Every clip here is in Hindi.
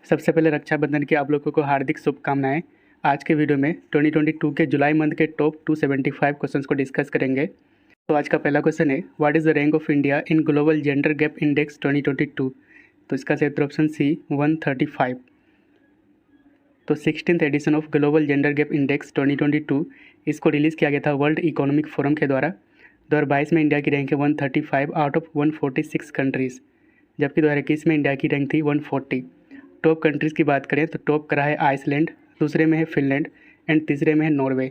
सबसे पहले रक्षाबंधन की आप लोगों को हार्दिक शुभकामनाएं। आज के वीडियो में 2022 के जुलाई मंथ के टॉप 275 क्वेश्चंस को डिस्कस करेंगे। तो आज का पहला क्वेश्चन है, what is the rank of India in global gender gap index 2022। तो इसका सही उत्तर ऑप्शन सी 135। तो 16th edition of global gender gap index 2022 इसको रिलीज़ किया गया था वर्ल्ड इकोनॉमिक फोरम के द्वारा। 2022 में इंडिया की रैंक है 135 आउट ऑफ 146 कंट्रीज़, जबकि 2021 में इंडिया की रैंक थी 140। टॉप कंट्रीज़ की बात करें तो टॉप करा है आइसलैंड, दूसरे में है फिनलैंड एंड तीसरे में है नॉर्वे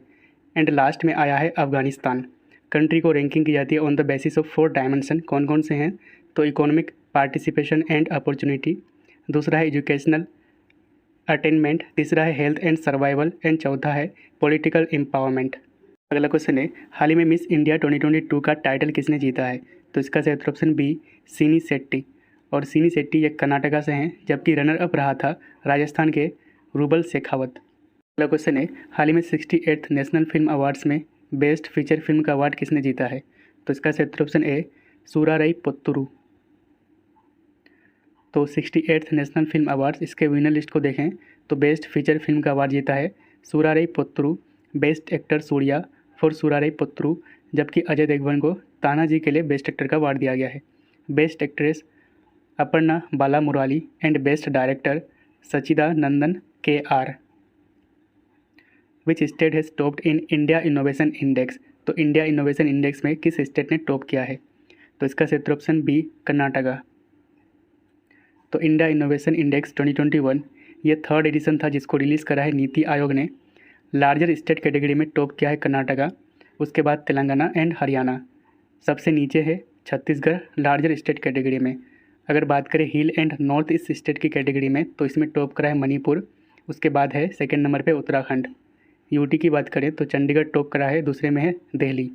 एंड लास्ट में आया है अफगानिस्तान। कंट्री को रैंकिंग की जाती है on the basis of 4 dimension. कौन कौन से हैं? तो इकोनॉमिक पार्टिसिपेशन एंड अपॉर्चुनिटी, दूसरा है एजुकेशनल अटेनमेंट, तीसरा है हेल्थ एंड सर्वाइवल एंड चौथा है पॉलिटिकल एम्पावरमेंट। अगला क्वेश्चन है, हाल ही में मिस इंडिया 2022 का टाइटल किसने जीता है? तो इसका सही उत्तर ऑप्शन बी सीनी शेट्टी। और सीनी शेट्टी ये कर्नाटका से हैं, जबकि रनर अप रहा था राजस्थान के रूबल शेखावत। अगला क्वेश्चन है, हाल ही में 68th नेशनल फिल्म अवार्ड्स में बेस्ट फीचर फिल्म का अवार्ड किसने जीता है? तो इसका सही उत्तर ऑप्शन ए सूरारई पोत्तुरु। तो 68th नेशनल फिल्म अवार्ड्स, इसके विनर लिस्ट को देखें तो बेस्ट फीचर फिल्म का अवार्ड जीता है सूरारई पोत्तुरु। बेस्ट एक्टर सूर्या फॉर सूरारई पोत्तुरु, जबकि अजय देवगन को तानाजी के लिए बेस्ट एक्टर का अवार्ड दिया गया है। Best actress Aparna Balamurali and best director Sachidanandan KR। Which state has topped in India innovation index. तो इंडिया इनोवेशन इंडेक्स में किस स्टेट ने टॉप किया है? तो इसका सही उत्तर ऑप्शन बी कर्नाटका। तो इंडिया इनोवेशन इंडेक्स 2021 ये 3rd एडिशन था जिसको रिलीज़ करा है नीति आयोग ने। लार्जर स्टेट कैटेगरी में टॉप किया है कर्नाटका, उसके बाद तेलंगाना एंड हरियाणा। सबसे नीचे है छत्तीसगढ़ लार्जर स्टेट कैटेगरी में। अगर बात करें हिल एंड नॉर्थ ईस्ट स्टेट की कैटेगरी में तो इसमें टॉप करा है मणिपुर, उसके बाद है सेकंड नंबर पे उत्तराखंड। यूटी की बात करें तो चंडीगढ़ टॉप करा है, दूसरे में है दिल्ली।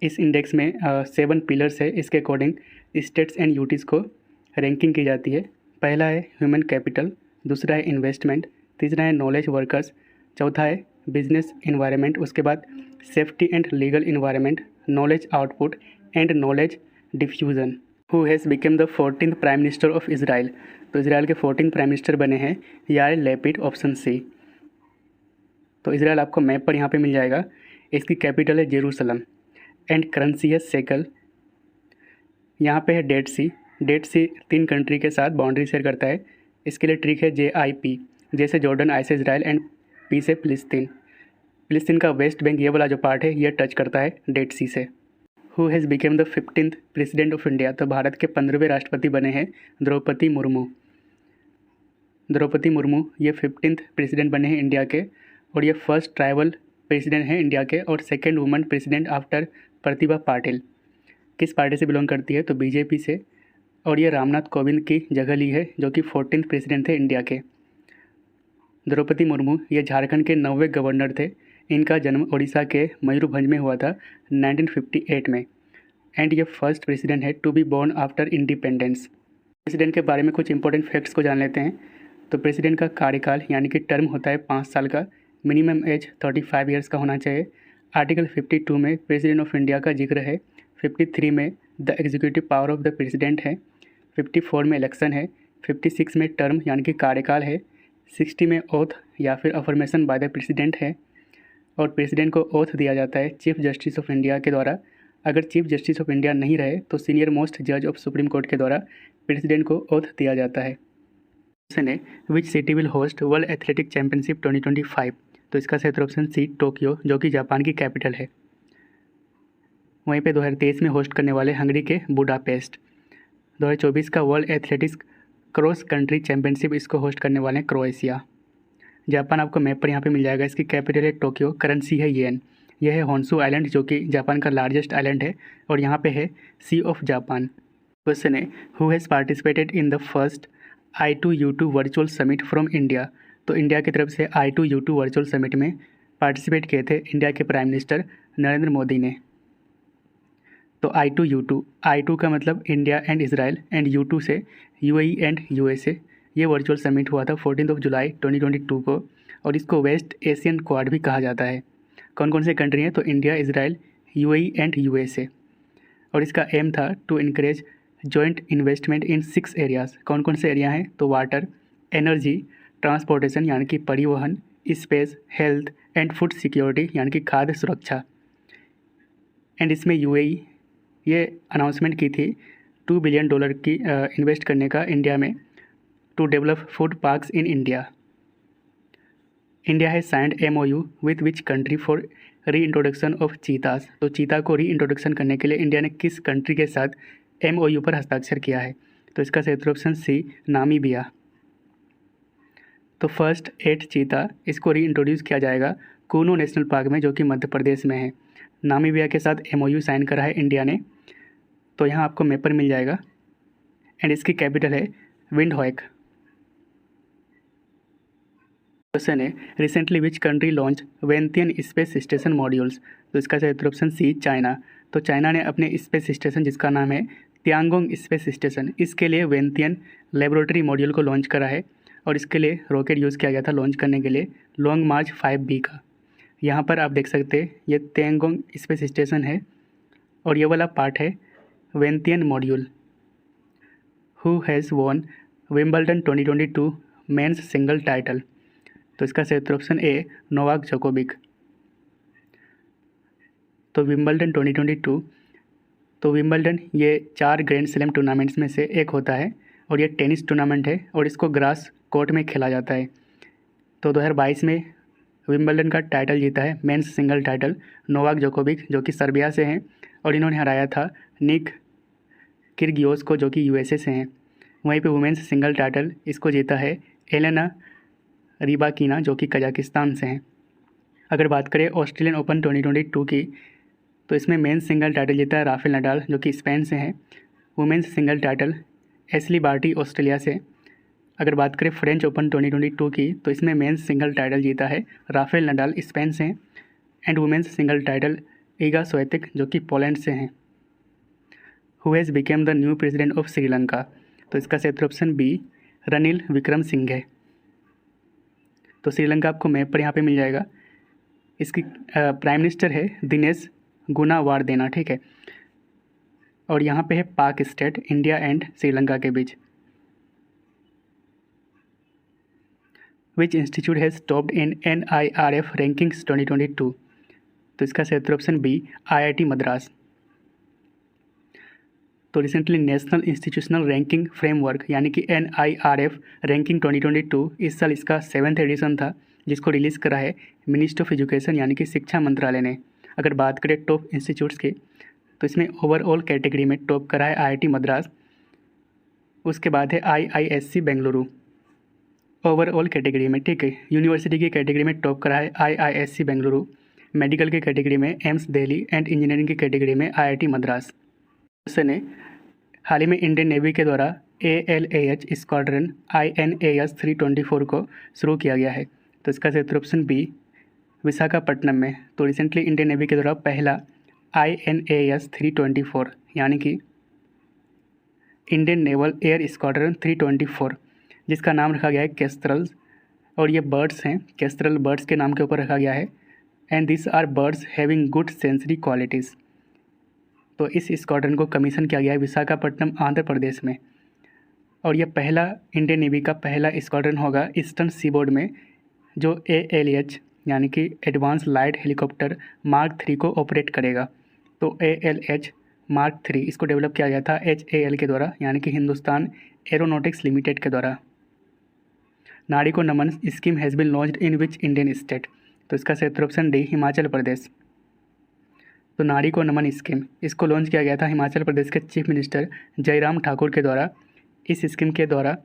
इस इंडेक्स में 7 पिलर्स है, इसके अकॉर्डिंग स्टेट्स एंड यूटीज़ को रैंकिंग की जाती है। पहला है ह्यूमन कैपिटल, दूसरा है इन्वेस्टमेंट, तीसरा है नॉलेज वर्कर्स, चौथा है बिजनेस इन्वायरमेंट, उसके बाद safety and legal environment, knowledge output and knowledge diffusion. Who has become the 14th prime minister of Israel. तो इसराइल के 14th प्राइम मिनिस्टर बने हैं यार लैपिड, ऑप्शन सी। तो इसराइल आपको मैप पर यहाँ पे मिल जाएगा। इसकी कैपिटल है जेरूसलम एंड करेंसी है शेकल। यहाँ पे है डेड सी। डेड सी 3 कंट्री के साथ बाउंड्री शेयर करता है। इसके लिए ट्रिक है JIP, जैसे जॉर्डन, आई से इसराइल एंड P से फिलिस्तीन। फिलिस्तीन का वेस्ट बैंक ये वाला जो पार्ट है ये टच करता है डेड सी से। Who has become the 15th president of India. तो भारत के 15वें राष्ट्रपति बने हैं द्रौपदी मुर्मू। द्रौपदी मुर्मू ये 15th प्रेसिडेंट बने हैं इंडिया के, और ये फर्स्ट ट्राइबल प्रेसिडेंट हैं इंडिया के और second woman president after Pratibha Patil. किस पार्टी से बिलोंग करती है? तो BJP से, और ये रामनाथ कोविंद की जगह ली है जो कि 14th प्रेसिडेंट थे इंडिया के। द्रौपदी मुर्मू ये झारखंड के 9वें गवर्नर थे। इनका जन्म उड़ीसा के मयूरभंज में हुआ था 1958 में एंड ये फर्स्ट प्रेसिडेंट है to be born after independence. President के बारे में कुछ इंपॉर्टेंट फैक्ट्स को जान लेते हैं। तो प्रेसिडेंट का कार्यकाल यानी कि टर्म होता है 5 साल का। मिनिमम एज 35 ईयर्स का होना चाहिए। आर्टिकल 52 में प्रेसिडेंट ऑफ इंडिया का जिक्र है। 53 में the executive power of the president है। 54 में इलेक्शन है। 56 में टर्म यानी कि कार्यकाल है। 60 में ओथ या फिर अफर्मेशन बाय द प्रेसिडेंट है, और प्रेसिडेंट को ओथ दिया जाता है चीफ जस्टिस ऑफ इंडिया के द्वारा। अगर चीफ जस्टिस ऑफ इंडिया नहीं रहे तो सीनियर मोस्ट जज ऑफ सुप्रीम कोर्ट के द्वारा प्रेसिडेंट को ओथ दिया जाता है। क्वेश्चन है, which city will host world athletic championship 2025। तो इसका सही ऑप्शन सी टोक्यो, जो कि जापान की कैपिटल है। वहीं पे 2023 में होस्ट करने वाले हंगरी के बुडापेस्ट। 2024 का world athletics cross country championship इसको होस्ट करने वाले हैं क्रोएशिया। जापान आपको मैप पर यहाँ पे मिल जाएगा। इसकी कैपिटल है टोक्यो, करेंसी है येन। यह है होन्शु आइलैंड जो कि जापान का लार्जेस्ट आइलैंड है, और यहाँ पे है सी ऑफ जापान। क्वेश्चन है, who has participated in the first I2U2 virtual summit from India. तो इंडिया की तरफ से I2U2 वर्चुअल समिट में पार्टिसिपेट किए थे इंडिया के प्राइम मिनिस्टर नरेंद्र मोदी ने। तो I2U2, I2 का मतलब India and Israel and U2 से UAE एंड USA। ये वर्चुअल समिट हुआ था 14 जुलाई 2022 को, और इसको वेस्ट एशियन क्वाड भी कहा जाता है। कौन कौन से कंट्री हैं? तो India, Israel, UAE and USA। और इसका एम था to encourage joint investment in 6 areas. कौन कौन से एरिया हैं? तो वाटर, एनर्जी, ट्रांसपोर्टेशन यानी कि परिवहन, space, health and food security यानी कि खाद्य सुरक्षा। एंड इसमें यूएई ये अनाउंसमेंट की थी $2 बिलियन की इन्वेस्ट करने का इंडिया में to develop food parks in India. India है signed MOU with which country for reintroduction of cheetahs. तो चीता को री इंट्रोडक्शन करने के लिए इंडिया ने किस कंट्री के साथ MOU पर हस्ताक्षर किया है? तो इसका सही ऑप्शन सी, नामीबिया। तो फर्स्ट 8 चीता इसको री इंट्रोड्यूस किया जाएगा कूनो नेशनल पार्क में, जो कि मध्य प्रदेश में है। नामीबिया के साथ MOU साइन करा है इंडिया ने, तो यहाँ आपको मैप पर मिल जाएगा। एंड इसकी कैपिटल है विंडहोक। क्वेश्चन है recently which country launch Wentian space station modules. तो इसका सही ऑप्शन सी, चाइना। तो चाइना ने अपने स्पेस स्टेशन जिसका नाम है तियांगोंग स्पेस स्टेशन, इसके लिए वेंतियन लेबोरेटरी मॉड्यूल को लॉन्च करा है और इसके लिए रॉकेट यूज़ किया गया था लॉन्च करने के लिए लॉन्ग मार्च 5B का। यहाँ पर आप देख सकते हैं ये तियांगोंग स्पेस स्टेशन है और ये वाला पार्ट है Wentian module. Who has won Wimbledon 2022 men's single title. तो इसका सही ऑप्शन ए, नोवाक जोकोविक। तो विंबलडन 2022, तो विंबलडन ये 4 ग्रैंड स्लैम टूर्नामेंट्स में से एक होता है और ये टेनिस टूर्नामेंट है और इसको ग्रास कोर्ट में खेला जाता है। तो 2022 में विंबलडन का टाइटल जीता है mains single title Novak Djokovic, जो कि सर्बिया से हैं और इन्होंने हराया था निक किर्गियोस को, जो कि USA से हैं। वहीं पे वुमेंस सिंगल टाइटल इसको जीता है एलेना रिबाकिना, जो कि कजाकिस्तान से हैं। अगर बात करें ऑस्ट्रेलियन ओपन 2022 की, तो इसमें मेंस सिंगल टाइटल जीता है राफेल नडाल, जो कि स्पेन से हैं। Women's single title Ashleigh Barty Australia से। अगर बात करें फ्रेंच ओपन 2022 की, तो इसमें मेंस सिंगल टाइटल जीता है राफेल नडाल स्पेन से हैं। And women's single title Iga Swiatek, जो कि पोलैंड से हैं। Who has become the new president of Sri Lanka. तो इसका सही ऑप्शन बी, रनिल विक्रमसिंघे। तो श्रीलंका आपको मैप पर यहाँ पे मिल जाएगा। इसकी प्राइम मिनिस्टर है दिनेश गुनावार्देना, ठीक है। और यहाँ पे है पाक स्टेट, इंडिया एंड श्रीलंका के बीच। Which institute has topped in NIRF rankings 2022। तो इसका सही ऑप्शन बी, IIT मद्रास। तो recently national institutional ranking framework यानी कि NIRF रैंकिंग 2022 इस साल इसका 7th एडिशन था, जिसको रिलीज़ करा है मिनिस्ट्री ऑफ एजुकेशन यानी कि शिक्षा मंत्रालय ने। अगर बात करें टॉप इंस्टीट्यूट्स की, तो इसमें ओवरऑल कैटेगरी में टॉप करा है IIT मद्रास, उसके बाद है IISc बेंगलुरु ओवरऑल कैटेगरी में, ठीक है। यूनिवर्सिटी की कैटेगरी में टॉप करा है IISc बेंगलुरु, मेडिकल की कैटेगरी में एम्स दिल्ली एंड इंजीनियरिंग की कैटेगरी में IIT मद्रास। ने हाल ही में इंडियन नेवी के द्वारा ALAH स्क्वाड्रन INAS 324 को शुरू किया गया है। तो इसका सही ऑप्शन बी, विशाखापट्टनम में। तो रिसेंटली इंडियन नेवी के द्वारा पहला INAS 324 यानी कि इंडियन नेवल एयर स्क्वाड्रन 324, जिसका नाम रखा गया है केस्ट्रल्स, और ये बर्ड्स हैं, केस्ट्रल बर्ड्स के नाम के ऊपर रखा गया है। And this are birds having good sensory qualities. तो इस स्क्वाड्रन को कमीशन किया गया है विशाखापट्टनम आंध्र प्रदेश में, और यह पहला इंडियन नेवी का पहला स्क्वाड्रन होगा ईस्टर्न सीबोर्ड में जो ALH यानी कि एडवांस लाइट हेलीकॉप्टर मार्क 3 को ऑपरेट करेगा। तो ALH मार्क 3 इसको डेवलप किया गया था HAL के द्वारा यानी कि हिंदुस्तान एरोनॉटिक्स लिमिटेड के द्वारा। Nari ko Naman scheme has been launched in which Indian state. तो इसका सही ऑप्शन डी, हिमाचल प्रदेश। तो नारी को नमन स्कीम इसको लॉन्च किया गया था हिमाचल प्रदेश के चीफ मिनिस्टर जयराम ठाकुर के द्वारा। इस स्कीम के द्वारा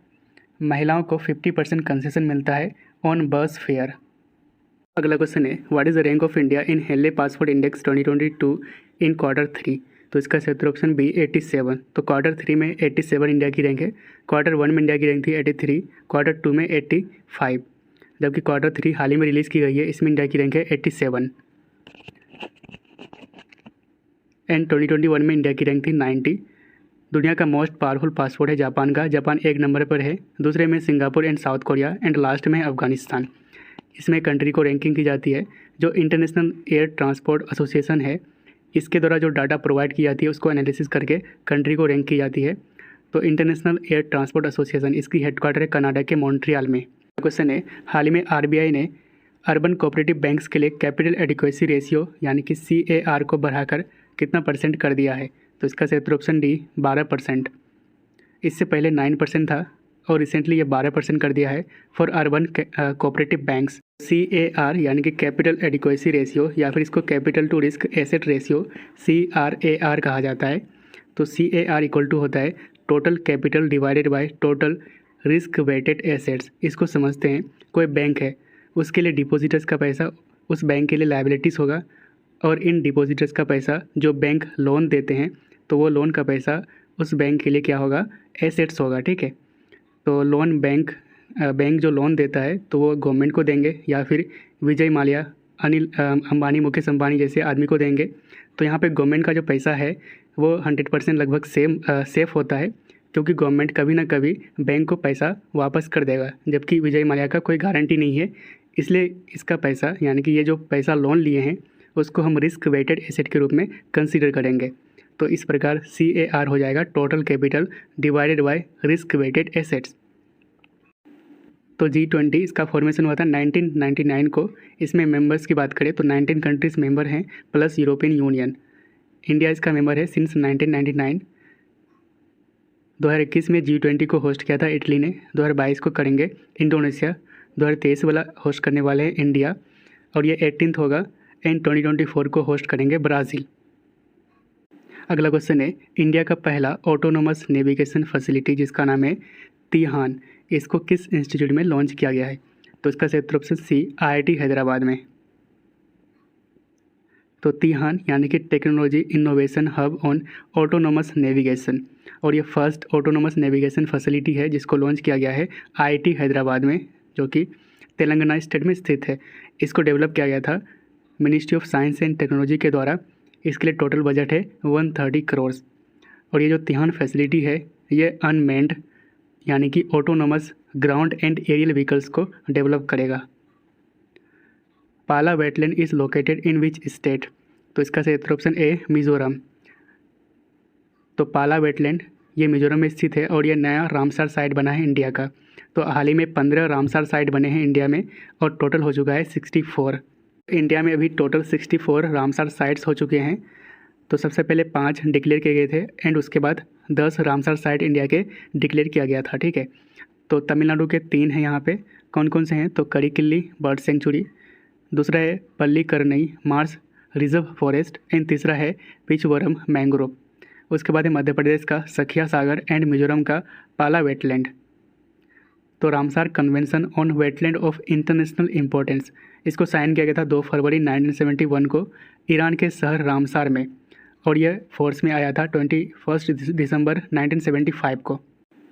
महिलाओं को 50% कंसेशन मिलता है ऑन बस फेयर। अगला क्वेश्चन है what is the rank of India in Henley passport index 2022 इन Q3। तो इसका सही ऑप्शन बी 87। तो Q3 में 87 इंडिया की रैंक है। Q1 में इंडिया की रैंक थी 83, Q2 में 85, जबकि Q3 हाल ही में रिलीज़ की गई है, इसमें इंडिया की रैंक है 87। एंड 2021 में इंडिया की रैंक थी 90। दुनिया का मोस्ट पावरफुल पासपोर्ट है जापान का। जापान 1 नंबर पर है, दूसरे में Singapore and south Korea, and last में है अफगानिस्तान। इसमें कंट्री को रैंकिंग की जाती है। जो इंटरनेशनल एयर ट्रांसपोर्ट एसोसिएशन है, इसके द्वारा जो डाटा प्रोवाइड की जाती है उसको एनालिसिस करके कंट्री को रैंक की जाती है। तो इंटरनेशनल एयर ट्रांसपोर्ट एसोसिएशन, इसकी हेडक्वार्टर है कनाडा के मॉन्ट्रियल में। क्वेश्चन है, हाल ही में आरबीआई ने अर्बन कोऑपरेटिव बैंक्स के लिए कैपिटल एडिक्वेसी रेशियो यानी कि CAR को बढ़ाकर कितना परसेंट कर दिया है? तो इसका सही उत्तर ऑप्शन डी 12%। इससे पहले 9% था और रिसेंटली ये 12% कर दिया है for urban cooperative banks. CAR यानी कि कैपिटल एडिक्वेसी रेशियो या फिर इसको capital to risk asset ratio CRAR कहा जाता है। तो CAR इक्वल टू होता है total capital divided by total risk weighted assets. इसको समझते हैं, कोई बैंक है, उसके लिए डिपॉजिटर्स का पैसा उस बैंक के लिए लायबिलिटीज़ होगा और इन डिपॉजिटर्स का पैसा जो बैंक लोन देते हैं तो वो लोन का पैसा उस बैंक के लिए क्या होगा? एसेट्स होगा। ठीक है, तो लोन बैंक जो लोन देता है तो वो गवर्नमेंट को देंगे या फिर विजय माल्या, अनिल अंबानी, मुकेश अंबानी जैसे आदमी को देंगे। तो यहाँ पे गवर्नमेंट का जो पैसा है वो 100% लगभग सेफ होता है, क्योंकि गवर्नमेंट कभी ना कभी बैंक को पैसा वापस कर देगा, जबकि विजय माल्या का कोई गारंटी नहीं है। इसलिए इसका पैसा यानी कि ये जो पैसा लोन लिए हैं उसको हम रिस्क वेटेड एसेट के रूप में कंसीडर करेंगे। तो इस प्रकार CAR हो जाएगा total capital divided by risk weighted assets. तो G20 इसका फॉर्मेशन हुआ था 1999 को। इसमें मेंबर्स की बात करें तो 19 कंट्रीज़ मेंबर हैं प्लस यूरोपियन यूनियन। इंडिया इसका मेंबर है सिंस 1999। 2021 में G20 को होस्ट किया था इटली ने, 2022 को करेंगे इंडोनेशिया, 2023 वाला होस्ट करने वाले हैं इंडिया और ये 18th होगा, एंड 2024 को होस्ट करेंगे ब्राज़ील। अगला क्वेश्चन है, इंडिया का पहला ऑटोनोमस नेविगेशन फैसिलिटी जिसका नाम है तिहान, इसको किस इंस्टीट्यूट में लॉन्च किया गया है? तो इसका सही उत्तर ऑप्शन सी IIT हैदराबाद में। तो तिहान यानी कि technology innovation hub on autonomous navigation, और ये फर्स्ट ऑटोनोमस नेविगेशन फैसिलिटी है जिसको लॉन्च किया गया है IIT हैदराबाद में, जो कि तेलंगाना स्टेट में स्थित है। इसको डेवलप किया गया था ministry of science and technology के द्वारा। इसके लिए टोटल बजट है 130 करोड़। और ये जो तिहान फैसिलिटी है ये अनमेंड यानी कि autonomous ground and aerial vehicles को डेवलप करेगा। Pala wetland is located in which state? तो इसका सही उत्तर ऑप्शन ए मिज़ोरम। तो पाला वेटलैंड ये मिज़ोरम में स्थित है और ये नया रामसर साइट बना है इंडिया का। तो हाल ही में 15 रामसर साइट बने हैं इंडिया में और टोटल हो चुका है 64। इंडिया में अभी टोटल 64 रामसर साइट्स हो चुके हैं। तो सबसे पहले 5 डिक्लेयर किए गए थे एंड उसके बाद 10 रामसर साइट इंडिया के डिक्लेयर किया गया था। ठीक है, तो तमिलनाडु के 3 हैं यहाँ पे। कौन कौन से हैं? तो करिकिल्ली बर्ड सेंचुरी, दूसरा है Pallikaranai Mars reserve forest, and तीसरा है पिचवरम मैंग्रोव। उसके बाद है मध्य प्रदेश का सखिया सागर एंड मिजोरम का पाला वेटलैंड। तो Ramsar convention on wetland of international importance, इसको साइन किया गया था 2 फरवरी 1971 को ईरान के शहर रामसर में, और यह फोर्स में आया था 21 दिसंबर 1975 को।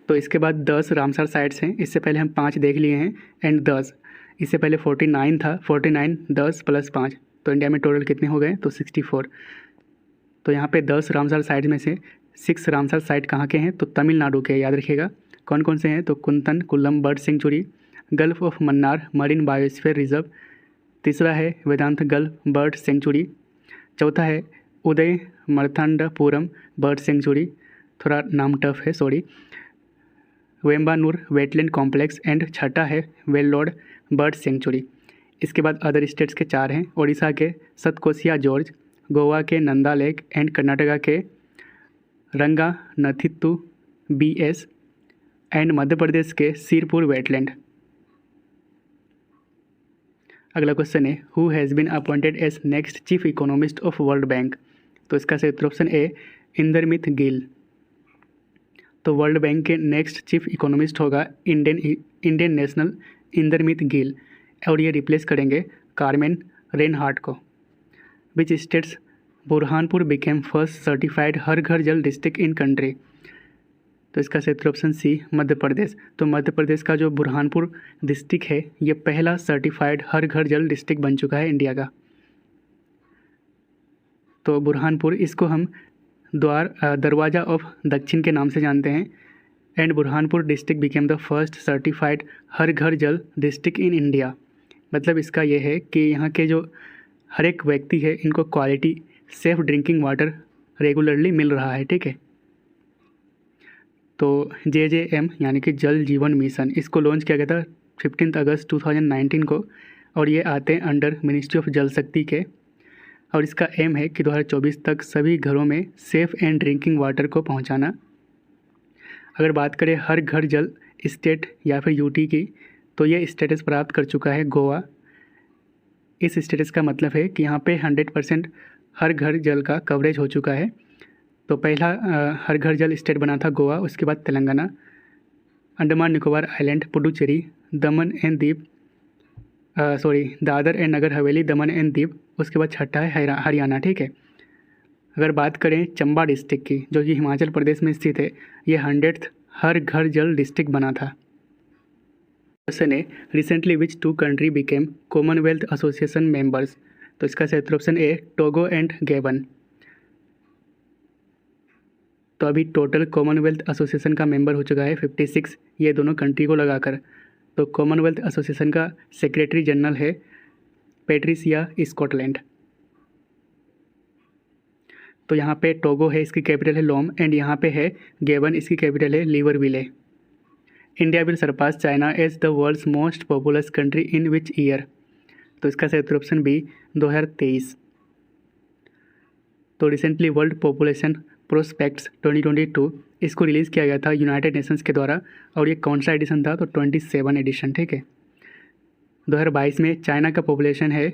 तो इसके बाद 10 रामसर साइट्स हैं, इससे पहले हम 5 देख लिए हैं एंड 10, इससे पहले 49 था, 49 10 प्लस 5, तो इंडिया में टोटल कितने हो गए? तो 64। तो यहाँ पे 10 रामसर साइट में से 6 रामसर साइट कहाँ के हैं? तो तमिलनाडु के, याद रखिएगा। कौन कौन से हैं? तो Koonthankulam bird sanctuary, gulf of Mannar marine biosphere reserve, तीसरा है वेदांत गल्फ बर्ड सेंचुरी, चौथा है उदय मर्थांडपुरम बर्ड सेंचुरी, थोड़ा नाम टफ है सॉरी, वेम्बानूर वेटलैंड कॉम्प्लेक्स, एंड छठा है वेल्लोड बर्ड सेंचुरी। इसके बाद अदर स्टेट्स के 4 हैं, ओडिशा के सतकोसिया जॉर्ज, गोवा के नंदा लेक, एंड कर्नाटका के रंगानथित्तु BS, एंड मध्य प्रदेश के सिरपुर वेटलैंड। अगला क्वेश्चन है, who has been appointed as next chief economist of world bank? तो इसका सही उत्तर ऑप्शन ए इंदरमित गिल। तो वर्ल्ड बैंक के नेक्स्ट चीफ इकोनॉमिस्ट होगा इंडियन नेशनल इंदरमित गिल, और ये रिप्लेस करेंगे कार्मेन रेनहार्ट को। Which states Burhanpur became first certified Har Ghar Jal district in country? तो इसका सही उत्तर ऑप्शन सी मध्य प्रदेश। तो मध्य प्रदेश का जो बुरहानपुर डिस्ट्रिक्ट है ये पहला सर्टिफाइड हर घर जल डिस्ट्रिक्ट बन चुका है इंडिया का। तो बुरहानपुर, इसको हम दरवाज़ा ऑफ दक्षिण के नाम से जानते हैं, and Burhanpur district became the first certified Har Ghar Jal district in India. मतलब इसका ये है कि यहाँ के जो हर एक व्यक्ति है इनको quality safe drinking water regularly मिल रहा है। ठीक है, तो JJM यानी कि जल जीवन मिशन, इसको लॉन्च किया गया था 15 अगस्त 2019 को, और ये आते हैं अंडर मिनिस्ट्री ऑफ जल शक्ति के, और इसका एम है कि 2024 तक सभी घरों में सेफ़ एंड ड्रिंकिंग वाटर को पहुंचाना। अगर बात करें हर घर जल स्टेट या फिर यूटी की, तो ये स्टेटस प्राप्त कर चुका है गोवा। इस स्टेटस का मतलब है कि यहाँ पे 100% हर घर जल का कवरेज हो चुका है। तो पहला हर घर जल स्टेट बना था गोवा, उसके बाद Telangana, Andaman Nicobar island, Puducherry, Daman and Deep Dadar and Nagar Haveli, Daman and दीप, उसके बाद छठा है हरियाणा। ठीक है। अगर बात करें चंबा डिस्ट्रिक्ट की, जो कि हिमाचल प्रदेश में स्थित है, ये 100th हर घर जल डिस्ट्रिक्ट बना था। क्वेश्चन है recently which 2 country became Commonwealth association members. तो इसका सही option A Togo and Gabon. तो अभी टोटल कॉमनवेल्थ एसोसिएशन का मेंबर हो चुका है 56, ये दोनों कंट्री को लगाकर। तो कॉमनवेल्थ एसोसिएशन का सेक्रेटरी जनरल है पैट्रिसिया स्कॉटलैंड। तो यहाँ पे टोगो है, इसकी कैपिटल है लोम, एंड यहाँ पे है गैबन, इसकी कैपिटल है लिवरविले। India will surpass China as the world's most populous country in which year. तो इसका सही ऑप्शन बी 2023। तो रिसेंटली वर्ल्ड पॉपुलेशन प्रोस्पेक्ट्स 2022 इसको रिलीज़ किया गया था यूनाइटेड नेशंस के द्वारा, और ये कौन सा एडिशन था? तो 27 एडिशन। ठीक है। 2022 में चाइना का पॉपुलेशन है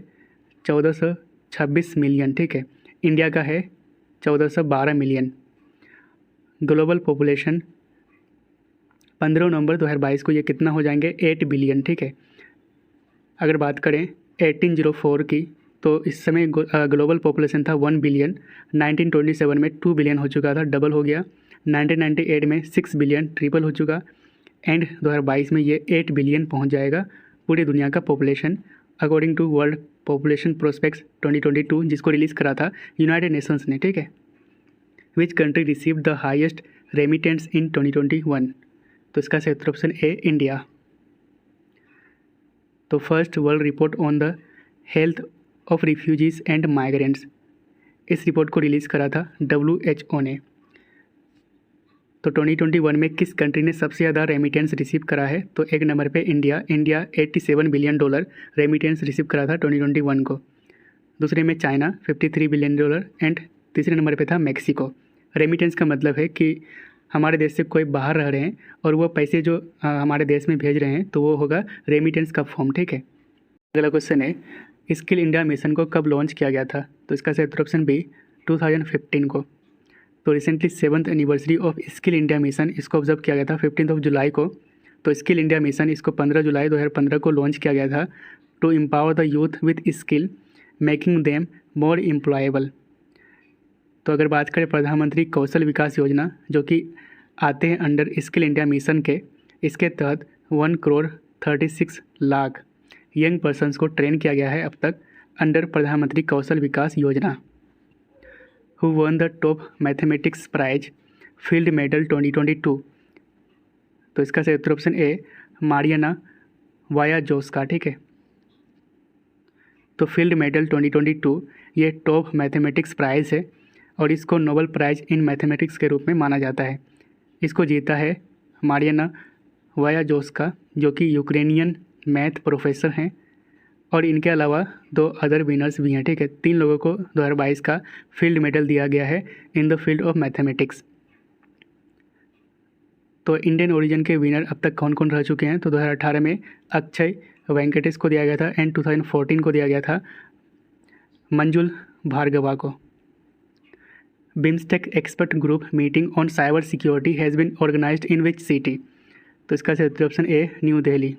1426 मिलियन। ठीक है। इंडिया का है 1412 मिलियन। ग्लोबल पॉपुलेशन 15 नवंबर 2022 को ये कितना हो जाएंगे? 8 बिलियन। ठीक है। अगर बात करें 1804 की, तो इस समय ग्लोबल पॉपुलेशन था 1 बिलियन। 1927 में 2 बिलियन हो चुका था, डबल हो गया। 1998 में 6 बिलियन, ट्रिपल हो चुका। एंड 2022 में ये 8 बिलियन पहुंच जाएगा पूरी दुनिया का population, according to world population prospects 2022, जिसको रिलीज़ करा था यूनाइटेड नेशंस ने। ठीक है। Which country received the highest remittance in 2021। तो इसका सही ऑप्शन ए इंडिया। तो first world report on the health of refugees and migrants, इस रिपोर्ट को रिलीज़ करा था WHO ने। तो 2021 में किस कंट्री ने सबसे ज़्यादा रेमिटेंस रिसीव करा है? तो एक नंबर पे India 87 billion dollar remittance receive करा था 2021 को। दूसरे में चाइना 53 बिलियन डॉलर, एंड तीसरे नंबर पे था मैक्सिको। रेमिटेंस का मतलब है कि हमारे देश से कोई बाहर रह रहे हैं और वो पैसे जो हमारे देश में भेज रहे हैं, तो वो होगा रेमिटेंस का फॉर्म। ठीक है। अगला क्वेश्चन है स्किल इंडिया मिशन को कब लॉन्च किया गया था? तो इसका सही ऑप्शन बी 2015 को। तो recently 7th anniversary of skill India mission इसको ऑब्जर्व किया गया था 15 जुलाई को। तो स्किल इंडिया मिशन इसको 15 जुलाई 2015 को लॉन्च किया गया था to empower the youth with skill making them more employable. तो अगर बात करें प्रधानमंत्री कौशल विकास योजना, जो कि आते हैं अंडर स्किल इंडिया मिशन के, इसके तहत 1,36 लाख यंग पर्सन्स को ट्रेन किया गया है अब तक अंडर प्रधानमंत्री Kaushal Vikas Yojana. Who won the top mathematics prize fields medal 2022। तो इसका सही ऑप्शन ए मारियाना वायाजोस्का। ठीक है। तो फील्ड मेडल 2022 ये टॉप मैथमेटिक्स प्राइज़ है, और इसको नोबेल प्राइज़ इन मैथमेटिक्स के रूप में माना जाता है। इसको जीता है मारियाना वायाजोस्का, जो कि यूक्रेनियन मैथ प्रोफेसर हैं, और इनके अलावा 2 अदर विनर्स भी हैं। ठीक है। 3 लोगों को 2022 का फील्ड मेडल दिया गया है in the field of mathematics. तो इंडियन ओरिजिन के विनर अब तक कौन कौन रह चुके हैं? तो 2018 में अक्षय वेंकटेश को दिया गया था, एंड 2014 को दिया गया था मंजुल भार्गवा को। BIMSTEC expert group meeting on cyber security has been organised in which city. तो इसका सही ऑप्शन ए न्यू दिल्ली।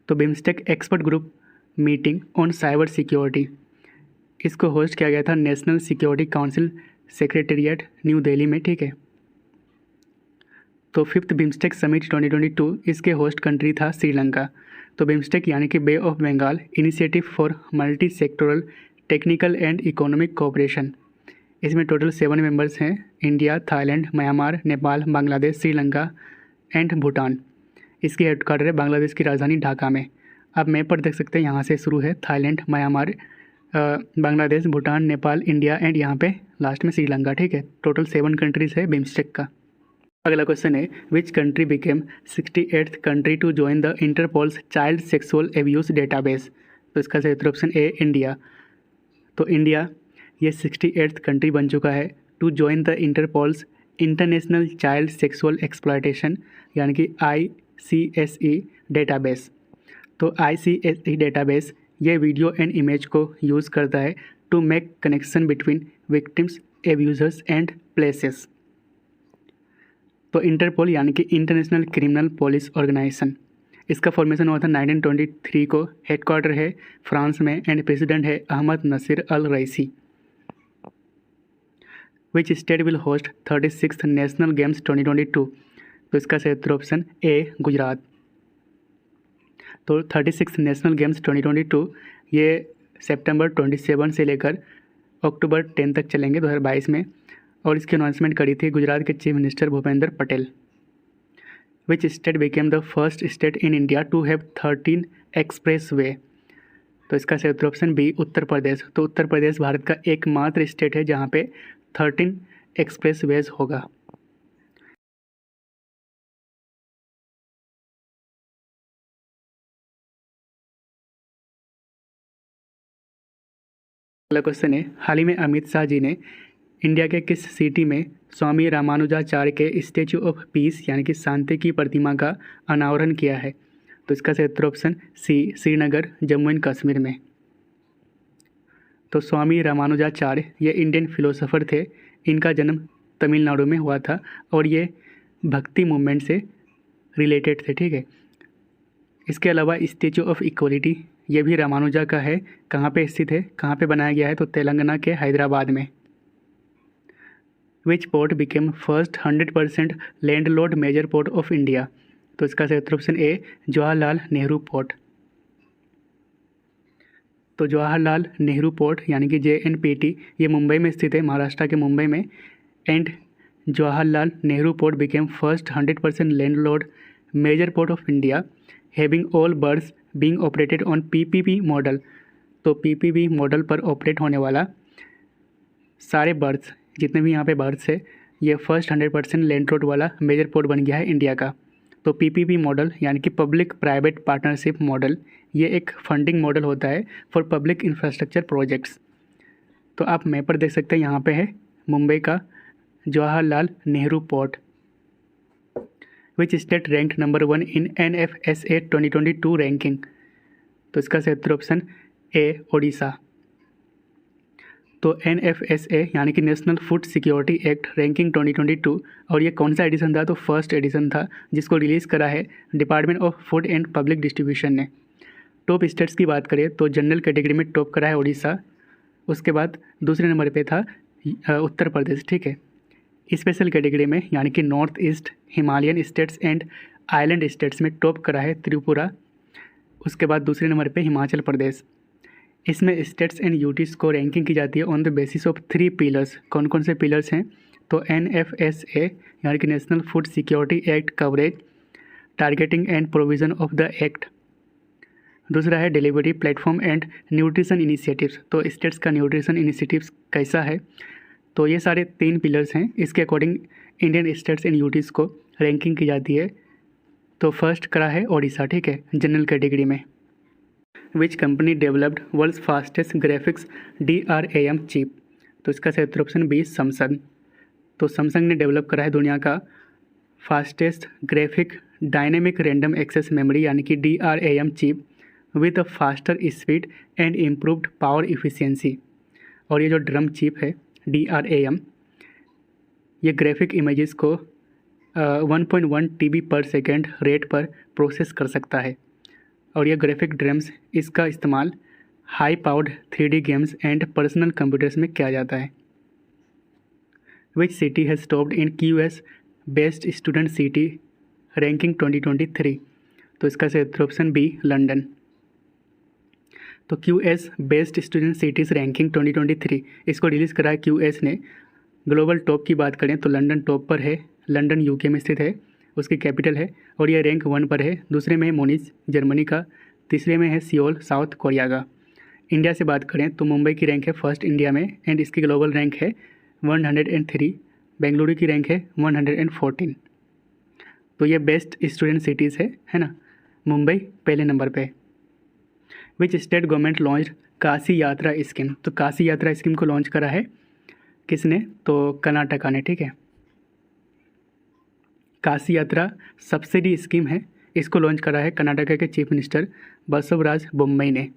तो BIMSTEC expert group meeting on cyber security इसको होस्ट किया गया था national security council secretariat New Delhi में। ठीक है। तो 5th बिम्स्टेक समिट 2022 इसके होस्ट कंट्री था श्रीलंका। तो बिम्स्टेक यानी कि bay of Bengal initiative for multi sectoral technical and economic cooperation, इसमें टोटल 7 मेंबर्स हैं, India, Thailand, Myanmar, Nepal, Bangladesh, Sri Lanka and Bhutan. इसकी हेडक्वार्टर है बांग्लादेश की राजधानी ढाका में। आप मैप पर देख सकते हैं, यहाँ से शुरू है Thailand, Myanmar, Bangladesh, Bhutan, Nepal, India, and यहाँ पे लास्ट में श्रीलंका। ठीक है। टोटल 7 कंट्रीज़ है बिम्स्टेक का। अगला क्वेश्चन है which country became 68th country to join the Interpol's child sexual abuse database. तो इसका सही उत्तर ऑप्शन ए इंडिया। तो इंडिया ये 68th कंट्री बन चुका है to join the Interpol's international child sexual exploitation यानी कि ICSE डेटाबेस। तो ICSE डेटाबेस ये वीडियो एंड इमेज को यूज़ करता है to make connection between victims abusers and places. तो इंटरपोल यानी कि इंटरनेशनल क्रिमिनल पुलिस ऑर्गेनाइजेशन, इसका फॉर्मेशन हुआ था 1923 को। हेडक्वार्टर है फ्रांस में एंड प्रेसिडेंट है Ahmed Naser Al Raisi. Which state will host 36th national games 2022। तो इसका सही उत्तर ऑप्शन ए गुजरात। तो 36th नेशनल गेम्स 2022 ये सितंबर 27 से लेकर अक्टूबर 10 तक चलेंगे 2022 में, और इसकी अनाउंसमेंट करी थी गुजरात के chief minister Bhupendra Patel. Which state became the first state in India to have 13 expressway. तो इसका सही उत्तर ऑप्शन बी उत्तर प्रदेश। तो उत्तर प्रदेश भारत का एकमात्र स्टेट है जहाँ पे 13 एक्सप्रेस वेज होगा। अगला क्वेश्चन है हाल ही में अमित शाह जी ने इंडिया के किस सिटी में स्वामी रामानुजाचार्य के स्टैचू ऑफ पीस यानी कि शांति की प्रतिमा का अनावरण किया है। तो इसका सही उत्तर option C Srinagar Jammu and Kashmir में। तो स्वामी रामानुजाचार्य ये इंडियन फिलोसोफर थे, इनका जन्म तमिलनाडु में हुआ था और ये भक्ति मूवमेंट से रिलेटेड थे, ठीक है। इसके अलावा स्टैचू ऑफ इक्वलिटी ये भी रामानुजा का है। कहाँ पे स्थित है, कहाँ पे बनाया गया है, तो तेलंगाना के हैदराबाद में। Which port became first 100% landlord major port of India. तो इसका सही उत्तर option A Jawaharlal Nehru port. तो जवाहरलाल नेहरू पोर्ट यानी कि JNPT ये मुंबई में स्थित है, महाराष्ट्र के मुंबई में। And Jawaharlal Nehru port became first 100% landlord major port of India having all berths being operated on PPP model. तो PPP मॉडल पर ऑपरेट होने वाला सारे बर्ड्स, जितने भी यहाँ पे बर्ड्स है, ये फर्स्ट 100% लैंडलॉर्ड वाला मेजर पोर्ट बन गया है इंडिया का। तो PPP मॉडल यानी कि पब्लिक प्राइवेट पार्टनरशिप मॉडल ये एक फंडिंग मॉडल होता है फॉर पब्लिक इंफ्रास्ट्रक्चर प्रोजेक्ट्स। तो आप मैप पर देख सकते हैं, यहाँ पे है मुंबई का Jawaharlal Nehru port. Which state ranked number 1 in NFSA 2022 ranking. तो इसका सही उत्तर ऑप्शन ए ओडिशा। तो NFSA यानी कि national food security act ranking 2022, और ये कौन सा एडिशन था, तो फर्स्ट एडिशन था जिसको रिलीज़ करा है department of food and public distribution ने। टॉप स्टेट्स की बात करें तो जनरल कैटेगरी में टॉप करा है उड़ीसा, उसके बाद दूसरे नंबर पे था उत्तर प्रदेश, ठीक है। स्पेशल कैटेगरी में यानी कि north east Himalayan states and island states में टॉप करा है त्रिपुरा, उसके बाद दूसरे नंबर पे हिमाचल प्रदेश। इसमें स्टेट्स एंड यूटीज़ को रैंकिंग की जाती है on the basis of 3 pillars. कौन कौन से पिलर्स हैं, तो NFSA यानी कि national food security act coverage, targeting and provision of the act. दूसरा है delivery platform and nutrition initiatives. तो स्टेट्स का न्यूट्रिशन इनिशिएटिव्स कैसा है, तो ये सारे 3 पिलर्स हैं। इसके according Indian states and UTs को रैंकिंग की जाती है। तो फर्स्ट करा है ओडिशा, ठीक है, जनरल कैटेगरी में। Which company developed world's fastest graphics DRAM chip. तो इसका सही उत्तर ऑप्शन बी सैमसंग। तो सैमसंग ने डेवलप करा है दुनिया का fastest graphic dynamic random access memory यानी कि DRAM chip with a faster speed and improved power efficiency. और ये जो ड्रम चिप है DRAM ये ग्राफिक इमेजेस को 1.1 TB पर सेकेंड रेट पर प्रोसेस कर सकता है। और ये ग्राफिक ड्रम्स इसका इस्तेमाल high powered 3D games and personal computers में किया जाता है। Which city has topped in QS best student city ranking 2023। तो इसका सही उत्तर ऑप्शन बी लंदन। तो QS best student cities ranking 2023 इसको रिलीज़ करा है QS ने। ग्लोबल टॉप की बात करें तो लंदन टॉप पर है, लंदन UK में स्थित है, उसकी कैपिटल है, और ये रैंक 1 पर है। दूसरे में है मोनिज जर्मनी का, तीसरे में है सियोल साउथ कोरिया का। इंडिया से बात करें तो मुंबई की रैंक है फर्स्ट इंडिया में एंड इसकी ग्लोबल रैंक है 103। बेंगलुरु की रैंक है 114। तो ये बेस्ट स्टूडेंट सिटीज़ है ना। मुंबई पहले नंबर पे। विच स्टेट गवर्नमेंट लॉन्च काशी यात्रा स्कीम, तो काशी यात्रा स्कीम को लॉन्च करा है किसने, तो कर्नाटका ने, ठीक है। काशी यात्रा सब्सिडी स्कीम है, इसको लॉन्च करा है कर्नाटका के चीफ मिनिस्टर बसवराज बोम्मई ने।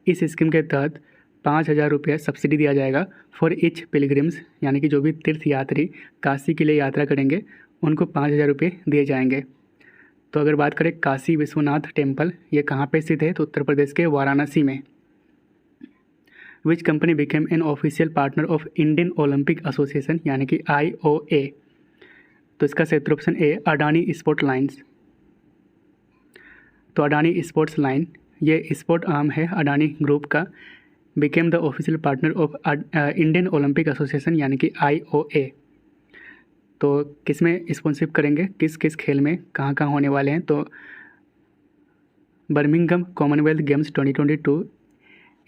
इस स्कीम के तहत 5,000 रुपये सब्सिडी दिया जाएगा फॉर ईच पिलग्रिम्स, यानी कि जो भी तीर्थ यात्री काशी के लिए यात्रा करेंगे उनको 5,000 रुपये दिए जाएंगे। तो अगर बात करें काशी विश्वनाथ टेम्पल, ये कहाँ पे स्थित है, तो उत्तर प्रदेश के वाराणसी में। Which company became an official partner of Indian Olympic association, यानी कि IOA, तो इसका सही ऑप्शन ए अडानी स्पोर्ट लाइन्स। तो अडानी स्पोर्ट्स लाइन ये स्पोर्ट आर्म है अडानी ग्रुप का, became the official partner of Indian Olympic association, यानी कि IOA। तो किस में स्पॉन्सरशिप करेंगे, किस किस खेल में कहाँ कहाँ होने वाले हैं, तो बर्मिंघम कॉमनवेल्थ गेम्स 2022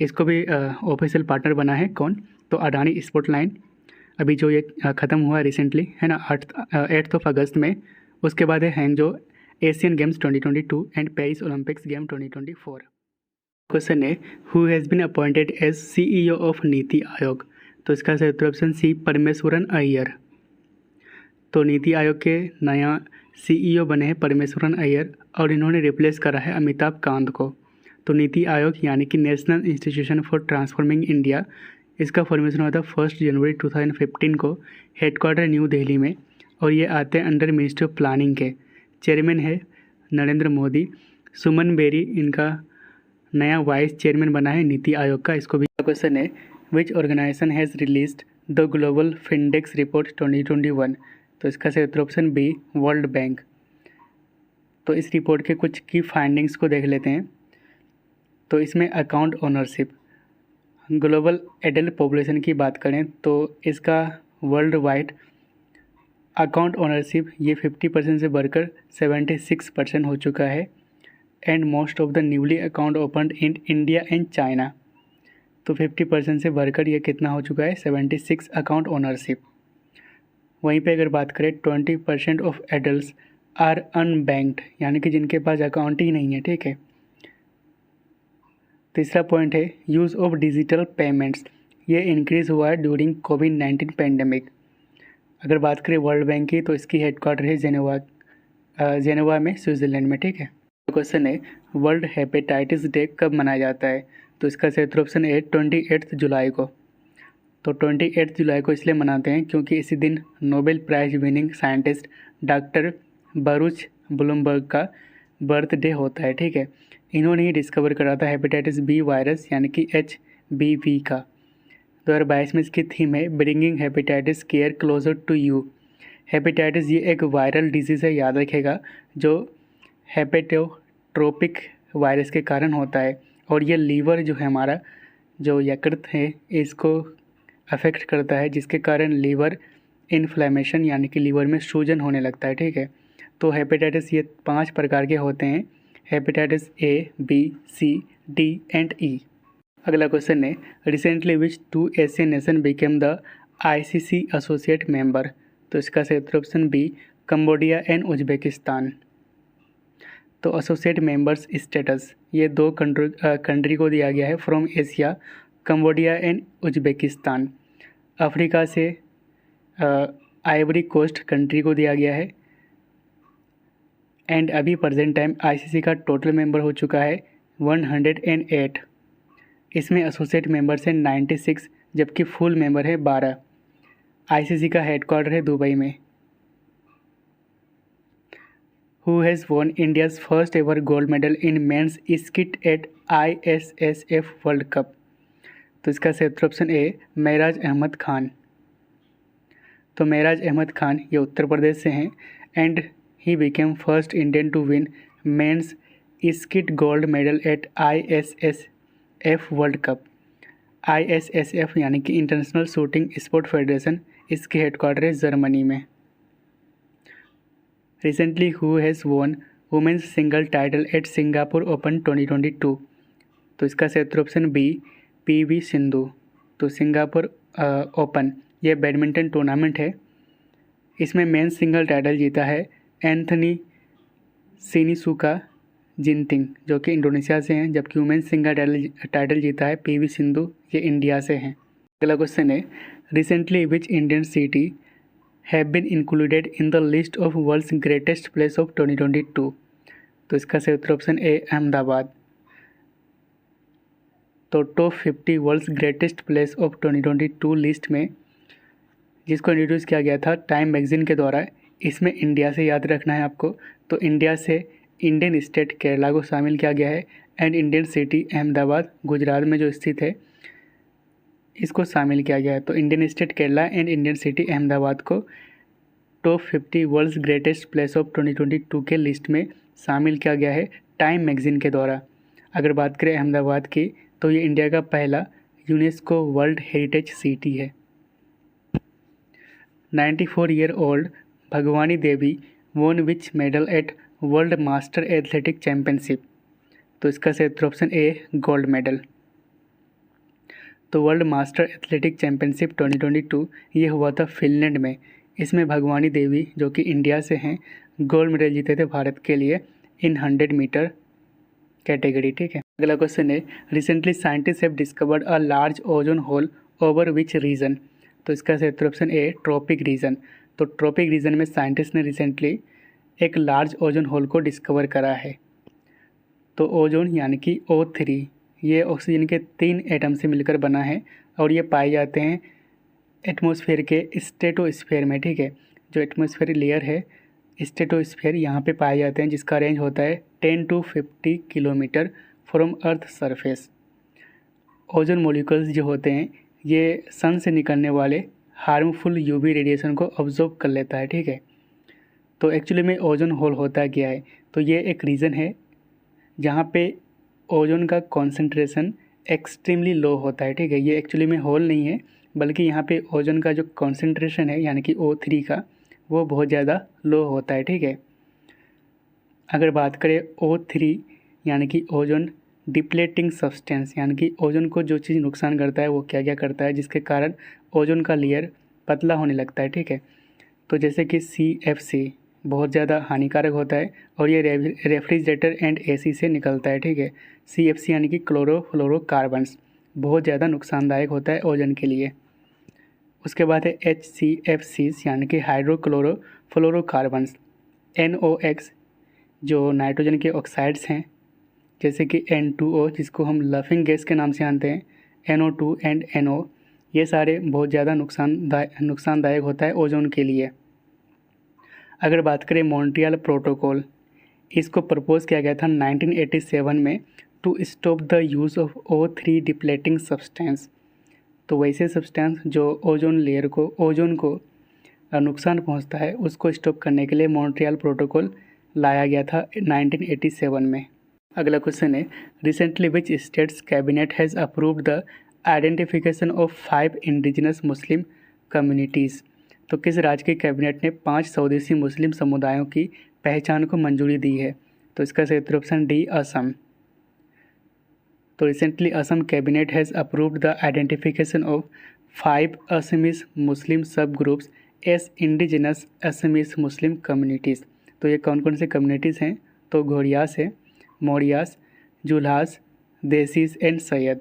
इसको भी ऑफिशियल पार्टनर बना है कौन, तो अडानी स्पोर्ट लाइन। अभी जो ये ख़त्म हुआ रिसेंटली है ना 8 अगस्त में। उसके बाद है Hangzhou Asian games 2022 and Paris Olympics game 2024। Question है who has been appointed as CEO of NITI Aayog, तो इसका सही ऑप्शन सी परमेश्वरन अय्यर। तो नीति आयोग के नया CEO बने हैं परमेश्वरन अय्यर और इन्होंने रिप्लेस करा है अमिताभ कांत को। तो नीति आयोग यानी कि national institution for transforming India, इसका फॉर्मेशन हुआ था 1 जनवरी 2015 को, हेडक्वार्टर न्यू दिल्ली में, और ये आते हैं अंडर मिनिस्ट्री ऑफ प्लानिंग के। चेयरमैन है नरेंद्र मोदी। सुमन बेरी इनका नया वाइस चेयरमैन बना है नीति आयोग का। इसको भी क्वेश्चन है which organization has released the global Findex report 2021, तो इसका सही ऑप्शन बी वर्ल्ड बैंक। तो इस रिपोर्ट के कुछ की फाइंडिंग्स को देख लेते हैं। तो इसमें account ownership, global adult population की बात करें तो इसका वर्ल्ड वाइड अकाउंट ओनरशिप ये 50% से बढ़कर 76% हो चुका है। And most of the newly account opened in India and China, तो 50% से बढ़कर ये कितना हो चुका है 76 अकाउंट ओनरशिप। वहीं पे अगर बात करें 20% ऑफ एडल्ट आर अनबैंक्ड, यानी कि जिनके पास अकाउंट ही नहीं है, ठीक है। तीसरा पॉइंट है यूज़ ऑफ डिजिटल पेमेंट्स, ये इंक्रीज़ हुआ है ड्यूरिंग कोविड-19 पैंडमिक। अगर बात करें वर्ल्ड बैंक की तो इसकी हेडक्वार्टर है जेनेवा में स्विट्ज़रलैंड में, ठीक है। क्वेश्चन है वर्ल्ड हेपेटाइटिस डे कब मनाया जाता है, तो इसका सही ऑप्शन है 28 जुलाई को। तो 28 जुलाई को इसलिए मनाते हैं क्योंकि इसी दिन Nobel prize winning scientist doctor Baruch Blumberg का बर्थडे होता है, ठीक है। इन्होंने ही डिस्कवर करा था हेपेटाइटिस बी वायरस, यानी कि HBV का। 2022 में इसकी थीम है bringing hepatitis care closer to you. Hepatitis ये एक वायरल डिजीज़ है, याद रखेगा, जो हेपेटोट्रोपिक वायरस के कारण होता है, और ये लीवर जो है हमारा जो यकृत है इसको अफेक्ट करता है, जिसके कारण लीवर इन्फ्लेमेशन यानी कि लीवर में सूजन होने लगता है, ठीक है। तो हेपेटाइटिस ये 5 प्रकार के होते हैं, hepatitis A, B, C, D and E। अगला क्वेश्चन है recently which 2 Asian nation became the ICC associate member, तो इसका सही option B Cambodia and Uzbekistan. तो एसोसिएट मेंबर्स स्टेटस ये 2 कंट्री को दिया गया है from Asia, Cambodia and Uzbekistan. Africa से आइवरी कोस्ट कंट्री को दिया गया है। एंड अभी प्रेजेंट टाइम ICC का टोटल मेंबर हो चुका है 108। इसमें एसोसिएट मेंबर्स हैं 96, जबकि फुल मेंबर है 12। ICC का हेडक्वार्टर है दुबई में। Who has won India's first ever gold medal in men's skeet at ISSF world cup, तो इसका सही ऑप्शन ए मेराज अहमद खान। तो मेराज अहमद खान ये उत्तर प्रदेश से हैं and he became first Indian to win men's skeet gold medal at ISSF world cup. ISSF यानी कि इंटरनेशनल शूटिंग स्पोर्ट फेडरेशन, इसके हेडक्वार्टर है जर्मनी में। Recently who has won women's single title at Singapore open 2022, तो इसका सही ऑप्शन बी PV सिंधु। तो सिंगापुर ओपन ये बैडमिंटन टूर्नामेंट है, इसमें मेंस सिंगल टाइटल जीता है एंथनी सिनिसुका जिनतिंग जो कि इंडोनेशिया से हैं, जबकि वुमेन्स सिंगल टाइटल जीता है पीवी सिंधु, ये इंडिया से हैं। अगला क्वेश्चन है, recently which Indian city have been included in the list of world's greatest place of 2022। तो इसका सही उत्तर ऑप्शन ए अहमदाबाद। तो top 50 world's greatest place of 2022 list में जिसको इंट्रोड्यूस किया गया था टाइम मैगजीन के द्वारा, इसमें इंडिया से याद रखना है आपको। तो इंडिया से इंडियन स्टेट केरला को शामिल किया गया है and Indian city Ahmedabad Gujarat में जो स्थित है इसको शामिल किया गया है। तो Indian state Kerala and Indian city Ahmedabad को top 50 world's greatest place of 2022 के लिस्ट में शामिल किया गया है टाइम मैगजीन के द्वारा। अगर बात करें अहमदाबाद की, तो ये इंडिया का पहला यूनेस्को वर्ल्ड हेरिटेज सिटी है। 94-year-old Bhagwani Devi won which medal at world master athletic championship. तो इसका सही उत्तर ऑप्शन ए गोल्ड मेडल। तो वर्ल्ड मास्टर एथलेटिक चैम्पियनशिप 2022 ये हुआ था फिनलैंड में। इसमें भगवानी देवी जो कि इंडिया से हैं गोल्ड मेडल जीते थे भारत के लिए इन 100 मीटर कैटेगरी। ठीक है, अगला क्वेश्चन है, recently scientist have discovered a large ozone hole over which region. तो इसका सही उत्तर ऑप्शन ए ट्रॉपिक रीजन। तो ट्रॉपिक रीजन में साइंटिस्ट ने रिसेंटली एक लार्ज ओजोन होल को डिस्कवर करा है। तो ओजोन यानी कि O3 ये ऑक्सीजन के 3 एटम से मिलकर बना है और ये पाए जाते हैं एटमॉस्फेयर के स्ट्रेटोस्फेयर में। ठीक है, जो एटमॉस्फेयर लेयर है स्ट्रेटोस्फेयर यहाँ पे पाए जाते हैं, जिसका रेंज होता है 10 to 50 kilometre from earth surface. Ozone molecules जो होते हैं ये सन से निकलने वाले हार्मफुल यूवी रेडिएशन को ऑब्जर्व कर लेता है। ठीक है, तो एक्चुअली में ओजोन होल होता क्या है, तो ये एक रीज़न है जहाँ पे ओजोन का कॉन्सेंट्रेशन एक्सट्रीमली लो होता है। ठीक है, ये एक्चुअली में होल नहीं है, बल्कि यहाँ पे ओजोन का जो कॉन्सेंट्रेशन है यानी कि O3 का वो बहुत ज़्यादा लो होता है। ठीक है, अगर बात करें O3 यानी कि ओजोन डिप्लेटिंग सब्सटेंस, यानी कि ओजोन को जो चीज़ नुकसान करता है वो क्या क्या करता है, जिसके कारण ओजोन का लेयर पतला होने लगता है। ठीक है, तो जैसे कि CFC बहुत ज़्यादा हानिकारक होता है और ये रेफ्रिजरेटर एंड AC से निकलता है। ठीक है, CFC यानी कि क्लोरोफ्लोरोकार्बन्स बहुत ज़्यादा नुकसानदायक होता है ओजोन के लिए। उसके बाद है HCFCs यानी कि हाइड्रोक्लोरोफ्लोरोकार्बन्स। NOx जो नाइट्रोजन के ऑक्साइड्स हैं, जैसे कि N2O जिसको हम लफिंग गैस के नाम से जानते हैं, NO2 एंड NO, ये सारे बहुत ज़्यादा नुकसानदायक होता है ओजोन के लिए। अगर बात करें मॉन्ट्रियल प्रोटोकॉल, इसको प्रपोज किया गया था 1987 में to stop the use of O3 depleting substance. तो वैसे सब्सटेंस जो ओजोन को नुकसान पहुंचता है उसको स्टॉप करने के लिए मॉन्ट्रियल प्रोटोकॉल लाया गया था 1987 में। अगला क्वेश्चन है, recently which states cabinet has approved the identification of 5 indigenous Muslim communities. तो किस राज्य के कैबिनेट ने 5 स्वदेशी मुस्लिम समुदायों की पहचान को मंजूरी दी है। तो इसका सही उत्तर ऑप्शन डी असम। तो recently Assam cabinet has approved the identification of 5 Assamese Muslim sub groups as indigenous Assamese Muslim communities. तो ये कौन कौन से कम्युनिटीज़ हैं, तो घोड़ियास है, Moriyas, Julhas, Desis and Syed.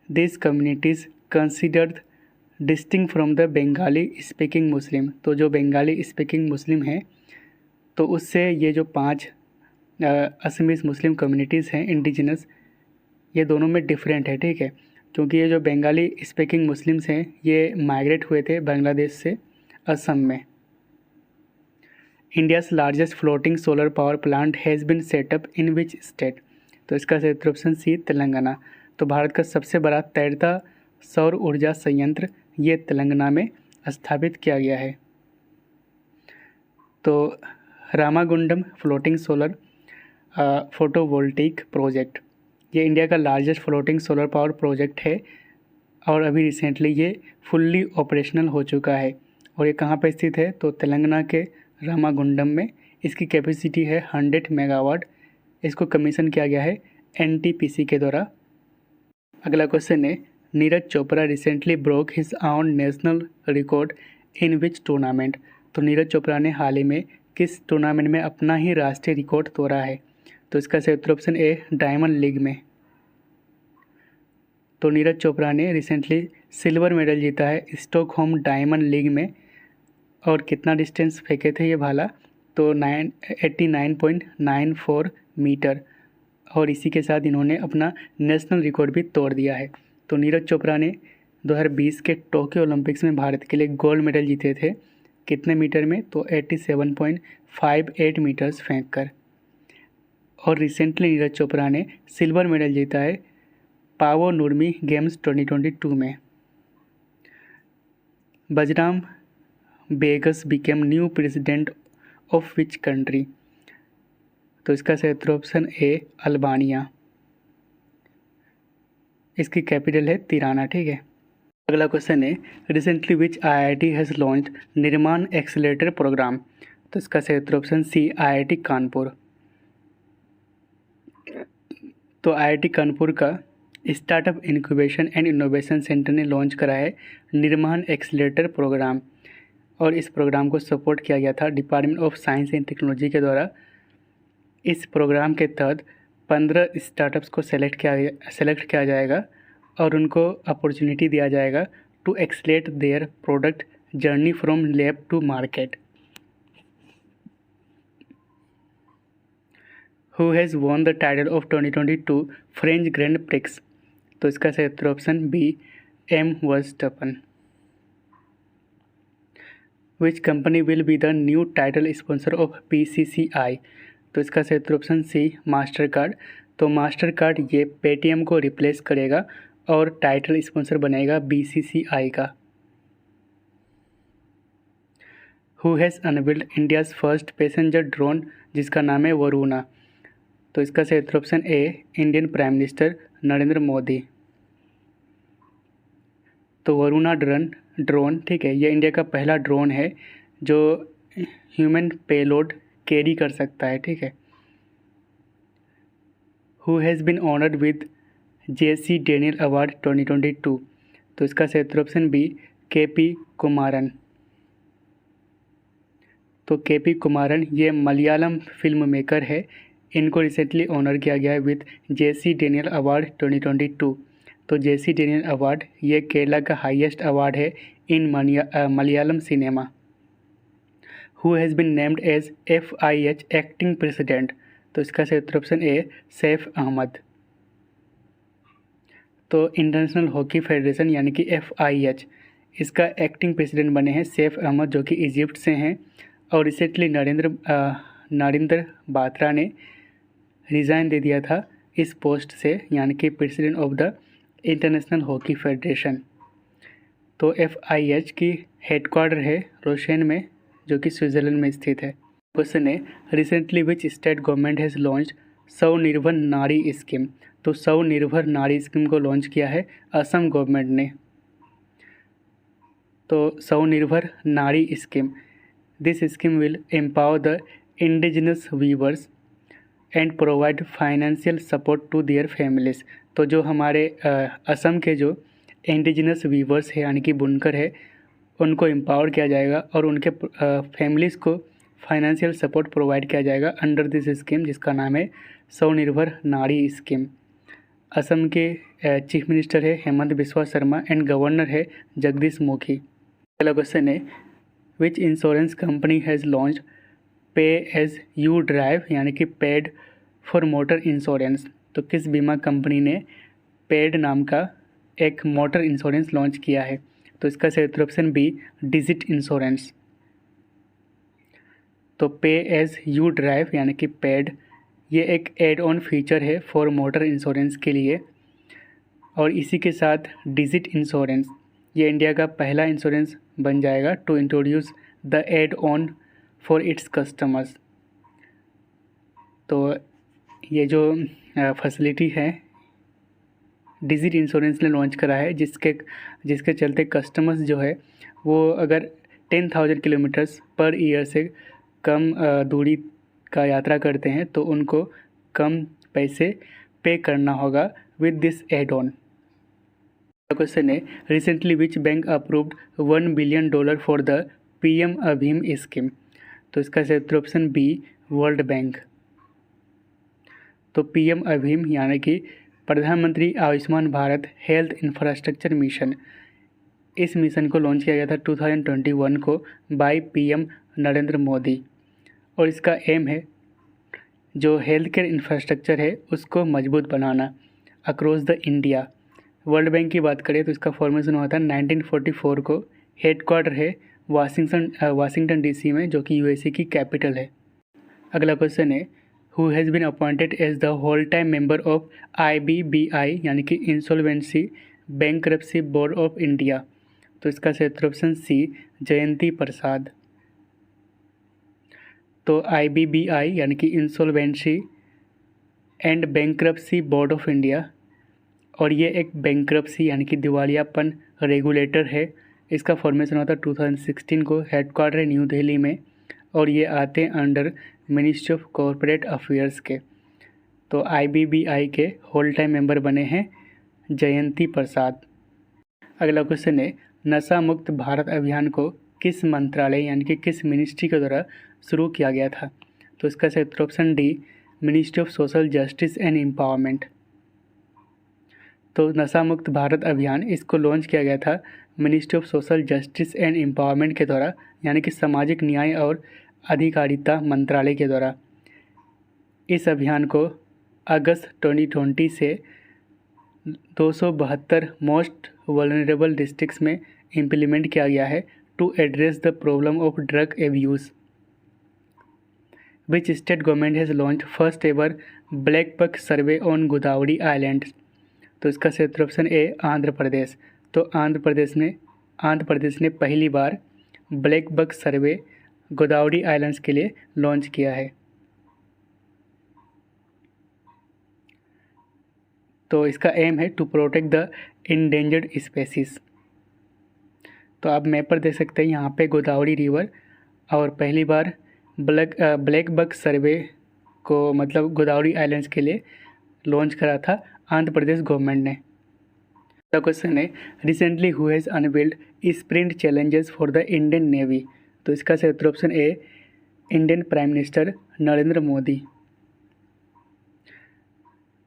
This communities considered distinct from the Bengali speaking Muslim. तो जो बंगाली स्पीकिंग मुस्लिम हैं तो उससे ये जो 5 असमीज मुस्लिम कम्युनिटीज़ हैं इंडिजिनस, ये दोनों में डिफरेंट है। ठीक है, क्योंकि ये जो बंगाली स्पीकिंग मुस्लिम्स हैं ये माइग्रेट हुए थे बांग्लादेश से असम में। India's largest floating solar power plant has been setup in which state. तो इसका सही उत्तर ऑप्शन सी तेलंगाना। तो भारत का सबसे बड़ा तैरता सौर ऊर्जा संयंत्र ये तेलंगाना में स्थापित किया गया है। तो Ramagundam floating solar photovoltaic project ये इंडिया का largest floating solar power project है और अभी रिसेंटली ये फुल्ली ऑपरेशनल हो चुका है। और ये कहाँ पर स्थित है, तो तेलंगाना के रामागुंडम में। इसकी कैपेसिटी है 100 मेगावाट। इसको कमीशन किया गया है NTPC के द्वारा। अगला क्वेश्चन है, Neeraj Chopra recently broke his on national record in which tournament. तो नीरज चोपड़ा ने हाल ही में किस टूर्नामेंट में अपना ही राष्ट्रीय रिकॉर्ड तोड़ा है? तो इसका सही उत्तर ऑप्शन ए डायमंड लीग में। तो नीरज चोपड़ा ने रिसेंटली सिल्वर मेडल जीता है स्टॉकहोम डायमंड लीग में। और कितना डिस्टेंस फेंके थे ये भाला? तो 89.94 मीटर। और इसी के साथ इन्होंने अपना नेशनल रिकॉर्ड भी तोड़ दिया है। तो नीरज चोपड़ा ने 2020 के टोक्यो ओलंपिक्स में भारत के लिए गोल्ड मेडल जीते थे। कितने मीटर में? तो 87.58 मीटर्स फेंक कर। और रिसेंटली नीरज चोपड़ा ने सिल्वर मेडल जीता है पावो नुर्मी गेम्स 2022 में। Bajram Begaj became new president of which country? तो इसका सही उत्तर ऑप्शन ए अल्बानिया। इसकी कैपिटल है तिराना। ठीक है। अगला क्वेश्चन है recently which IIT has launched Nirman accelerator program? तो इसका सही उत्तर ऑप्शन सी आईआईटी कानपुर। तो आईआईटी कानपुर का startup incubation and innovation centre ने लॉन्च करा है निर्माण एक्सेलेरेटर प्रोग्राम। और इस प्रोग्राम को सपोर्ट किया गया था department of science and technology के द्वारा। इस प्रोग्राम के तहत 15 स्टार्टअप्स को सेलेक्ट किया जाएगा और उनको अपॉर्चुनिटी दिया जाएगा to accelerate their product journey from lab to market. Who has won the title of 2022 French grand prix? तो इसका सही उत्तर option B M Verstappen. Which company will be the new title sponsor of PCCI? तो इसका सही उत्तर ऑप्शन सी मास्टर कार्ड। तो मास्टर कार्ड ये पेटीएम को रिप्लेस करेगा और टाइटल स्पॉन्सर बनेगा BCCI का। Who has unveiled India's first passenger drone जिसका नाम है वरुणा? तो इसका सही उत्तर option A Indian prime minister Narendra Modi. तो वरुणा ड्रोन ठीक है, ये इंडिया का पहला ड्रोन है जो ह्यूमन पेलोड कैरी कर सकता है। ठीक है। Who has been honoured with JC Daniel award 2022? तो इसका सही उत्तर ऑप्शन बी KP कुमारन। तो KP कुमारन ये मलयालम फिल्म मेकर है। इनको रिसेंटली ऑनर किया गया है विद JC डेनियल अवार्ड 2022। तो JC डेनियल अवार्ड ये केरला का हाईएस्ट अवार्ड है in Malayalam cinema. Who has been named as FIH acting president? तो इसका सही उत्तर ऑप्शन ए सैफ अहमद। तो इंटरनेशनल हॉकी फेडरेशन यानी कि FIH इसका एक्टिंग प्रेसिडेंट बने हैं सैफ अहमद जो कि इजिप्ट से हैं। और रिसेंटली नरेंद्र बात्रा ने रिज़ाइन दे दिया था इस पोस्ट से यानी कि president of the international hockey federation. तो FIH की हेडक्वार्टर है रोशेन में जो कि स्विट्ज़रलैंड में स्थित है। क्वेश्चन है recently which state government has launch Swanirbhar Nari scheme? तो स्वनिर्भर नारी स्कीम को लॉन्च किया है असम गवर्नमेंट ने। तो Swanirbhar Nari scheme this scheme will empower the indigenous weavers and provide financial support to their families. तो जो हमारे असम के जो इंडिजिनस वीवर्स है यानी कि बुनकर है उनको एम्पावर किया जाएगा और उनके फैमिलीज़ को फाइनेंशियल सपोर्ट प्रोवाइड किया जाएगा अंडर दिस स्कीम जिसका नाम है स्वनिर्भर नारी स्कीम। असम के चीफ मिनिस्टर है हेमंत बिस्वा शर्मा एंड गवर्नर है जगदीश मुखी। अगला क्वेश्चन है which insurance company has launch पे एज यू ड्राइव यानी कि पेड फॉर मोटर इंश्योरेंस? तो किस बीमा कंपनी ने पेड नाम का एक मोटर इंश्योरेंस लॉन्च किया है? तो इसका सही उत्तर ऑप्शन बी डिजिट इंश्योरेंस। तो पे एज यू ड्राइव यानी कि पेड ये एक एड ऑन फीचर है फॉर मोटर इंश्योरेंस के लिए। और इसी के साथ डिजिट इंश्योरेंस ये इंडिया का पहला इंश्योरेंस बन जाएगा to introduce the add on for its customers. तो ये जो फैसिलिटी है डिजिट इंश्योरेंस ने लॉन्च करा है जिसके चलते कस्टमर्स जो है वो अगर 10,000 किलोमीटर्स पर ईयर से कम दूरी का यात्रा करते हैं तो उनको कम पैसे पे करना होगा with this add on. Question है recently which bank approved $1 billion for the PM Abhim scheme? तो इसका सही उत्तर ऑप्शन बी वर्ल्ड बैंक। तो पीएम अभीम यानी कि Pradhan Mantri Ayushman Bharat health infrastructure mission, इस मिशन को लॉन्च किया गया था 2021 को बाय पीएम नरेंद्र मोदी, और इसका एम है जो हेल्थ केयर इंफ्रास्ट्रक्चर है उसको मजबूत बनाना across the India. World bank की बात करें तो इसका फॉर्मेशन हुआ था 1944 को, हेडक्वार्टर है वाशिंगटन डीसी में, जो कि यूएसए की कैपिटल है। अगला क्वेश्चन है who has been appointed as the whole time member of IBBI यानी कि insolvency bankruptcy board of India, तो इसका सही उत्तर ऑप्शन सी जयंती प्रसाद। तो IBBI यानी कि insolvency and bankruptcy board of India, और ये एक बैंक्रप्सी यानी कि दिवालियापन रेगुलेटर है। इसका फॉर्मेशन हुआ था 2016 को, हेडक्वार्टर न्यू दिल्ली में, और ये आते हैं under ministry of corporate affairs के। तो IBBI के होल टाइम मेंबर बने हैं जयंती प्रसाद। अगला क्वेश्चन है नशा मुक्त भारत अभियान को किस मंत्रालय यानी कि किस मिनिस्ट्री के द्वारा शुरू किया गया था, तो इसका सही उत्तर option D ministry of social justice and empowerment. तो नशा मुक्त भारत अभियान इसको लॉन्च किया गया था ministry of social justice and empowerment के द्वारा, यानी कि सामाजिक न्याय और अधिकारिता मंत्रालय के द्वारा। इस अभियान को अगस्त 2020 से 272 मोस्ट वल्नरेबल डिस्ट्रिक्ट्स में इम्प्लीमेंट किया गया है to address the problem of drug abuse. Which state government has launch first ever black buck survey on Godavari island, तो इसका सही उत्तर ऑप्शन ए आंध्र प्रदेश। तो आंध्र प्रदेश ने पहली बार black buck survey Godavari islands के लिए लॉन्च किया है। तो इसका एम है to protect the endangered species. तो आप मैप पर देख सकते हैं यहाँ पे गोदावरी रिवर, और पहली बार ब्लैक बक सर्वे को मतलब गोदावरी आइलैंड्स के लिए लॉन्च करा था आंध्र प्रदेश गवर्नमेंट ने। द क्वेश्चन है recently who has unveiled sprint challenges for the Indian navy, तो इसका सही उत्तर option A Indian prime minister Narendra Modi.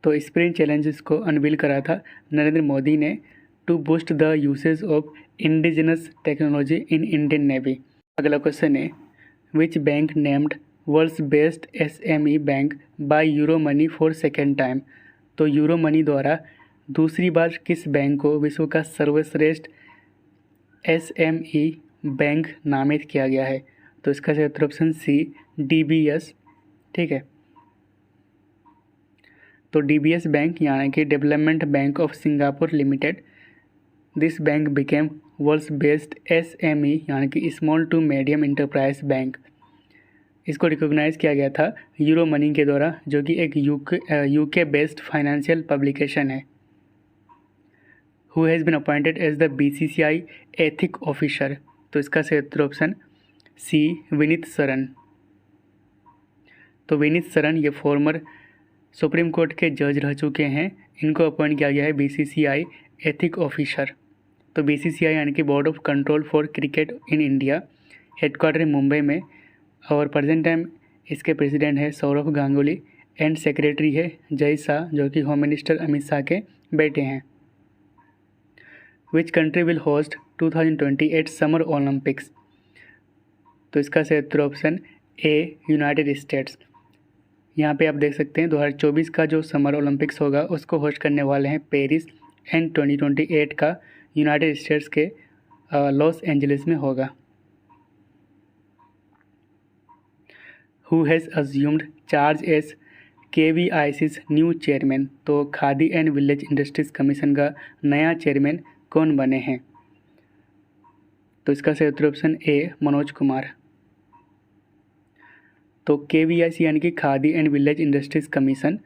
तो स्प्रिंट चैलेंजेस को अनवील करा था नरेंद्र मोदी ने to boost the usage of indigenous technology in Indian navy. अगला क्वेश्चन है which bank named world's best SME bank by Euromoney for second time, तो यूरो मनी द्वारा दूसरी बार किस बैंक को विश्व का सर्वश्रेष्ठ SME बैंक नामित किया गया है, तो इसका सही उत्तर ऑप्शन सी DBS। ठीक है, तो DBS बैंक यानी कि development bank of Singapore limited, this bank became world's best SME यानी कि small to medium enterprise bank. इसको रिकॉग्नाइज किया गया था यूरो मनी के द्वारा, जो कि एक UK बेस्ड फाइनेंशियल पब्लिकेशन है। Who has been appointed as the BCCI ethic officer, तो इसका सही उत्तर ऑप्शन सी विनीत सरन। तो विनीत सरन ये फॉर्मर सुप्रीम कोर्ट के जज रह चुके हैं, इनको अपॉइंट किया गया है BCCI एथिक ऑफिसर। तो BCCI यानी कि board of control for cricket in India, headquarter Mumbai में, और प्रेजेंट टाइम इसके प्रेसिडेंट है सौरभ गांगुली एंड सेक्रेटरी है जय शाह, जो कि होम मिनिस्टर अमित शाह के बेटे हैं। Which country will host 2028 summer Olympics, तो इसका सही उत्तर ऑप्शन ए यूनाइटेड स्टेट्स। यहाँ पे आप देख सकते हैं 2024 का जो समर ओलंपिक्स होगा उसको होस्ट करने वाले हैं पेरिस, एंड 2028 का यूनाइटेड स्टेट्स के लॉस एंजलिस में होगा। Who has assumed charge as KVIC's new chairman, तो Khadi and village industries commission का नया चेयरमैन कौन बने हैं, तो इसका सही उत्तर ऑप्शन ए मनोज कुमार। तो KVIC यानी कि khadi and village industries commission,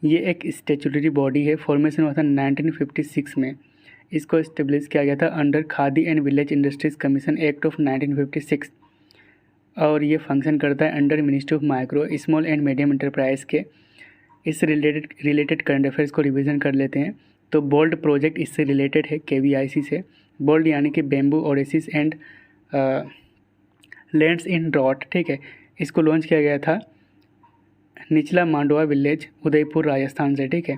ये एक स्टेचुटरी बॉडी है, फॉर्मेशन हुआ था 1956 में। इसको इस्टेब्लिश किया गया था under Khadi and village industries commission act of 1956, और ये फंक्शन करता है under ministry of micro small and medium enterprise के। इससे रिलेटेड करंट अफेयर्स को रिवीजन कर लेते हैं। तो बोल्ड प्रोजेक्ट इससे रिलेटेड है KVIC से। बोल्ड यानी कि bamboo oasis and lands in drought, ठीक है। इसको लॉन्च किया गया था निचला मांडवा विलेज, उदयपुर, राजस्थान से, ठीक है।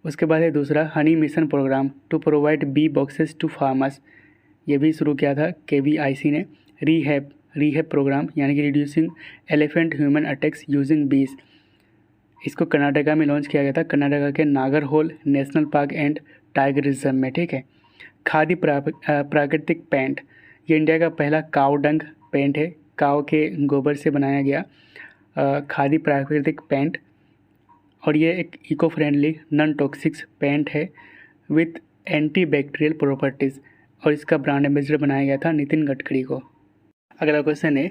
उसके बाद है दूसरा honey mission programme to provide bee boxes to farmers, ये भी शुरू किया था KVIC ने। रीहैब प्रोग्राम यानी कि reducing elephant human attacks using बीस, इसको कर्नाटका में लॉन्च किया गया था, कर्नाटका के Nagarhole national park and tiger reserve में, ठीक है। खादी प्राकृतिक पेंट, ये इंडिया का पहला काव डंग पेंट है, काव के गोबर से बनाया गया खादी प्राकृतिक पेंट, और ये एक eco friendly non toxics paint है विथ एंटी बैक्टीरियल प्रॉपर्टीज़, और इसका ब्रांड एम्बेसडर बनाया गया था नितिन गडकरी को। अगला क्वेश्चन है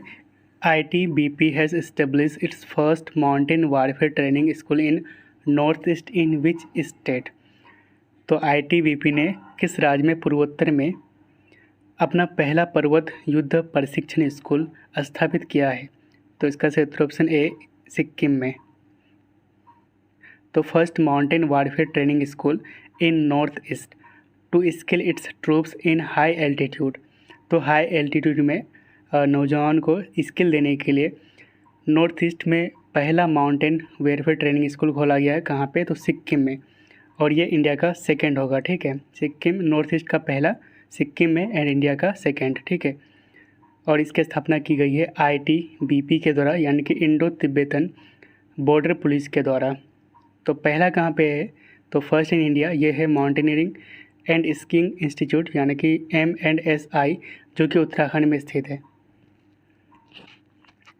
ITBP has establish it's first mountain warfare training school in north east in which state. तो ITBP ने किस राज्य में पूर्वोत्तर में अपना पहला पर्वत युद्ध प्रशिक्षण स्कूल स्थापित किया है। तो इसका सही उत्तर ऑप्शन ए सिक्किम में। तो first mountain warfare training school in north east to skill its troops in high altitude, तो हाई एल्टीट्यूड में नौजवान को स्किल देने के लिए नॉर्थ ईस्ट में पहला माउंटेन वारफेयर ट्रेनिंग स्कूल खोला गया है। कहाँ पे? तो सिक्किम में, और ये इंडिया का सेकंड होगा, ठीक है। सिक्किम नॉर्थ ईस्ट का पहला सिक्किम में एंड इंडिया का सेकंड, ठीक है। और इसकी स्थापना की गई है ITBP के द्वारा, यानी कि इंडो तिब्बतन बॉर्डर पुलिस के द्वारा। तो पहला कहाँ पे है? तो फर्स्ट इन इंडिया ये है माउंटेनियरिंग एंड स्कीइंग इंस्टीट्यूट, यानी कि M&SI, जो कि उत्तराखंड में स्थित है।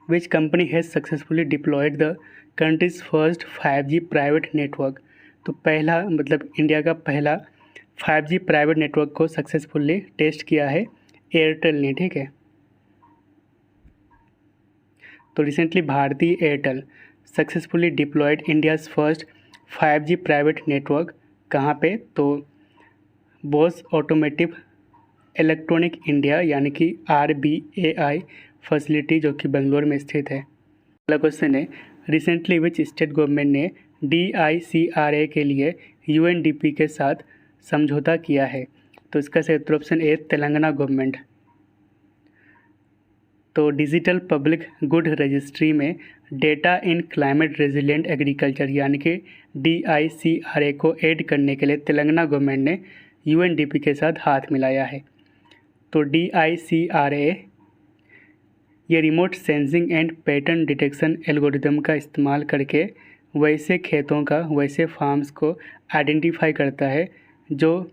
Which company has successfully deployed the country's first 5G private network. तो पहला मतलब इंडिया का पहला 5G प्राइवेट नेटवर्क को सक्सेसफुली टेस्ट किया है एयरटेल ने, ठीक है। तो recently Bharti Airtel successfully deployed India's first 5G private network कहाँ पे? तो बोस ऑटोमेटिव इलेक्ट्रॉनिक इंडिया, यानी कि RBAI फैसिलिटी, जो कि बेंगलोर में स्थित है। अगला क्वेश्चन है रिसेंटली विच स्टेट गवर्नमेंट ने DICRA के लिए UNDP के साथ समझौता किया है। तो इसका सही उत्तर ऑप्शन ए तेलंगाना गवर्नमेंट। तो डिजिटल पब्लिक गुड रजिस्ट्री में डेटा इन क्लाइमेट रेजिलिएंट एग्रीकल्चर, यानी कि DICRA को ऐड करने के लिए तेलंगाना गवर्नमेंट ने UNDP के साथ हाथ मिलाया है। तो DICRA ये remote sensing and pattern detection algorithm का इस्तेमाल करके वैसे खेतों का, वैसे फार्म्स को आइडेंटिफाई करता है जो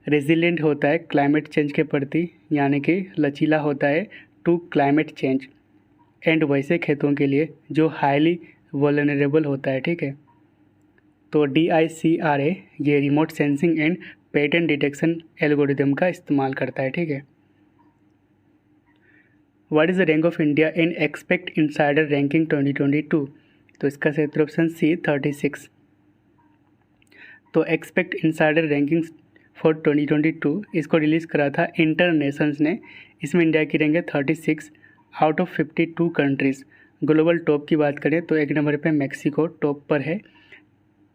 रेजिलिएंट होता है क्लाइमेट चेंज के प्रति, यानी कि लचीला होता है टू क्लाइमेट चेंज, एंड वैसे खेतों के लिए जो हाईली वल्नरेबल होता है, ठीक है। तो DICRA ये remote sensing and pattern detection algorithm का इस्तेमाल करता है, ठीक है। What is the rank of India in expect insider ranking 2022। तो इसका सही उत्तर ऑप्शन सी 36। तो एक्सपेक्ट इनसाइडर रैंकिंग फॉर 2022 इसको रिलीज़ करा था इंटरनेशंस ने। इसमें इंडिया की रैंक है 36 out of 52 countries. Global top की बात करें तो एक नंबर पे मैक्सिको टॉप पर है।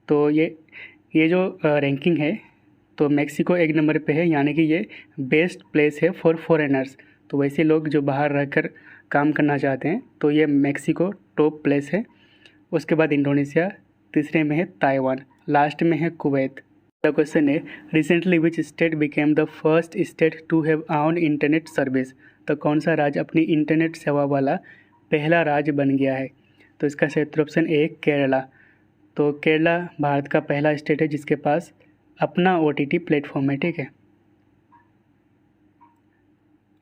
तो ये जो रैंकिंग है तो मैक्सिको एक नंबर पे है, यानी कि ये बेस्ट प्लेस है फॉर फॉरेनर्स। तो वैसे लोग जो बाहर रहकर काम करना चाहते हैं तो ये मैक्सिको टॉप प्लेस है। उसके बाद इंडोनेशिया, तीसरे में है ताइवान, लास्ट में है कुवैत। द क्वेश्चन है recently which state became the first state to have own internet service. तो कौन सा राज्य अपनी इंटरनेट सेवा वाला पहला राज्य बन गया है। तो इसका सही उत्तर ऑप्शन ए केरला। तो केरला भारत का पहला स्टेट है जिसके पास अपना OTT प्लेटफॉर्म है, ठीक है।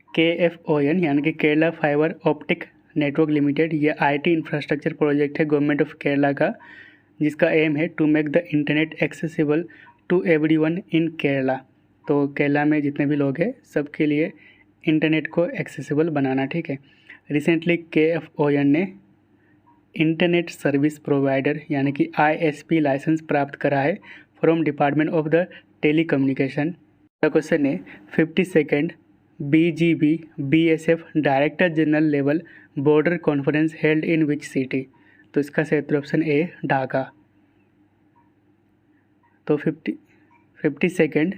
KFON यानी कि Kerala fibre optic network limited, ये IT इंफ्रास्ट्रक्चर प्रोजेक्ट है गवर्नमेंट ऑफ केरला का, जिसका एम है to make the internet accessible to everyone in Kerala. तो केरला में जितने भी लोग हैं सबके लिए इंटरनेट को एक्सेसिबल बनाना, ठीक है। रिसेंटली KFON ने इंटरनेट सर्विस प्रोवाइडर यानी कि ISP लाइसेंस प्राप्त करा है from department of the telecommunication. Question है 52nd BGB BSF director general level border conference held in which city. तो इसका सही उत्तर ऑप्शन ए ढाका। तो 52nd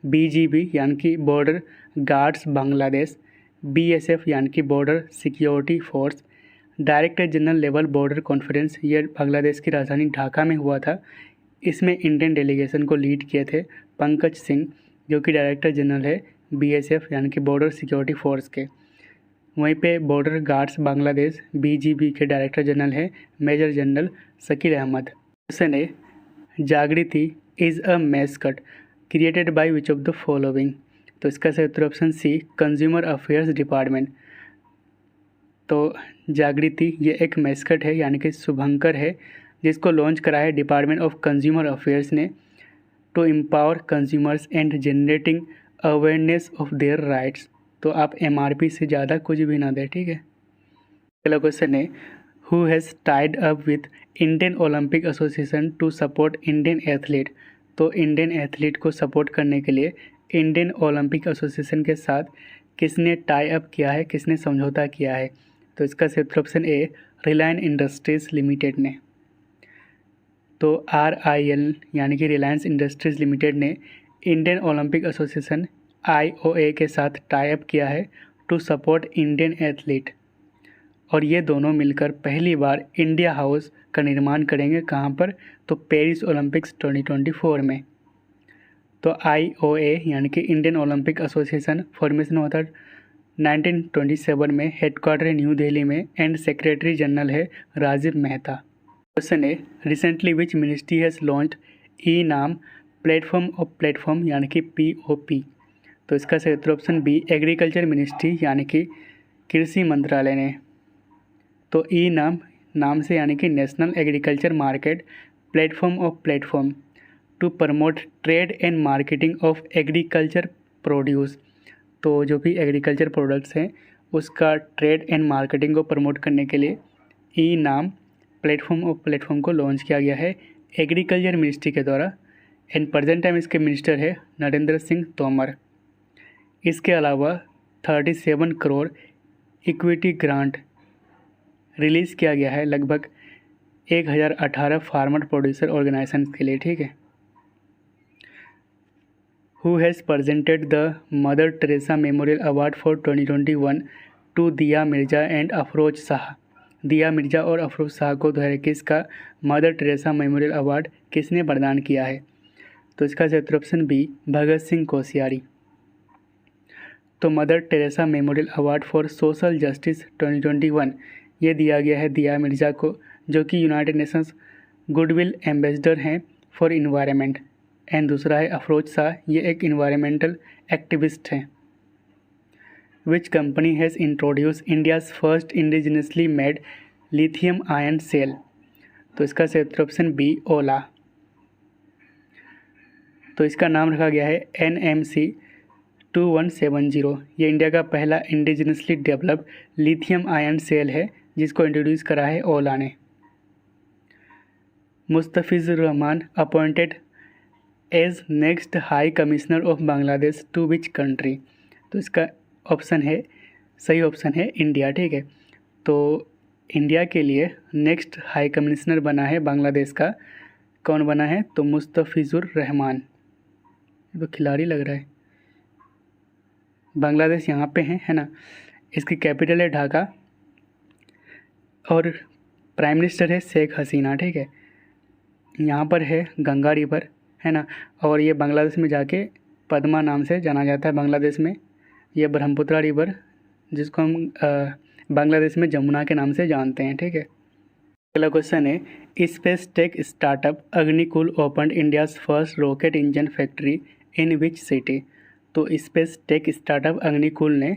BGB यानी कि बॉर्डर गार्ड्स बांग्लादेश BSF यानी कि border security force, director general level border conference, ये बांग्लादेश की राजधानी ढाका में हुआ था। इसमें इंडियन डेलीगेशन को लीड किए थे पंकज सिंह, जो कि डायरेक्टर जनरल है BSF यानी कि बॉर्डर सिक्योरिटी फोर्स के। वहीं पे बॉर्डर गार्ड्स बांग्लादेश BGB के डायरेक्टर जनरल है major general Shakeel Ahmed. Question है, Jagriti is a mascot created by which of the following. तो इसका सही उत्तर option C, consumer affairs department. तो जागृति ये एक मैस्कट है यानी कि शुभंकर है, जिसको लॉन्च करा है डिपार्टमेंट ऑफ कंज्यूमर अफेयर्स ने to empower consumers and generating awareness of their rights. तो आप MRP से ज़्यादा कुछ भी ना दें, ठीक है। अगला क्वेश्चन है, who has tied up with Indian Olympic association to support Indian athlete. तो इंडियन एथलीट को सपोर्ट करने के लिए इंडियन ओलंपिक एसोसिएशन के साथ किसने टाई अप किया है, किसने समझौता किया है। तो इसका सही उत्तर option A, Reliance industries limited ने। तो RIL यानी कि रिलायंस इंडस्ट्रीज़ लिमिटेड ने इंडियन ओलंपिक एसोसिएशन IOA के साथ टाई अप किया है टू सपोर्ट इंडियन एथलीट, और ये दोनों मिलकर पहली बार इंडिया हाउस का निर्माण करेंगे। कहाँ पर? तो पेरिस ओलंपिक्स 2024 में। तो IOA यानी कि इंडियन ओलंपिक एसोसिएशन फॉर्मेशन हुआ था 1927 में, हेडक्वार्टर है न्यू दिल्ली में, एंड सेक्रेटरी जनरल है राजीव मेहता। क्वेश्चन है, recently which ministry has launched e-NAM platform of platform यानी कि POP। तो इसका सही उत्तर ऑप्शन बी, एग्रीकल्चर मिनिस्ट्री यानी कि कृषि मंत्रालय ने। तो ई-नाम नाम से यानी कि national agriculture market platform of platform to promote trade and marketing of agriculture produce. तो जो भी एग्रीकल्चर प्रोडक्ट्स हैं उसका ट्रेड एंड मार्केटिंग को प्रमोट करने के लिए ई-नाम प्लेटफॉर्म ऑफ प्लेटफॉर्म को लॉन्च किया गया है एग्रीकल्चर मिनिस्ट्री के द्वारा। एंड प्रेजेंट टाइम इसके मिनिस्टर है नरेंद्र सिंह तोमर। इसके अलावा 37 करोड़ इक्विटी ग्रांट रिलीज़ किया गया है लगभग 1018 फार्मर प्रोड्यूसर ऑर्गेनाइजेशन के लिए, ठीक है। Who has presented the Mother Teresa memorial award for 2021 to Dia Mirza and Afroz Shah. दिया मिर्ज़ा और अफरोज शाह को 2021 का मदर टेरेसा मेमोरियल अवार्ड किसने प्रदान किया है। तो इसका सही उत्तर ऑप्शन बी, भगत सिंह कोश्यारी। तो mother Teresa memorial award for social justice 2021 ये दिया गया है दिया मिर्ज़ा को, जो कि यूनाइटेड नेशंस गुडविल एम्बेसडर हैं फॉर इन्वायरमेंट। एंड दूसरा है अफरोज शाह, ये एक इन्वायरमेंटल एक्टिविस्ट हैं। Which company has introduce India's first indigenously made lithium ion cell. तो इसका सही उत्तर ऑप्शन बी, ओला। तो इसका नाम रखा गया है NMC 2170। ये इंडिया का पहला indigenously developed lithium ion cell है जिसको इंट्रोड्यूस करा है ओला ने। Mustafizur Rahman appointed as next high commissioner of Bangladesh to which country. तो इसका ऑप्शन है, सही ऑप्शन है इंडिया, ठीक है। तो इंडिया के लिए नेक्स्ट हाई कमिश्नर बना है बांग्लादेश का, कौन बना है? तो मुस्तफिजुर रहमान। तो खिलाड़ी लग रहा है। बांग्लादेश यहाँ पे है ना। इसकी कैपिटल है ढाका और प्राइम मिनिस्टर है शेख हसीना, ठीक है। यहाँ पर है गंगा रिवर, है ना। और ये बांग्लादेश में जाके पद्मा नाम से जाना जाता है बांग्लादेश में। ये ब्रह्मपुत्रा रिवर जिसको हम बांग्लादेश में जमुना के नाम से जानते हैं, ठीक है। अगला क्वेश्चन है, space tech startup Agnikul opened India's first rocket engine factory in which city. तो स्पेस टेक स्टार्टअप अग्निकुल ने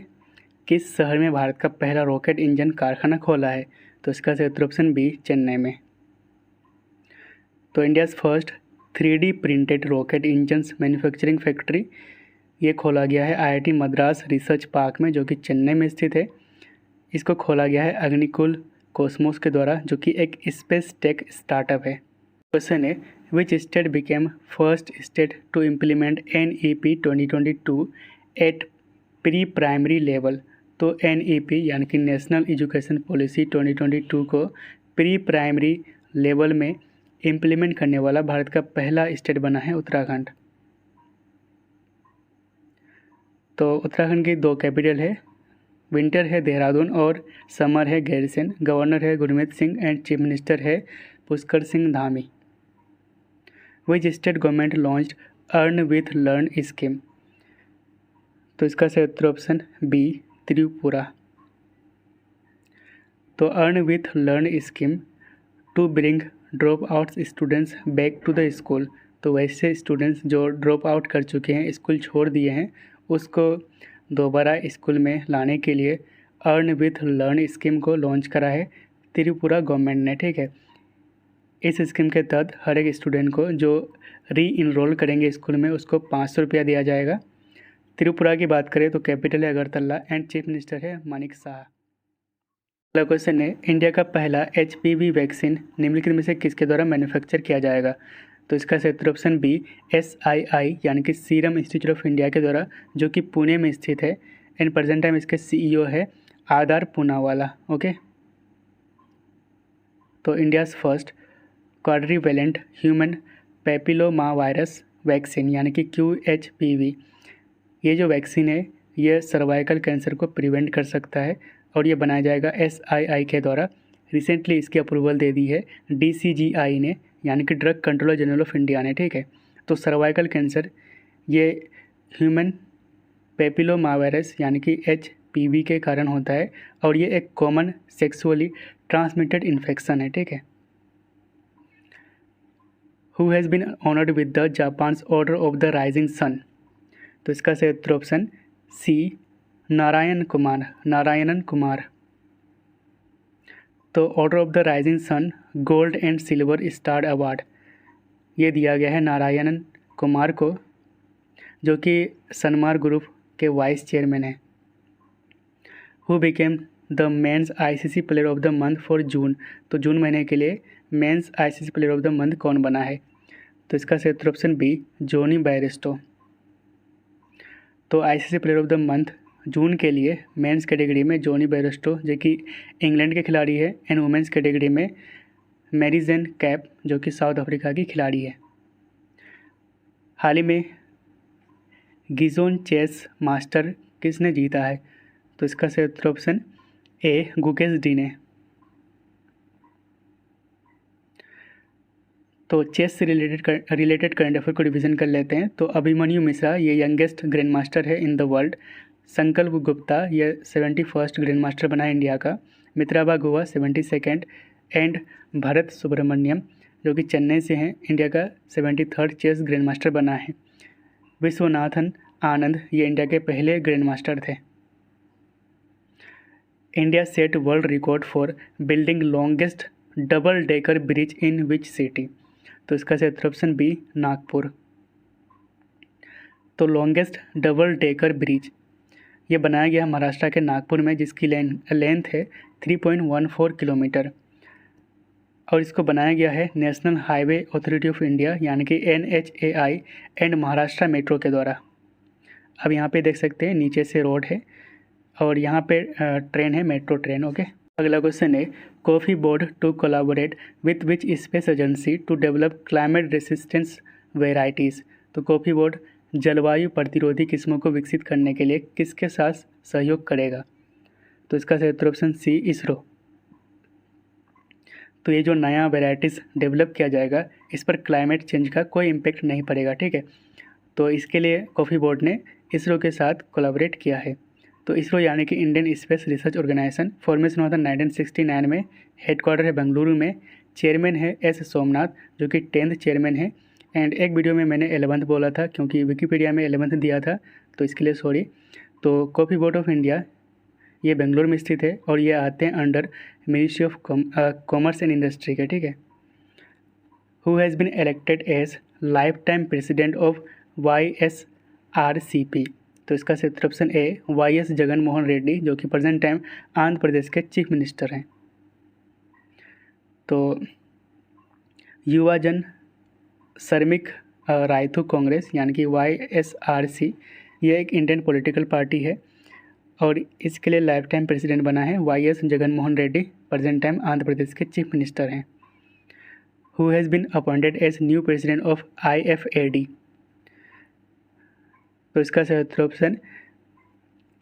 किस शहर में भारत का पहला रॉकेट इंजन कारखाना खोला है। तो इसका सही उत्तर ऑप्शन बी, चेन्नई में। तो India's first 3D printed rocket engines manufacturing factory ये खोला गया है IIT मद्रास रिसर्च पार्क में, जो कि चेन्नई में स्थित है। इसको खोला गया है अग्निकुल कॉस्मोस के द्वारा, जो कि एक स्पेस टेक स्टार्टअप है। क्वेश्चन है, which state became first state to implement NEP 2022 at pre primary level. तो NEP यानी कि नेशनल एजुकेशन पॉलिसी 2022 को प्री प्राइमरी लेवल में इम्प्लीमेंट करने वाला भारत का पहला स्टेट बना है उत्तराखंड। तो उत्तराखंड की 2 कैपिटल है विंटर है देहरादून और समर है गैरसैंण। गवर्नर है Gurmeet Singh and chief minister है Pushkar Singh Dhami. Which state government launched earn with learn scheme? तो इसका सही उत्तर ऑप्शन बी त्रिपुरा। तो earn with learn scheme to bring drop out students back to the school. तो वैसे स्टूडेंट्स जो ड्रॉप आउट कर चुके हैं, स्कूल छोड़ दिए हैं, उसको दोबारा स्कूल में लाने के लिए अर्न विथ लर्न स्कीम को लॉन्च करा है त्रिपुरा गवर्नमेंट ने। ठीक है, इस स्कीम के तहत हर एक स्टूडेंट को जो री इनरोल करेंगे स्कूल में उसको 500 रुपया दिया जाएगा। त्रिपुरा की बात करें तो कैपिटल है अगरतला एंड चीफ मिनिस्टर है मानिक साहा। अगला क्वेश्चन है, इंडिया का पहला HPV वैक्सीन निम्नलिखित में से किसके द्वारा मैन्युफैक्चर किया जाएगा? तो इसका सही उत्तर ऑप्शन बी SII यानी कि सीरम इंस्टीट्यूट ऑफ इंडिया के द्वारा, जो कि पुणे में स्थित है एंड प्रेजेंट टाइम इसके CEO है आधार पूनावाला। ओके, तो India's first quadrivalent human papilloma virus vaccine यानी कि QHPV, ये जो वैक्सीन है ये सर्वाइकल कैंसर को प्रिवेंट कर सकता है और ये बनाया जाएगा SII के द्वारा। रिसेंटली इसकी अप्रूवल दे दी है DCGI ने यानी कि drug controller general of India ने। ठीक है, तो सर्वाइकल कैंसर ये ह्यूमन पैपिलोमा वायरस यानी कि HPV के कारण होता है और ये एक कॉमन सेक्सुअली ट्रांसमिटेड इन्फेक्शन है। ठीक है, who has been honoured with the Japan's order of the rising sun? तो इसका सही उत्तर ऑप्शन सी नारायणन कुमार। तो order of the rising sun gold and silver star award ये दिया गया है नारायणन कुमार को, जो कि सनमार ग्रुप के वाइस चेयरमैन हैं। Who became the men's ICC player of the month for June? तो जून महीने के लिए men's ICC player of the month कौन बना है? तो इसका सही उत्तर ऑप्शन बी जोनी बैरिस्टो। तो ICC player of the month जून के लिए मेंस कैटेगरी में जोनी बैरिस्टो जो कि इंग्लैंड के खिलाड़ी है एंड वुमेंस कैटेगरी में मैरीजेन कैप जो कि साउथ अफ्रीका की खिलाड़ी है। हाल ही में गिजोन चेस मास्टर किसने जीता है? तो इसका सही उत्तर ऑप्शन ए गुकेश डी ने। तो चेस से रिलेटेड करंट अफेयर को रिवीजन कर लेते हैं। तो अभिमन्यु मिश्रा ये यंगेस्ट ग्रैंड मास्टर है इन द वर्ल्ड। संकल्प गुप्ता ये 71st ग्रैंड मास्टर बना है इंडिया का। मित्राबाग हुआ 72nd एंड भरत सुब्रमण्यम जो कि चेन्नई से हैं, इंडिया का 73rd चेस ग्रैंड मास्टर बना है। विश्वनाथन आनंद ये इंडिया के पहले ग्रैंड मास्टर थे। India set world record for building longest double decker bridge in which city? तो इसका सही उत्तर ऑप्शन बी नागपुर। तो लॉन्गेस्ट डबल डेकर ब्रिज ये बनाया गया महाराष्ट्र के नागपुर में, जिसकी लेंथ है 3.14 किलोमीटर और इसको बनाया गया है national highway authority of India यानी कि NHAI एंड महाराष्ट्र मेट्रो के द्वारा। अब यहाँ पे देख सकते हैं नीचे से रोड है और यहाँ पे ट्रेन है, मेट्रो ट्रेन। ओके, अगला क्वेश्चन है, coffee board to collaborate with which space agency to develop climate resistance varieties? तो कॉफ़ी बोर्ड जलवायु प्रतिरोधी किस्मों को विकसित करने के लिए किसके साथ सहयोग करेगा? तो इसका सही उत्तर ऑप्शन सी इसरो। तो ये जो नया वेराइटीज़ डेवलप किया जाएगा इस पर क्लाइमेट चेंज का कोई इम्पेक्ट नहीं पड़ेगा। ठीक है, तो इसके लिए कॉफ़ी बोर्ड ने इसरो के साथ कोलैबोरेट किया है। तो इसरो यानी कि Indian space research organisation formation हुआ था 1969 में, हेडक्वार्टर है बेंगलुरु में, चेयरमैन है S सोमनाथ जो कि 10th चेयरमैन है। एंड एक वीडियो में मैंने 11th बोला था क्योंकि विकीपीडिया में 11th दिया था, तो इसके लिए सॉरी। तो कॉफ़ी बोर्ड ऑफ इंडिया ये बेंगलुरु में स्थित है और ये आते हैं under ministry of commerce and industry के। ठीक है, who has been elected as life time president of YSRCP? तो इसका सही उत्तर option A YS Jagan Mohan Reddy जो कि प्रेजेंट टाइम आंध्र प्रदेश के चीफ मिनिस्टर हैं। तो युवा जन श्रमिक रायथू कांग्रेस यानी कि YSRC ये एक इंडियन पॉलिटिकल पार्टी है और इसके लिए लाइफ टाइम प्रेसिडेंट बना है YS Jagan Mohan Reddy, present time Andhra Pradesh के चीफ मिनिस्टर हैं। Who has been appointed as new president of IFAD? तो इसका सही उत्तर ऑप्शन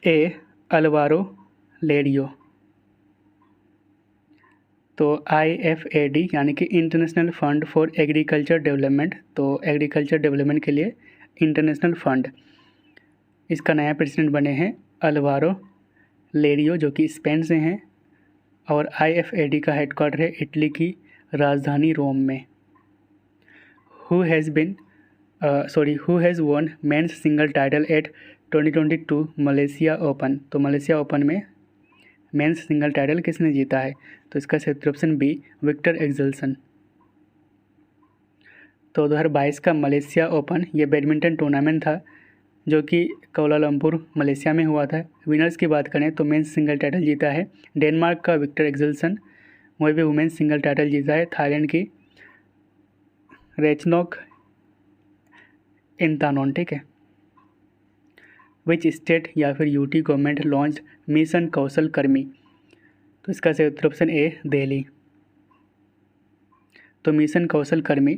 ए अलवारो लेरियो। तो IFAD यानी कि international fund for agriculture development, तो एग्रीकल्चर डेवलपमेंट के लिए इंटरनेशनल फंड, इसका नया प्रेसिडेंट बने हैं अल्वारो लेरियो जो कि स्पेन से हैं, और IFAD का हेडक्वार्टर है इटली की राजधानी रोम में। Who has von mains single title at 2022 Malaysia open, तो मलेशिया ओपन में मेंस सिंगल टाइटल किसने जीता है? तो इसका सही ऑप्शन बी, विक्टर एक्सेल्सन। तो 2022 का मलेशिया ओपन ये बैडमिंटन टूर्नामेंट था जो कि कोलालमपुर मलेशिया में हुआ था। विनर्स की बात करें तो मेंस सिंगल टाइटल जीता है डेनमार्क का विक्टर एक्सेल्सन, वहीं पे वुमेन्स सिंगल टाइटल जीता है थाईलैंड की रेचनोक इंतानोन, ठीक है। विच स्टेट या फिर UT government launch mission Kaushal कर्मी, तो इसका सही उत्तर ऑप्शन ए, दिल्ली। तो mission Kaushal Karmi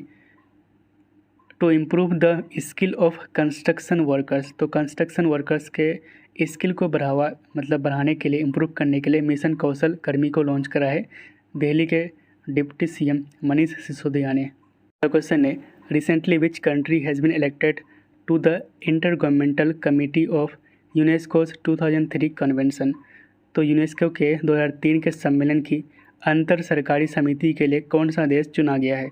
to improve the skill of construction workers, तो कंस्ट्रक्शन वर्कर्स के स्किल को बढ़ाने के लिए, इम्प्रूव करने के लिए मिशन कौशल कर्मी को लॉन्च करा है दिल्ली के डिप्टी CM मनीष सिसोदिया ने। क्वेश्चन है, recently which country has been elected to the inter governmental committee of UNESCO's 2003 convention, तो यूनेस्को के 2003 के सम्मेलन की अंतर सरकारी समिति के लिए कौन सा देश चुना गया है?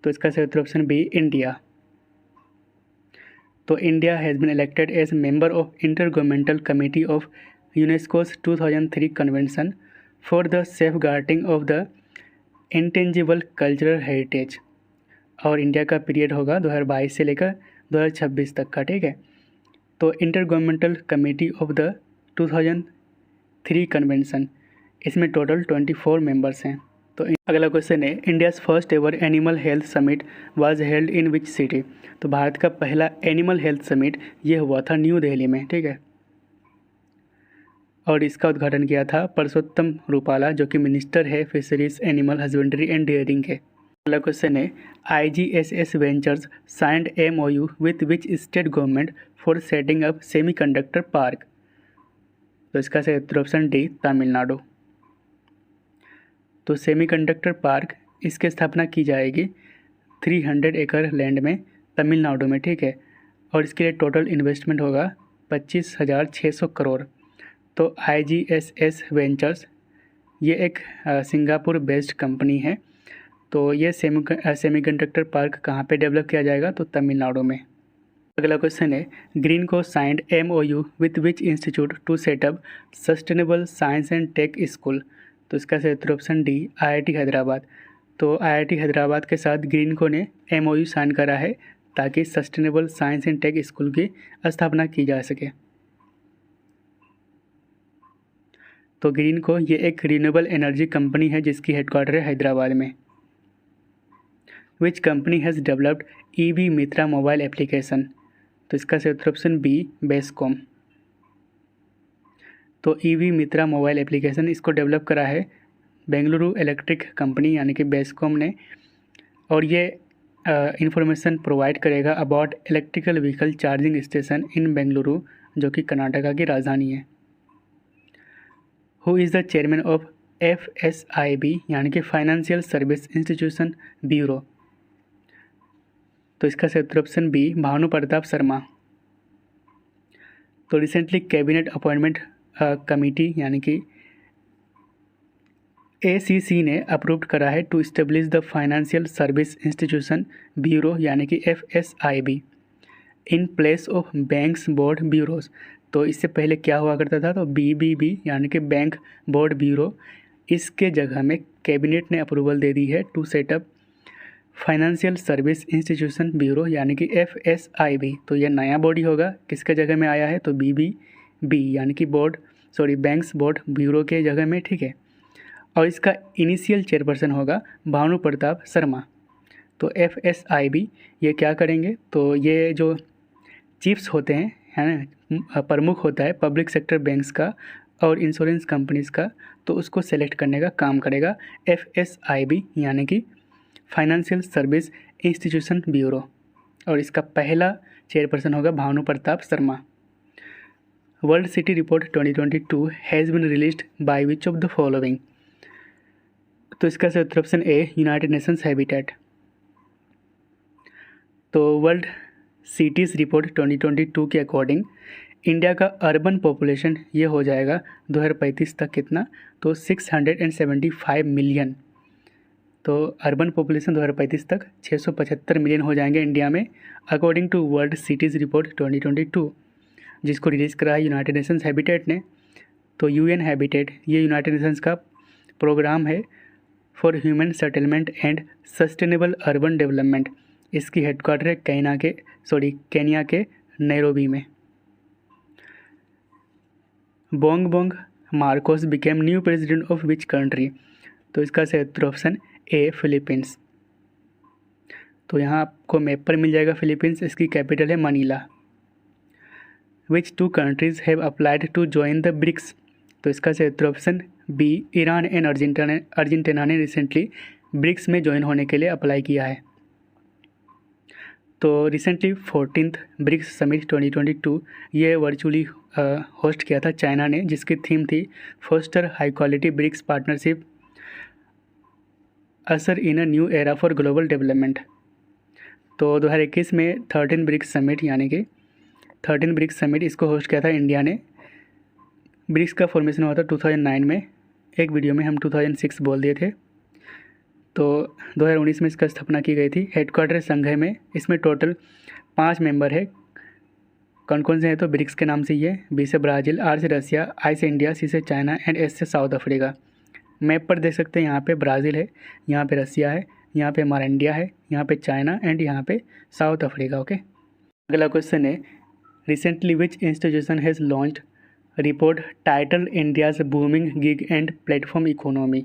तो इसका सही उत्तर ऑप्शन बी, इंडिया। तो India has been elected as member of inter governmental committee of UNESCO's 2003 convention for the safeguarding of the intangible cultural heritage, और इंडिया का पीरियड होगा 2022 से लेकर 2026 तक का, ठीक है। तो inter governmental committee of the 2003 convention, इसमें टोटल 24 मेंबर्स हैं। तो अगला क्वेश्चन है, India's first ever animal health summit was held in which city, तो भारत का पहला एनिमल हेल्थ समिट ये हुआ था न्यू दिल्ली में, ठीक है। और इसका उद्घाटन किया था परसोत्तम रूपाला जो कि मिनिस्टर है fisheries, animal husbandry and dairying के। अगला क्वेश्चन है, IGSS ventures signed MOU with which state government for setting up semiconductor park, तो इसका सही उत्तर ऑप्शन डी, तमिलनाडु। तो सेमीकंडक्टर पार्क इसकी स्थापना की जाएगी 300 एकड़ लैंड में तमिलनाडु में, ठीक है। और इसके लिए टोटल इन्वेस्टमेंट होगा 25,600 करोड़। तो IGSS वेंचर्स ये एक सिंगापुर बेस्ड कंपनी है। तो ये सेमीकंडक्टर पार्क कहाँ पे डेवलप किया जाएगा? तो तमिलनाडु में। अगला क्वेश्चन है, Greenko signed MOU with which institute to set up sustainable science and tech school, तो इसका सही उत्तर ऑप्शन डी, IIT हैदराबाद। तो IIT हैदराबाद के साथ ग्रीन को ने MOU साइन करा है ताकि sustainable science and tech school की स्थापना की जा सके। तो ग्रीन को ये एक रिन्यूएबल एनर्जी कंपनी है जिसकी हेडक्वार्टर है हैदराबाद में। Which company has developed EV Mitra mobile application, तो इसका सही उत्तर ऑप्शन बी, बेस्कॉम। तो EV मित्रा मोबाइल एप्लीकेशन इसको डेवलप करा है बेंगलुरु इलेक्ट्रिक कंपनी यानी कि बेस्कॉम ने, और ये इंफॉर्मेशन प्रोवाइड करेगा about electrical vehicle charging station इन बेंगलुरु जो कि कर्नाटका की राजधानी है। Who is the chairman of FSIB यानी कि फाइनेंशियल सर्विस इंस्टीट्यूशन ब्यूरो, तो इसका सही उत्तर ऑप्शन बी, भानु प्रताप शर्मा। तो रिसेंटली कैबिनेट अपॉइंटमेंट कमेटी यानी कि ACC ने अप्रूव्ड करा है to establish the financial service institution bureau यानी कि FSIB in place of banks board bureaus. तो इससे पहले क्या हुआ करता था? तो BBB यानी कि बैंक बोर्ड ब्यूरो, इसके जगह में कैबिनेट ने अप्रूवल दे दी है to set up financial service institution bureau यानी कि FSIB। तो यह नया बॉडी होगा, किसके जगह में आया है? तो BBB यानी कि बैंक्स बोर्ड ब्यूरो के जगह में, ठीक है। और इसका इनिशियल चेयरपर्सन होगा भानु प्रताप शर्मा। तो FSIB ये क्या करेंगे? तो ये जो चीफ्स होते हैं, है ना, प्रमुख होता है पब्लिक सेक्टर बैंक्स का और इंश्योरेंस कंपनीज़ का, तो उसको सेलेक्ट करने का काम करेगा FSIB यानी कि फाइनेंशियल सर्विस इंस्टीट्यूशन ब्यूरो, और इसका पहला चेयरपर्सन होगा Bhanu Pratap Sharma. World city report 2022 has been released by which of the following. तो इसका सही उत्तर option A united nations habitat. तो वर्ल्ड सिटीज़ रिपोर्ट 2022 के अकॉर्डिंग इंडिया का अर्बन पॉपुलेशन ये हो जाएगा 2035 तक कितना, तो 675 मिलियन। तो अर्बन पॉपुलेशन 2035 तक 675 मिलियन हो जाएंगे इंडिया में, according to world cities report 2022, जिसको रिलीज़ करा है यूनाइटेड नेशंस हैबिटेट ने। तो यूएन हैबिटेट ये यूनाइटेड नेशंस का प्रोग्राम है for human settlement and sustainable urban development. इसकी हेडक्वार्टर है केन्या के नैरोबी में। Bong Marcos became new president of which country. तो इसका सही उत्तर ऑप्शन ए फिलीपींस। तो यहाँ आपको मैप पर मिल जाएगा फिलीपींस, इसकी कैपिटल है Manila. Which two countries have applied to join the BRICS. तो इसका सही उत्तर option B Iran and Argentina ने रिसेंटली ब्रिक्स में ज्वाइन होने के लिए अप्लाई किया है। तो रिसेंटली 14th ब्रिक्स समिट 2022 ये वर्चुअली होस्ट किया था चाइना ने, जिसकी थीम थी foster high quality BRICS partnership usher in a new era for global development. तो 2021 में 13 ब्रिक्स समिट यानी कि 13 ब्रिक्स समिट इसको होस्ट किया था इंडिया ने। ब्रिक्स का फॉर्मेशन हुआ था 2009 में, एक वीडियो में हम 2006 बोल दिए थे। तो 2019 में इसका स्थापना की गई थी। हेडक्वार्टर संघाई में। इसमें टोटल 5 मेंबर है। कौन कौन से हैं तो ब्रिक्स के नाम से ये, बी से ब्राज़ील, आर से रसिया, आई से इंडिया, सी से चाइना एंड एस से साउथ अफ्रीका। मैप पर देख सकते हैं यहाँ पे ब्राज़ील है, यहाँ पे रसिया है, यहाँ पे हमारा इंडिया है, यहाँ पे चाइना एंड यहाँ पे साउथ अफ्रीका। ओके, अगला क्वेश्चन है recently which institution has launched report title India's booming gig and platform economy.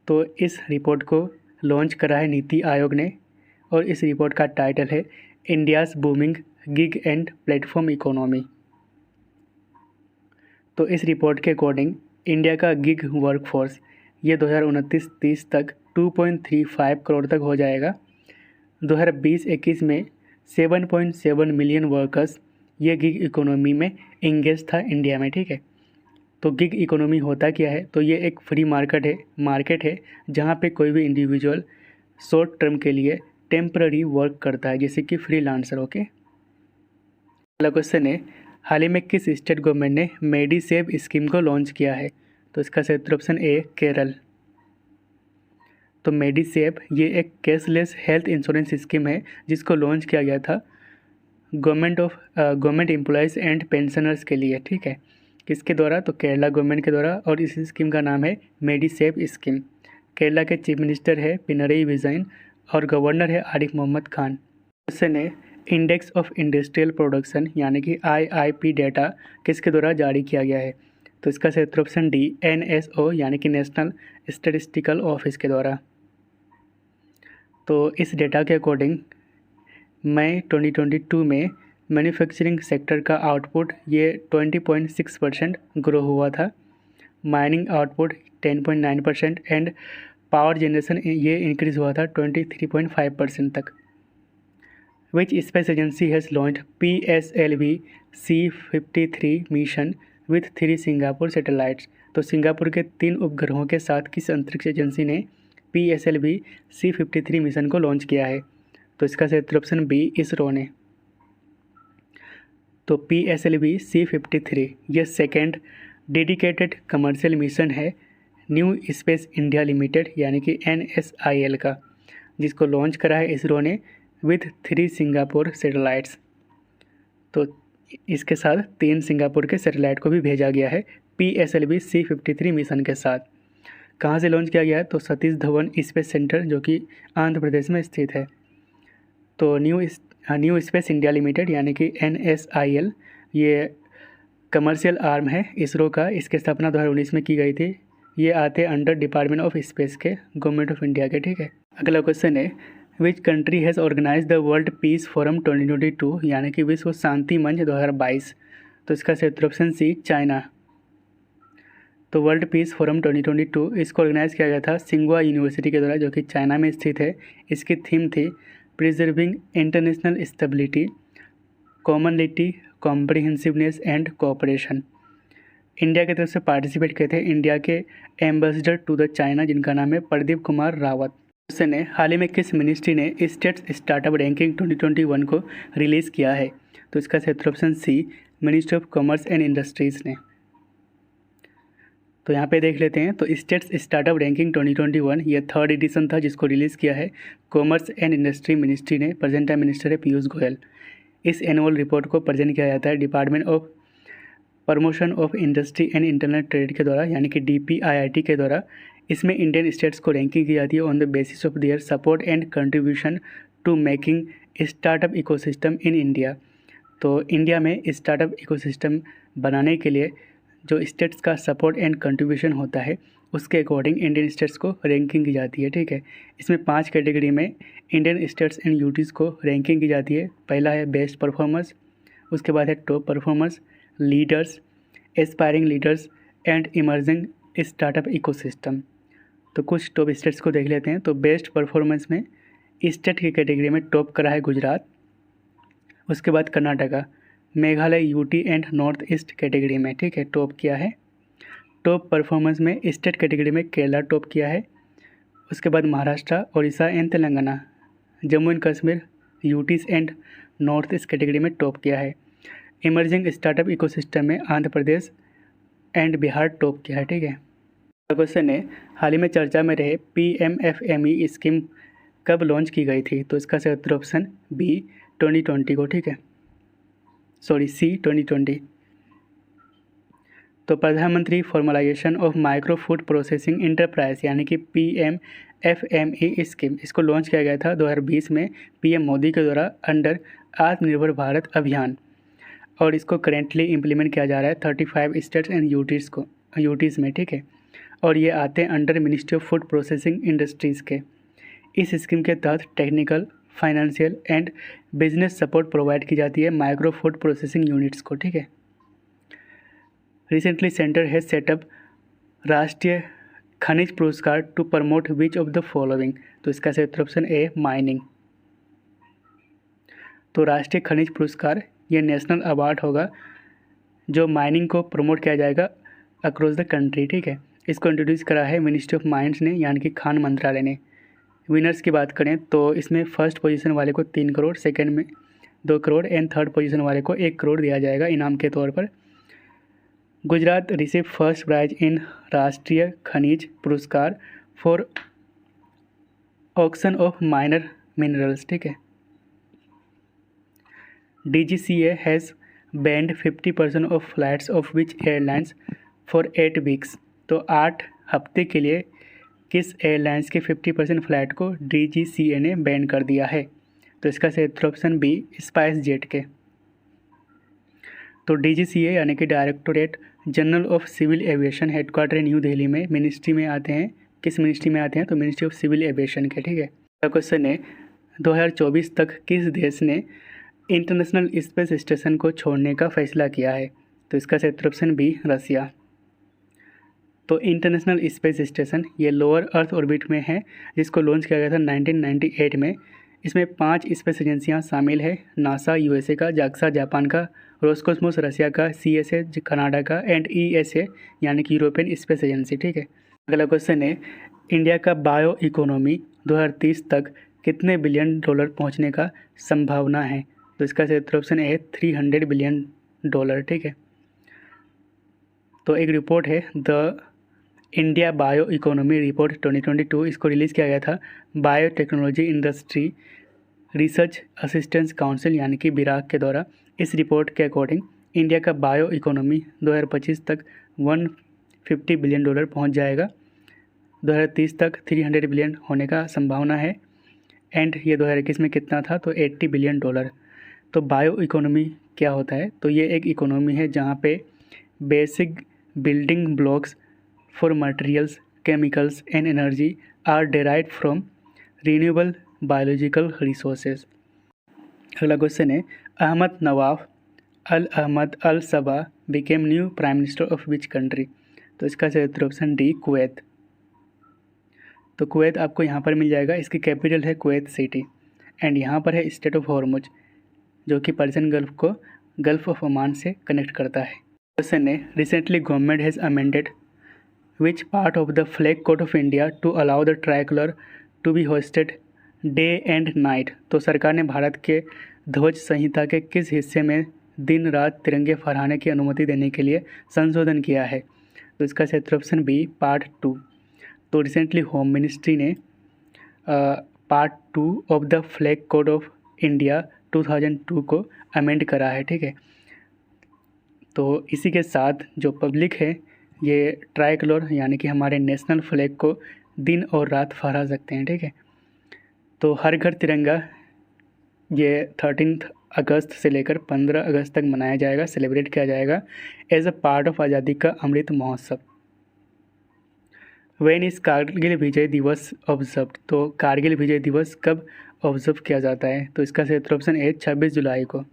तो इस रिपोर्ट को लॉन्च करा है नीति आयोग ने और इस रिपोर्ट का टाइटल है India's booming gig and platform economy. तो इस रिपोर्ट के अकॉर्डिंग इंडिया का गिग वर्कफोर्स ये 2029-30 तक 2.35 करोड़ तक हो जाएगा। 2020-21 में 7.7 मिलियन वर्कर्स ये गिग इकोनॉमी में इंगेज था इंडिया में। ठीक है, तो गिग इकोनॉमी होता क्या है, तो ये एक फ्री मार्केट है जहाँ पे कोई भी इंडिविजुअल शॉर्ट टर्म के लिए टेम्पररी वर्क करता है, जैसे कि फ्रीलांसर। ओके, अगला क्वेश्चन है हाल ही में किस स्टेट गवर्नमेंट ने मेडिसेव स्कीम को लॉन्च किया है। तो इसका सही उत्तर ऑप्शन ए केरल। तो मेडिसेव ये एक कैशलेस हेल्थ इंश्योरेंस स्कीम है जिसको लॉन्च किया गया था गवर्नमेंट एम्प्लॉयज़ एंड पेंशनर्स के लिए। ठीक है, किसके द्वारा, तो केरला गवर्नमेंट के द्वारा, और इस स्कीम का नाम है मेडिसेव स्कीम। केरला के चीफ मिनिस्टर है पिनरई विजयन और गवर्नर है आरिफ मोहम्मद खान। क्वेश्चन है इंडेक्स ऑफ इंडस्ट्रियल प्रोडक्शन यानी कि IIP डेटा किसके द्वारा जारी किया गया है। तो इसका सही उत्तर ऑप्शन डी NSO यानी कि नेशनल स्टैटिस्टिकल ऑफिस के द्वारा। तो इस डेटा के अकॉर्डिंग मई 2022 में मैन्युफैक्चरिंग सेक्टर का आउटपुट ये 20.6% ग्रो हुआ था, mining output 10.9% and power generation ये इंक्रीज़ हुआ था 23.5% तक। विच space agency has launch PSLV C-53 mission with 3 Singapore satellites. तो सिंगापुर के 3 उपग्रहों के साथ किस अंतरिक्ष एजेंसी ने PSLV C-53 मिशन को लॉन्च किया है। तो इसका सही उत्तर ऑप्शन बी इसरो ने। तो PSLV C-53 ये सेकेंड डेडिकेटेड कमर्शियल मिशन है न्यू स्पेस इंडिया लिमिटेड यानी कि NSIL का, जिसको लॉन्च करा है इसरो ने विथ 3 सिंगापुर सैटेलाइट्स। तो इसके साथ 3 सिंगापुर के सैटेलाइट को भी भेजा गया है PSLV C-53 मिशन के साथ। कहाँ से लॉन्च किया गया है, तो सतीश धवन स्पेस सेंटर जो कि आंध्र प्रदेश में स्थित है। तो न्यू स्पेस इंडिया लिमिटेड यानी कि NSIL ये कमर्शियल आर्म है इसरो का। इसकी स्थापना 2019 में की गई थी। ये आते अंडर डिपार्टमेंट ऑफ स्पेस के, गवर्नमेंट ऑफ इंडिया के। ठीक है, अगला क्वेश्चन है which country has organise the world peace forum 2022 यानी कि विश्व शांति मंच 2022। तो इसका सही उत्तर ऑप्शन सी चाइना। तो वर्ल्ड पीस फोरम 2022 इसको ऑर्गेनाइज किया गया था सिंगुआ यूनिवर्सिटी के द्वारा जो कि चाइना में स्थित है। इसकी थीम थी preserving international stability, comprehensiveness and cooperation. India की तरफ से पार्टिसिपेट किए थे इंडिया के एम्बेसडर टू द चाइना, जिनका नाम है प्रदीप कुमार रावत। उसने हाल ही में किस मिनिस्ट्री ने स्टेट्स स्टार्टअप रैंकिंग 2021 को रिलीज़ किया है? तो इसका सही option C, ministry of commerce and industries ने। तो यहाँ पे देख लेते हैं। तो स्टेट्स स्टार्टअप रैंकिंग 2021 ये 3rd एडिशन था, जिसको रिलीज़ किया है कॉमर्स एंड इंडस्ट्री मिनिस्ट्री ने। प्रेजेंट टाइम मिनिस्टर है पीयूष गोयल। इस एनुअल रिपोर्ट को प्रेजेंट किया जाता है department of promotion of industry and international trade के द्वारा, यानी कि DPIIT के द्वारा। इसमें इंडियन स्टेट्स को रैंकिंग की जाती है on the basis of their support and contribution to making startup ecosystem in India. तो इंडिया में स्टार्टअप इकोसिस्टम बनाने के लिए जो स्टेट्स का सपोर्ट एंड कंट्रीब्यूशन होता है, उसके अकॉर्डिंग इंडियन स्टेट्स को रैंकिंग की जाती है। ठीक है, इसमें 5 कैटेगरी में इंडियन स्टेट्स एंड यूटीज़ को रैंकिंग की जाती है। पहला है बेस्ट परफॉर्मर्स, उसके बाद है top performers, leaders, aspiring leaders and emerging startup ecosystem. तो कुछ टॉप स्टेट्स को देख लेते हैं। तो बेस्ट परफॉर्मेंस में स्टेट की कैटेगरी में टॉप करा है गुजरात, उसके बाद Karnataka, Meghalaya, UT and north east category में, ठीक है, टॉप किया है। टॉप परफॉर्मेंस में स्टेट कैटेगरी में केरला टॉप किया है, उसके बाद Maharashtra, Orissa and Telangana, Jammu and Kashmir, UTs and north east category में टॉप किया है। इमर्जिंग स्टार्टअप इकोसिस्टम में आंध्र प्रदेश एंड बिहार टॉप किया है। ठीक है, क्वेश्चन है हाल ही में चर्चा में रहे PMFME स्कीम कब लॉन्च की गई थी? तो इसका सही उत्तर ऑप्शन बी 2020 को, ठीक है, सॉरी सी 2020। तो प्रधानमंत्री formalisation of micro food processing enterprise, यानी कि PMFME स्कीम, इसको लॉन्च किया गया था 2020 में PM मोदी के द्वारा अंडर आत्मनिर्भर भारत अभियान, और इसको करेंटली इम्प्लीमेंट किया जा रहा है 35 स्टेट्स एंड यूटीज़ में। ठीक है, और ये आते हैं under ministry of food processing industries के। इस स्कीम के तहत technical, financial and business support provide की जाती है माइक्रो फूड प्रोसेसिंग यूनिट्स को। ठीक है, recently centre has setup Rashtriya खनिज Puraskar to promote which of the following. तो इसका सही उत्तर ऑप्शन ए माइनिंग। तो राष्ट्रीय खनिज पुरस्कार ये नेशनल अवार्ड होगा जो माइनिंग को प्रमोट किया जाएगा अक्रॉस द कंट्री। ठीक है, इसको इंट्रोड्यूस करा है मिनिस्ट्री ऑफ माइंस ने, यानी कि खान मंत्रालय ने। विनर्स की बात करें तो इसमें फर्स्ट पोजीशन वाले को 3 करोड़, सेकंड में 2 करोड़ एंड थर्ड पोजीशन वाले को 1 करोड़ दिया जाएगा इनाम के तौर पर। Gujarat receive first prize in राष्ट्रीय खनिज पुरस्कार for auction of minor minerals. ठीक है, DGCA has banned 50% of flights of which airlines for 8 weeks. तो 8 हफ्ते के लिए किस एयरलाइंस के 50% फ्लाइट को DGCA ने बैन कर दिया है? तो इसका सही उत्तर ऑप्शन बी स्पाइस जेट के। तो DGCA यानी कि directorate general of civil aviation, headquarter new Delhi में, मिनिस्ट्री में आते हैं। किस मिनिस्ट्री में आते हैं? तो मिनिस्ट्री ऑफ सिविल एविएशन के। ठीक है, क्वेश्चन है 2024 तक किस देश ने इंटरनेशनल स्पेस स्टेशन को छोड़ने का फैसला किया है? तो इसका सही उत्तर ऑप्शन बी रसिया। तो इंटरनेशनल स्पेस स्टेशन ये लोअर अर्थ ऑर्बिट में है, जिसको लॉन्च किया गया था 1998 में। इसमें 5 स्पेस एजेंसियां शामिल है, नासा USA का, जाक्सा जापान का, रोस्कोसमोस रसिया का, CSA कनाडा का एंड ESA यानी कि यूरोपियन स्पेस एजेंसी। ठीक है, अगला क्वेश्चन है इंडिया का बायो इकोनॉमी 2030 तक कितने बिलियन डॉलर पहुंचने का संभावना है? तो इसका सही उत्तर ऑप्शन है $300 बिलियन। ठीक है, तो एक रिपोर्ट है the India bio economy report 2022, इसको रिलीज़ किया गया था biotechnology industry research assistance council यानी कि बिराक के द्वारा। इस रिपोर्ट के अकॉर्डिंग इंडिया का बायो इकोनॉमी 2025 तक $150 बिलियन पहुंच जाएगा, 2030 तक $300 बिलियन होने का संभावना है, एंड ये 2021 में कितना था? तो $80 बिलियन। तो बायो इकोनॉमी क्या होता है? तो ये एक इकोनॉमी है जहाँ पे basic building blocks for materials, chemicals and energy are derived from renewable biological resources. अगला क्वेश्चन है Ahmad Nawaf Al Sabah became new prime minister of which country? तो इसका सही उत्तर ऑप्शन डी कुवैत। तो कुवैत आपको यहाँ पर मिल जाएगा, इसकी कैपिटल है कुवैत सिटी, एंड यहाँ पर है स्टेट ऑफ हॉर्मुज जो कि पर्शियन गल्फ को गल्फ ऑफ ओमान से कनेक्ट करता है। क्वेश्चन है, recently government has amended which part of the flag code of India to allow the tricolour to be hoisted day and night. तो सरकार ने भारत के ध्वज संहिता के किस हिस्से में दिन रात तिरंगे फहराने की अनुमति देने के लिए संशोधन किया है? तो इसका क्षेत्र ऑप्शन बी पार्ट 2। तो रिसेंटली होम मिनिस्ट्री ने part 2 of the flag code of India 2002 को अमेंड करा है, ठीक है। तो इसी के साथ जो पब्लिक है ये ट्राई कलर यानी कि हमारे नेशनल फ्लैग को दिन और रात फहरा सकते हैं, ठीक है। तो हर घर तिरंगा ये 13 अगस्त से लेकर 15 अगस्त तक मनाया जाएगा, सेलिब्रेट किया जाएगा एज अ पार्ट ऑफ आज़ादी का अमृत महोत्सव। व्हेन इज़ कारगिल विजय दिवस ऑब्जर्व। तो कारगिल विजय दिवस कब ऑब्जर्व किया जाता है? तो इसका क्षेत्र ऑप्शन ए 26 जुलाई को।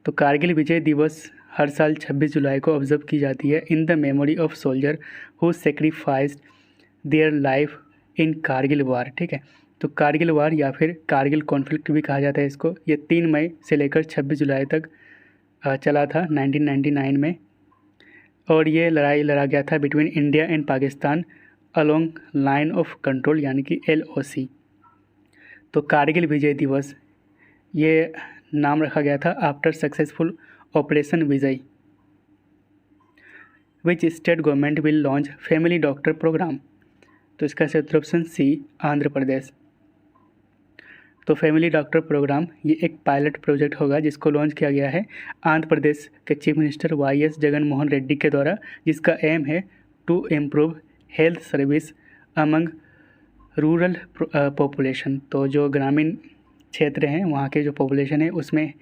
तो कारगिल विजय दिवस हर साल 26 जुलाई को ऑब्जर्व की जाती है in the memory of soldier who sacrificed their life in Kargil war, ठीक है। तो कारगिल वार या फिर कारगिल कॉन्फ्लिक्ट भी कहा जाता है इसको। ये 3 मई से लेकर 26 जुलाई तक चला था 1999 में, और ये लड़ाई लड़ा गया था between India and Pakistan along line of control यानी कि LOC। तो कारगिल विजय दिवस ये नाम रखा गया था after successful operation Vijay. Which state government will launch family doctor programme. तो इसका क्षेत्र ऑप्शन सी आंध्र प्रदेश। तो फैमिली डॉक्टर प्रोग्राम ये एक पायलट प्रोजेक्ट होगा जिसको लॉन्च किया गया है आंध्र प्रदेश के chief minister YS Jagan Mohan Reddy के द्वारा, जिसका एम है to improve health service among rural population. तो जो ग्रामीण क्षेत्र हैं वहाँ के जो पॉपुलेशन है उसमें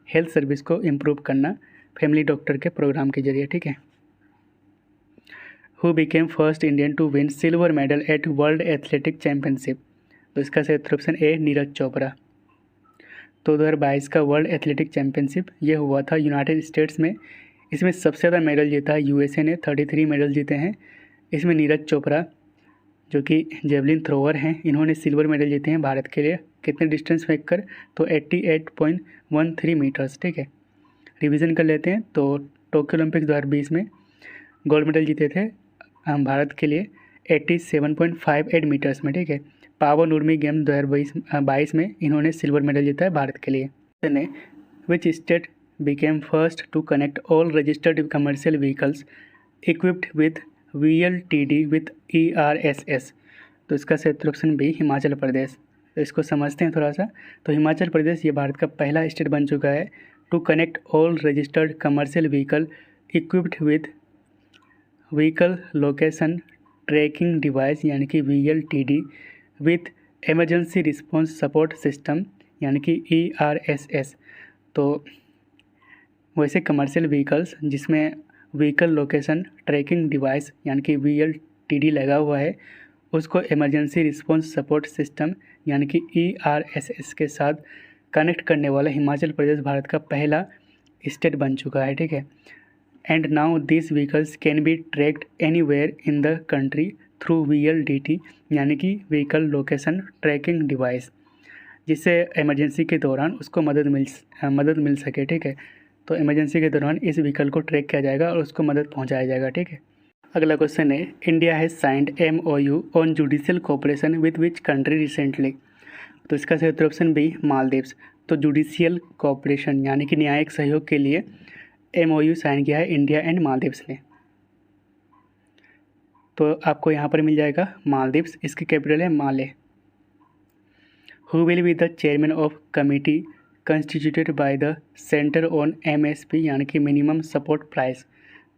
हेल्थ सर्विस को इम्प्रूव करना फैमिली डॉक्टर के प्रोग्राम के जरिए, ठीक है। Who became first Indian to win silver medal at world athletic championship. तो इसका क्षेत्र ऑप्शन ए नीरज चोपड़ा। तो 2022 का वर्ल्ड एथलेटिक चैम्पियनशिप ये हुआ था यूनाइटेड स्टेट्स में। इसमें सबसे ज़्यादा मेडल जीता है USA ने, 33 मेडल जीते हैं। इसमें नीरज चोपड़ा जो कि जेवलिन थ्रोअर हैं, इन्होंने सिल्वर मेडल जीते हैं भारत के लिए। कितने डिस्टेंस फेंक कर? तो 88.13 मीटर्स, ठीक है। रिवीजन कर लेते हैं। तो टोक्यो ओलंपिक 2020 में गोल्ड मेडल जीते थे भारत के लिए 87.58 मीटर्स में, ठीक है। पावर नूर्मी गेम 2022 में इन्होंने सिल्वर मेडल जीता है भारत के लिए। ने which state became first to connect all registered commercial vehicles equipped with VLTD with ERSS। तो इसका क्षेत्र ऑप्शन बी हिमाचल प्रदेश। तो इसको समझते हैं थोड़ा सा। तो हिमाचल प्रदेश ये भारत का पहला स्टेट बन चुका है to connect all registered commercial vehicle equipped with vehicle location tracking device यानी कि VLTD with emergency response support system यानी कि ERSS। तो वैसे कमर्शियल व्हीकल्स जिसमें व्हीकल लोकेशन ट्रैकिंग डिवाइस यानी कि VLTD लगा हुआ है उसको एमरजेंसी रिस्पॉन्स सपोर्ट सिस्टम यानी कि ERSS के साथ कनेक्ट करने वाला हिमाचल प्रदेश भारत का पहला स्टेट बन चुका है, ठीक है। And now this vehicles can be tracked anywhere in the country through VLDT यानी कि व्हीकल लोकेशन ट्रैकिंग डिवाइस, जिससे इमरजेंसी के दौरान उसको मदद मिल सके, ठीक है। तो इमरजेंसी के दौरान इस व्हीकल को ट्रैक किया जाएगा और उसको मदद पहुंचाया जाएगा, ठीक है। अगला क्वेश्चन है, India has signed MOU on judicial cooperation with which country recently. तो इसका क्षेत्र ऑप्शन बी मालदीव्स। तो जुडिशियल कोऑपरेशन यानी कि न्यायिक सहयोग के लिए MOU साइन किया है इंडिया एंड मालदीव्स ने। तो आपको यहाँ पर मिल जाएगा मालदीव्स, इसकी कैपिटल है Male. Who will be the chairman of committee constituted by the centre on MSP यानी कि मिनिमम सपोर्ट प्राइस।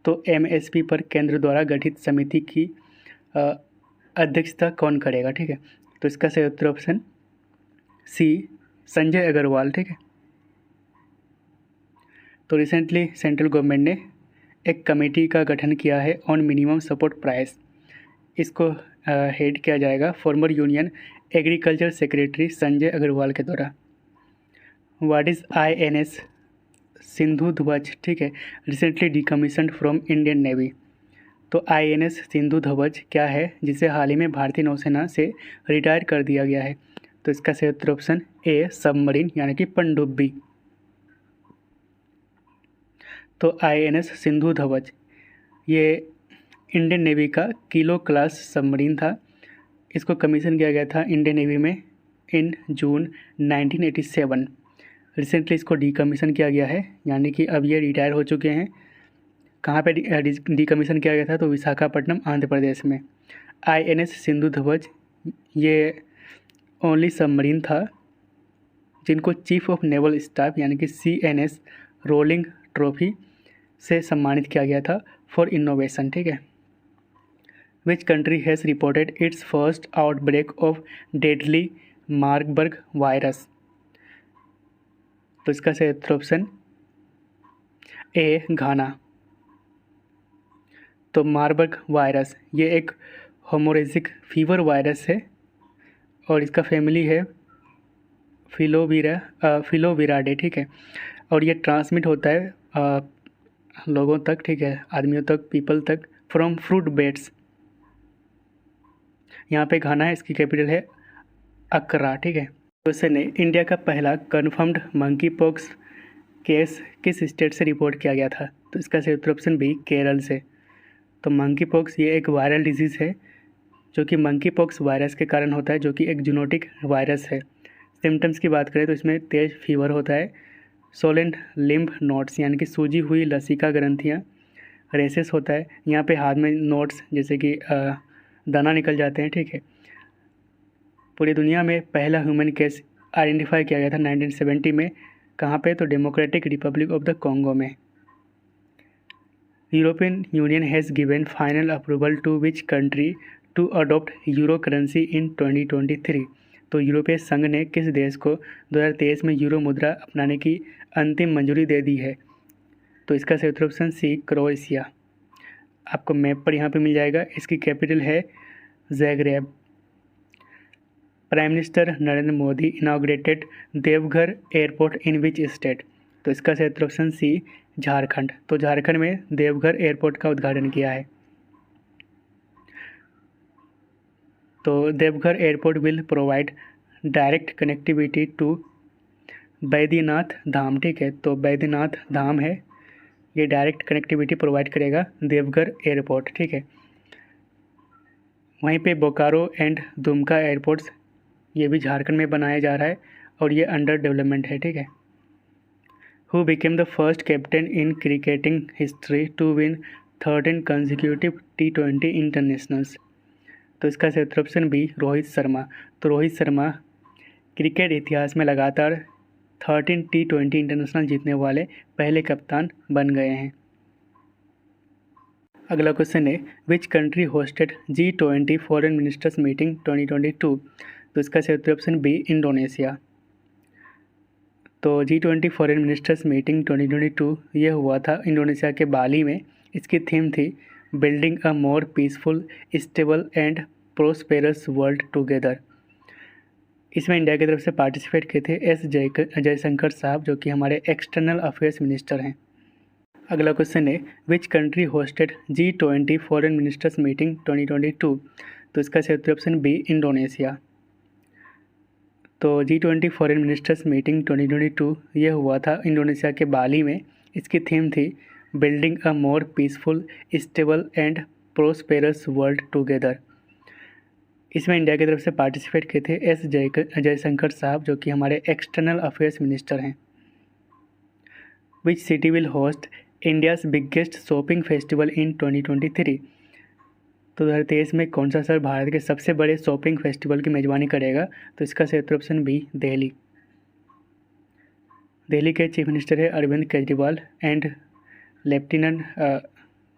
तो MSP पर केंद्र द्वारा गठित समिति की अध्यक्षता कौन करेगा, ठीक है। तो इसका सही उत्तर ऑप्शन सी संजय अग्रवाल, ठीक है। तो रिसेंटली सेंट्रल गवर्नमेंट ने एक कमेटी का गठन किया है ऑन मिनिमम सपोर्ट प्राइस। इसको हेड किया जाएगा former union agriculture secretary Sanjay Agarwal के द्वारा। What is INS Sindhu Dhwaj, ठीक है, recently decommissioned from Indian navy. तो INS सिंधु ध्वज क्या है जिसे हाल ही में भारतीय नौसेना से रिटायर कर दिया गया है। तो इसका सही उत्तर ऑप्शन ए सबमरीन यानी कि पनडुब्बी। तो INS सिंधु ध्वज ये इंडियन नेवी का किलो क्लास सबमरीन था। इसको कमीशन किया गया था इंडियन नेवी में इन जून 1987। रिसेंटली इसको डीकमीशन किया गया है, यानी कि अब ये रिटायर हो चुके हैं। कहाँ पे डीकमीशन किया गया था? तो विशाखापट्टनम, आंध्र प्रदेश में। INS सिंधु ध्वज ये ओनली सबमरीन था जिनको चीफ ऑफ नेवल स्टाफ यानी कि CNS रोलिंग ट्रॉफी से सम्मानित किया गया था फॉर इनोवेशन। ठीक है। Which country has reported it's first outbreak of deadly Marburg virus? तो इसका सही ऑप्शन ए घाना। तो मार्बर्ग वायरस ये एक हेमोरेजिक फीवर वायरस है और इसका फैमिली है फिलोविराडे। ठीक है। और ये ट्रांसमिट होता है लोगों तक, ठीक है, आदमियों तक, पीपल तक, फ्रॉम फ्रूट बेट्स। यहाँ पे घाना है, इसकी कैपिटल है अक्रा। ठीक है। क्वेश्चन है, इंडिया का पहला कन्फर्म्ड मंकी पॉक्स केस किस स्टेट से रिपोर्ट किया गया था? तो इसका सही उत्तर ऑप्शन बी केरल से। तो मंकी पॉक्स ये एक वायरल डिजीज़ है जो कि मंकी पॉक्स वायरस के कारण होता है, जो कि एक जूनोटिक वायरस है। सिम्टम्स की बात करें तो इसमें तेज फीवर होता है, सोलेन लिम्फ नोड्स यानी कि सूजी हुई लसिका ग्रंथियाँ, रेसेस होता है, यहाँ पे हाथ में नोड्स जैसे कि दाना निकल जाते हैं। ठीक है। पूरी दुनिया में पहला ह्यूमन केस आइडेंटिफाई किया गया था 1970 में। कहाँ पे? तो democratic republic of the Congo में। European union has given final approval to which country to adopt euro currency in 2023? तो यूरोपीय संघ ने किस देश को 2023 में यूरो मुद्रा अपनाने की अंतिम मंजूरी दे दी है? तो इसका सही उत्तर ऑप्शन सी क्रोएशिया। आपको मैप पर यहाँ पे मिल जाएगा। इसकी कैपिटल है Zagreb. Prime minister Narendra Modi inaugurated Deoghar airport in which state? तो इसका सही उत्तर ऑप्शन सी झारखंड। तो झारखंड में देवघर एयरपोर्ट का उद्घाटन किया है। तो Deoghar airport will provide direct connectivity to Baidyanath Dham. ठीक है। तो बैद्यनाथ धाम है, ये डायरेक्ट कनेक्टिविटी प्रोवाइड करेगा देवघर एयरपोर्ट। ठीक है। वहीं पे बोकारो एंड दुमका एयरपोर्ट्स ये भी झारखंड में बनाया जा रहा है और ये अंडर डेवलपमेंट है। ठीक है। Who became the first captain in cricketing history to win 13 consecutive T20 internationals? तो इसका सही उत्तर ऑप्शन बी रोहित शर्मा। तो रोहित शर्मा क्रिकेट इतिहास में लगातार 13 T20 इंटरनेशनल जीतने वाले पहले कप्तान बन गए हैं। अगला क्वेश्चन है, which country hosted G20 foreign ministers meeting 2022? तो इसका सही उत्तर ऑप्शन बी इंडोनेशिया। तो G20 फॉरेन मिनिस्टर्स मीटिंग 2022 ये हुआ था इंडोनेशिया के बाली में। इसकी थीम थी building a more peaceful, stable and prosperous world together. इसमें इंडिया की तरफ से पार्टिसिपेट किए थे एस जयशंकर साहब, जो कि हमारे एक्सटर्नल अफेयर्स मिनिस्टर हैं। अगला क्वेश्चन है, which country hosted G20 foreign ministers meeting 2022? तो इसका सही उत्तर ऑप्शन बी इंडोनेशिया। तो G20 फॉरेन मिनिस्टर्स मीटिंग 2022 ये हुआ था इंडोनेशिया के बाली में। इसकी थीम थी building a more peaceful, stable and prosperous world together. इसमें इंडिया की तरफ से पार्टिसिपेट किए थे एस जयशंकर साहब, जो कि हमारे एक्सटर्नल अफेयर्स मिनिस्टर हैं। Which city will host India's biggest shopping festival in 2023? तो 2023 में कौन सा शहर भारत के सबसे बड़े शॉपिंग फेस्टिवल की मेजबानी करेगा? तो इसका सही उत्तर ऑप्शन बी दिल्ली। दिल्ली के चीफ मिनिस्टर है Arvind Kejriwal and lieutenant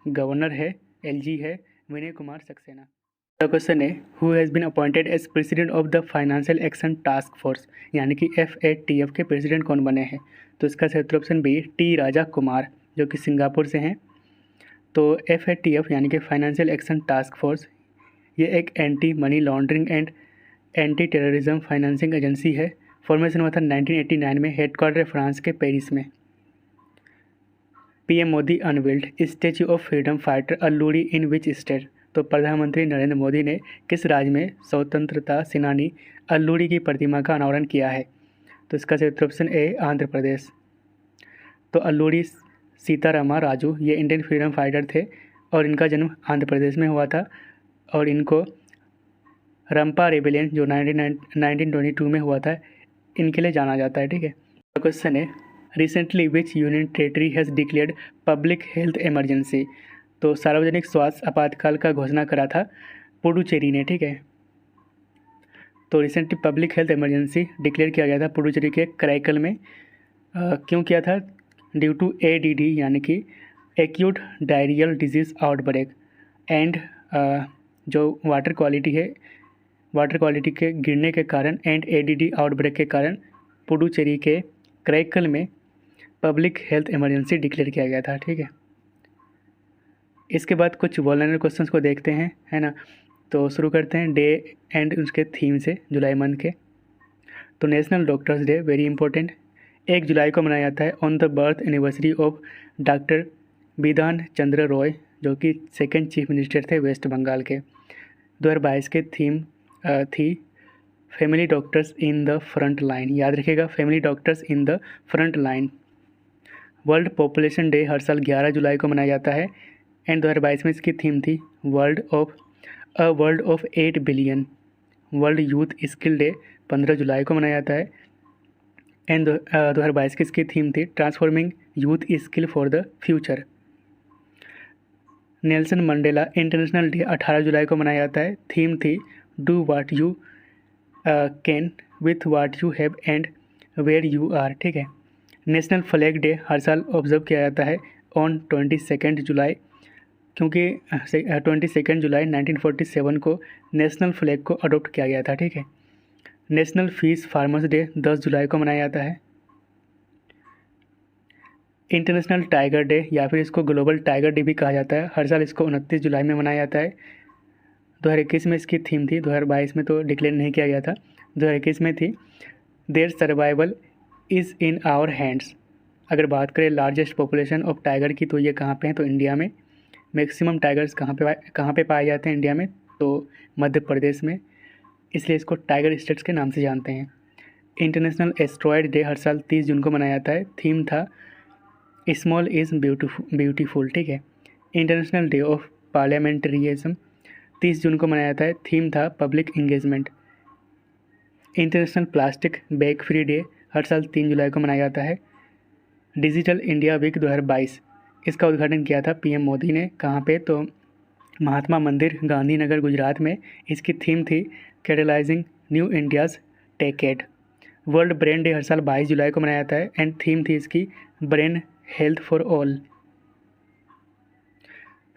governor है LG है विनय कुमार सक्सेना। अगला क्वेश्चन है, who has been appointed as president of the financial action task force, यानी कि FATF के प्रेसिडेंट कौन बने हैं? तो इसका सही उत्तर option B T Raja Kumar, जो कि सिंगापुर से हैं। तो FATF यानी कि फाइनेंशियल एक्शन टास्क फोर्स ये एक anti money laundering and anti terrorism financing agency है। फॉर्मेशन हुआ था 1989 में, हेडक्वार्टर फ्रांस के पेरिस में। PM Modi unveiled statue of freedom fighter Alluri in which state? तो प्रधानमंत्री नरेंद्र मोदी ने किस राज्य में स्वतंत्रता सेनानी अल्लूरी की प्रतिमा का अनावरण किया है? तो इसका सही उत्तर ऑप्शन ए आंध्र प्रदेश। तो अल्लूरी सीतारामा राजू, ये इंडियन फ्रीडम फाइटर थे और इनका जन्म आंध्र प्रदेश में हुआ था और इनको रंपा रेबेलियन जो 1922 में हुआ था, इनके लिए जाना जाता है। ठीक है, क्वेश्चन है recently which union territory has declared public health emergency. तो सार्वजनिक स्वास्थ्य आपातकाल का घोषणा करा था पुडुचेरी ने। ठीक है, तो recently public health emergency declare किया गया था पुडुचेरी के कराईकल में। क्यों किया था? ड्यू टू ADD यानी कि acute diarrhoeal disease outbreak and जो वाटर क्वालिटी है, वाटर क्वालिटी के गिरने के कारण एंड ADD आउटब्रेक के कारण पुडुचेरी के कराईकल में पब्लिक हेल्थ इमरजेंसी डिक्लेयर किया गया था। ठीक है, इसके बाद कुछ वल्नरेबल क्वेश्चंस को देखते हैं, है ना। तो शुरू करते हैं डे एंड उसके थीम से जुलाई मंथ के। तो national doctors day very important, 1 जुलाई को मनाया जाता है on the birth anniversary of doctor Bidhan Chandra Roy, जो कि सेकंड चीफ मिनिस्टर थे वेस्ट बंगाल के। 2022 के थीम थी family doctors in the front line. याद रखिएगा, family doctors in the front line. World population day हर साल 11 जुलाई को मनाया जाता है एंड 2022 में इसकी थीम थी world of 8 billion. World youth skill day 15 जुलाई को मनाया जाता है एंड 2022 की इसकी थीम थी transforming youth skill for the future. Nelson Mandela international day 18 जुलाई को मनाया जाता है, थीम थी do what you can with what you have and where you are. ठीक है, नेशनल फ्लैग डे हर साल ऑब्जर्व किया जाता है ऑन 22 जुलाई, क्योंकि 22 जुलाई 1947 को नेशनल फ्लैग को अडॉप्ट किया गया था। ठीक है, नेशनल फिश फार्मर्स डे 10 जुलाई को मनाया जाता है। इंटरनेशनल टाइगर डे या फिर इसको ग्लोबल टाइगर डे भी कहा जाता है, हर साल इसको 29 जुलाई में मनाया जाता है। 2021 में इसकी थीम थी, 2022 में तो डिक्लेयर नहीं किया गया था, 2021 में थी their survival is in our hands. अगर बात करें लार्जेस्ट पॉपुलेशन ऑफ टाइगर की, तो ये कहाँ पे हैं? तो इंडिया में। मैक्सिमम टाइगर्स कहाँ पे पाए जाते हैं इंडिया में? तो मध्य प्रदेश में, इसलिए इसको टाइगर स्टेट्स के नाम से जानते हैं। इंटरनेशनल एस्ट्रॉयड डे हर साल 30 जून को मनाया जाता है, थीम था स्मॉल इज़ ब्यूटीफुल। ठीक है, इंटरनेशनल डे ऑफ पार्लियामेंट्रिज्म 30 जून को मनाया जाता है, थीम था public engagement. International plastic bag free day हर साल 3 जुलाई को मनाया जाता है। डिजिटल इंडिया वीक 2022, इसका उद्घाटन किया था PM मोदी ने। कहाँ पे? तो महात्मा मंदिर, गांधीनगर, गुजरात में। इसकी थीम थी catalysing new India's टेकेड। World brain day हर साल 22 जुलाई को मनाया जाता है एंड थीम थी इसकी brain health for all.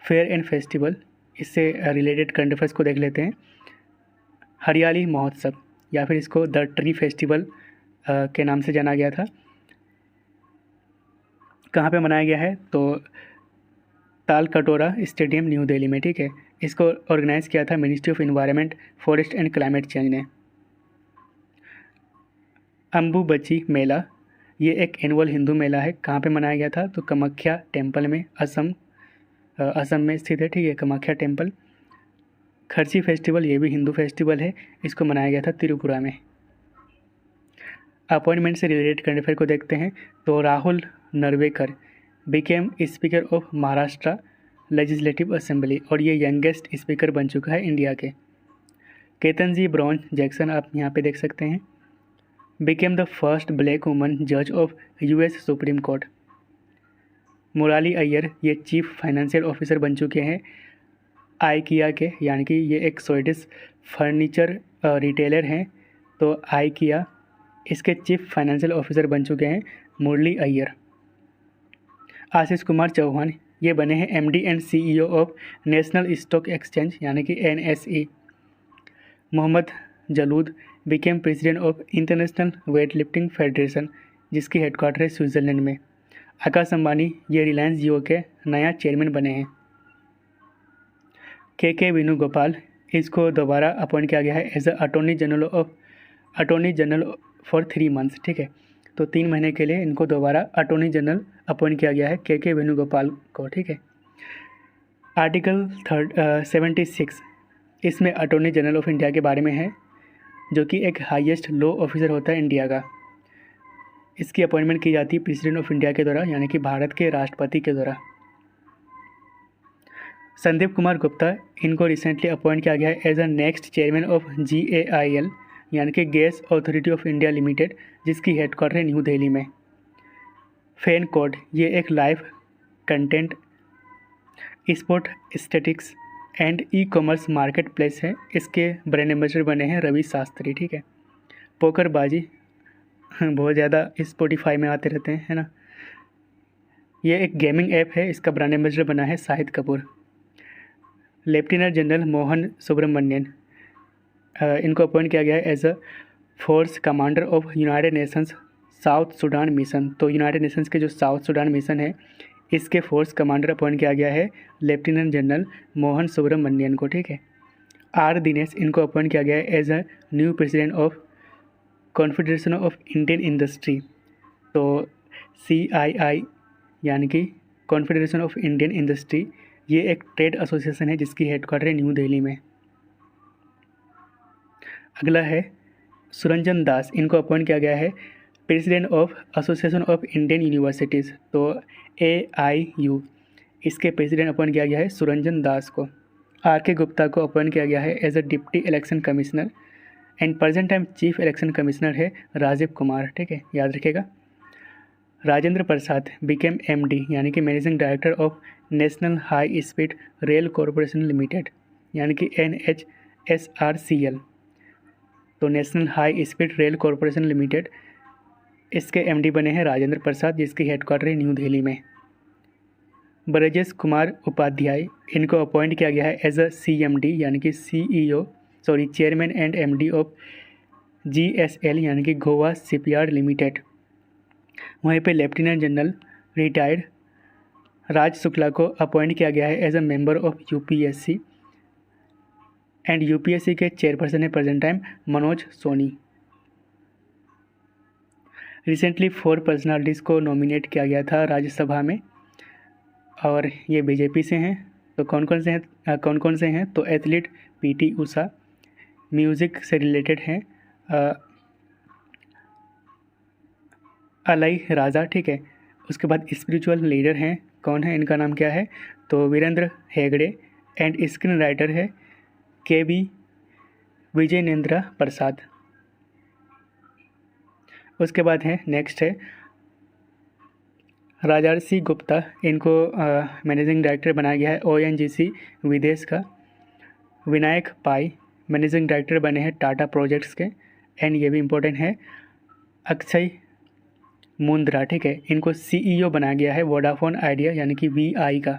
Fair and festival, इससे रिलेटेड करंट अफेयर्स को देख लेते हैं। हरियाली महोत्सव या फिर इसको द ट्री फेस्टिवल के नाम से जाना गया था, कहाँ पे मनाया गया है? तो ताल कटोरा स्टेडियम, न्यू दिल्ली में। ठीक है, इसको ऑर्गेनाइज़ किया था ministry of environment, forest and climate change ने। अम्बुबची मेला, ये एक एनुअल हिंदू मेला है, कहाँ पे मनाया गया था? तो कामाख्या टेम्पल में, असम में स्थित है। ठीक है, कामाख्या टेम्पल। खर्ची फेस्टिवल, ये भी हिंदू फेस्टिवल है, इसको मनाया गया था त्रिपुरा में। अपॉइंटमेंट से रिलेटेड करंट अफेयर को देखते हैं। तो Rahul Narwekar became speaker of Maharashtra legislative assembly और ये यंगेस्ट स्पीकर बन चुका है इंडिया के। केतनजी ब्रॉन्ज जैक्सन, आप यहाँ पे देख सकते हैं, became the first black woman जज of US supreme court. Murali Iyer, ये चीफ फाइनेंशियल ऑफिसर बन चुके हैं आइकिया के, यानी कि ये एक स्वीडिश फर्नीचर रिटेलर हैं। तो आइकिया, इसके चीफ फाइनेंशियल ऑफिसर बन चुके हैं मुरली अय्यर। आशीष कुमार चौहान, ये बने हैं MD and CEO of national stock exchange यानी कि NSE। Mohammed Jalood became president of international weightlifting federation, जिसकी हेडक्वार्टर है स्विट्ज़रलैंड में। आकाश अंबानी, ये रिलायंस जियो के नया चेयरमैन बने हैं। KK वेणुगोपाल, इसको दोबारा अपॉइंट किया गया है as attorney general for 3 months. ठीक है, तो 3 महीने के लिए इनको दोबारा अटॉर्नी जनरल अपॉइंट किया गया है KK वेणुगोपाल को। ठीक है, आर्टिकल 76, इसमें अटॉर्नी जनरल ऑफ इंडिया के बारे में है, जो कि एक हाईएस्ट लॉ ऑफिसर होता है इंडिया का। इसकी अपॉइंटमेंट की जाती है प्रेसिडेंट ऑफ इंडिया के द्वारा, यानी कि भारत के राष्ट्रपति के द्वारा। संदीप कुमार गुप्ता, इनको रिसेंटली अपॉइंट किया गया है as a next chairman of GAIL, यानी कि gas authority of India limited, जिसकी हेडक्वार्टर है न्यू दिल्ली में। फैन कोड, ये एक live content sport statistics and e-commerce marketplace है। इसके ब्रांड एम्बेसडर बने हैं रवि शास्त्री, ठीक है। पोकरबाजी बहुत ज़्यादा स्पॉटिफाई में आते रहते हैं, है ना। ये एक गेमिंग ऐप है, इसका ब्रांड एम्बेसडर बना है शाहिद कपूर। लेफ्टिनेंट जनरल मोहन सुब्रमण्यन, इनको अपॉइंट किया गया है as a force commander of United Nations South Sudan mission. तो यूनाइटेड नेशंस के जो साउथ सूडान मिशन है, इसके फोर्स कमांडर अपॉइंट किया गया है लेफ्टिनेंट जनरल मोहन सुब्रमण्यन को, ठीक है। R दिनेश, इनको अपॉइंट किया गया है as a new president of confederation of Indian industry. तो CII यानी कि कॉन्फेडरेशन ऑफ इंडियन इंडस्ट्री, ये एक ट्रेड एसोसिएशन है जिसकी हेडक्वार्टर है न्यू दिल्ली में। अगला है सुरंजन दास, इनको अपॉइंट किया गया है president of association of Indian universities. तो AIU, इसके प्रेसिडेंट अपॉइंट किया गया है सुरंजन दास को। RK गुप्ता को अपॉइंट किया गया है as a deputy election commissioner and present time chief election commissioner है राजीव कुमार, ठीक है, याद रखिएगा। राजेंद्र प्रसाद बिकेम MD, यानी कि managing director of national high speed rail corporation limited, यानी कि NHSRCL। तो national high speed rail corporation limited, इसके MD बने हैं राजेंद्र प्रसाद, जिसकी हेडक्वार्टर है न्यू दिल्ली में। ब्रजेश कुमार उपाध्याय, इनको अपॉइंट किया गया है एज अ CMD, यानी कि chairman and MD of GSL, यानी कि गोवा शिपयार्ड लिमिटेड। वहीं पे lieutenant general retired Raj Shukla को अपॉइंट किया गया है as a member of UPSC and UPSC के चेयरपर्सन है present time Manoj Soni. Recently 4 personalities को नॉमिनेट किया गया था राज्यसभा में, और ये BJP से हैं। तो कौन कौन से हैं तो एथलीट PT उषा, म्यूज़िक से रिलेटेड हैं अलई राजा, ठीक है। उसके बाद स्पिरिचुअल लीडर हैं, कौन है, इनका नाम क्या है तो Veerendra Heggade, and screenwriter है KB विजयनेंद्र प्रसाद। उसके बाद है नेक्स्ट है राजर्षि गुप्ता, इनको मैनेजिंग डायरेक्टर बनाया गया है ONGC विदेश का। विनायक पाई मैनेजिंग डायरेक्टर बने हैं टाटा प्रोजेक्ट्स के, एंड ये भी इम्पोर्टेंट है अक्षय मुंद्रा, ठीक है, इनको CEO बनाया गया है वोडाफोन आइडिया, यानी कि VI का।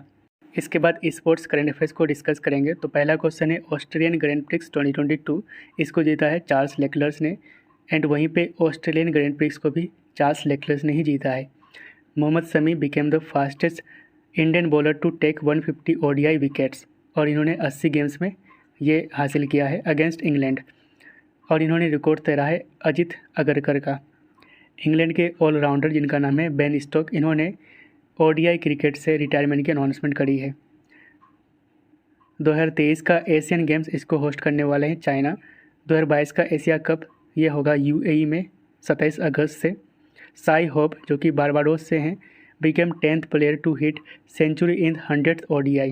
इसके बाद स्पोर्ट्स करंट अफेयर्स को डिस्कस करेंगे। तो पहला क्वेश्चन है ऑस्ट्रेलियन ग्रैंड प्रिक्स 2022, इसको जीता है चार्ल्स लेक्लर्स ने, एंड वहीं पे ऑस्ट्रेलियन ग्रैंड प्रिक्स को भी चार्ल्स लेक्लर्स ने ही जीता है। Mohammed Shami became the fastest Indian bowler to take 150 ODI wickets, और इन्होंने 80 गेम्स में ये हासिल किया है अगेंस्ट इंग्लैंड, और इन्होंने रिकॉर्ड तोड़ा है अजित अगरकर का। इंग्लैंड के ऑलराउंडर जिनका नाम है बेन स्टोक, इन्होंने ODI क्रिकेट से रिटायरमेंट की अनाउंसमेंट करी है। 2023 का एशियन गेम्स इसको होस्ट करने वाले हैं चाइना। 2022 का एशिया कप ये होगा UAE में 27 अगस्त से। साई होप जो कि बारबाडोस से हैं, became 10th player to hit century in 100th ODI।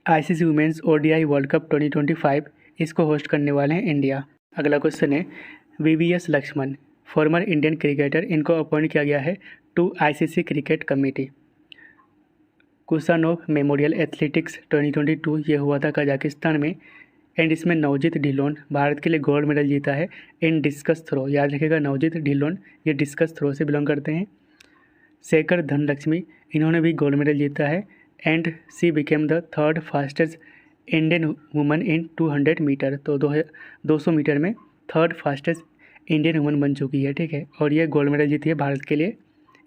ICC women's ODI world cup 2025 इसको होस्ट करने वाले हैं इंडिया। अगला क्वेश्चन है VVS Laxman, former Indian cricketer, इनको अपॉइंट किया गया है to ICC cricket committee. Kosanov memorial athletics 2022 ये हुआ था कजाकिस्तान में, एंड इसमें नवजीत ढिल्लोन भारत के लिए गोल्ड मेडल जीता है इन डिस्कस थ्रो। याद रखिएगा नवजीत ढिल्लोन ये डिस्कस थ्रो से बिलोंग करते हैं। शेखर धनलक्ष्मी, इन्होंने भी गोल्ड मेडल जीता है, and she became the 3rd fastest Indian woman in 200 metre. तो 200 मीटर में 3rd फास्टेस्ट इंडियन वुमन बन चुकी है, ठीक है, और ये गोल्ड मेडल जीती है भारत के लिए।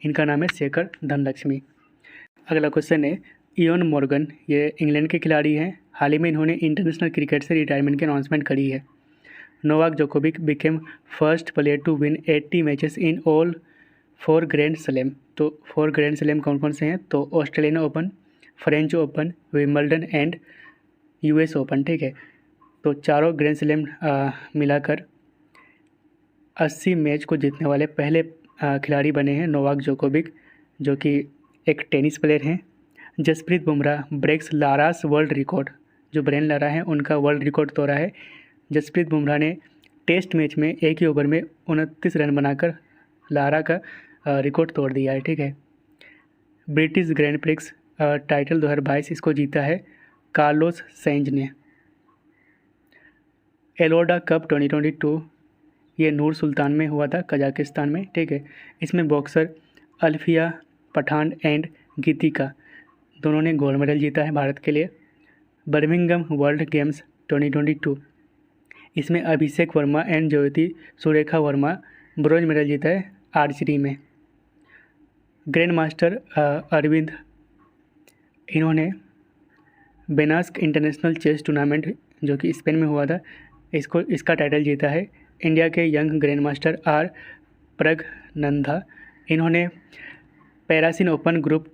इनका नाम है शेखर धनलक्ष्मी। अगला क्वेश्चन है इयोन मॉर्गन, ये इंग्लैंड के खिलाड़ी हैं, हाल ही में इन्होंने इंटरनेशनल क्रिकेट से रिटायरमेंट की अनाउंसमेंट करी है। Novak Djokovic became first player to win 80 matches in all 4 grand slam. तो 4 ग्रैंड स्लैम कौन कौन से हैं तो Australian Open, French Open, Wimbledon and US Open, ठीक है। तो चारों ग्रैंड स्लैम मिलाकर 80 मैच को जीतने वाले पहले खिलाड़ी बने हैं नोवाक जोकोविक, जो कि एक टेनिस प्लेयर हैं। Jasprit Bumrah breaks Lara's world record, जो ब्रेन लारा है उनका वर्ल्ड रिकॉर्ड तोड़ा है। जसप्रीत बुमराह ने टेस्ट मैच में एक ही ओवर में 29 रन बनाकर लारा का रिकॉर्ड तोड़ दिया है, ठीक है। ब्रिटिश ग्रैंड प्रिक्स टाइटल 2022 इसको जीता है कार्लोस सेंज ने। एलोडा कप 2022 ये नूर सुल्तान में हुआ था, कजाकिस्तान में, ठीक है। इसमें बॉक्सर अल्फिया पठान एंड गीतिका दोनों ने गोल्ड मेडल जीता है भारत के लिए। बर्मिंघम वर्ल्ड गेम्स 2022 इसमें Abhishek Verma and Jyothi Surekha Verma bronze medal जीता है आर्चरी में। ग्रैंड मास्टर अरविंद, इन्होंने बेनास्क इंटरनेशनल चेस टूर्नामेंट जो कि स्पेन में हुआ था, इसका टाइटल जीता है। इंडिया के young grand master R Praggnanandhaa, इन्होंने Paracin open group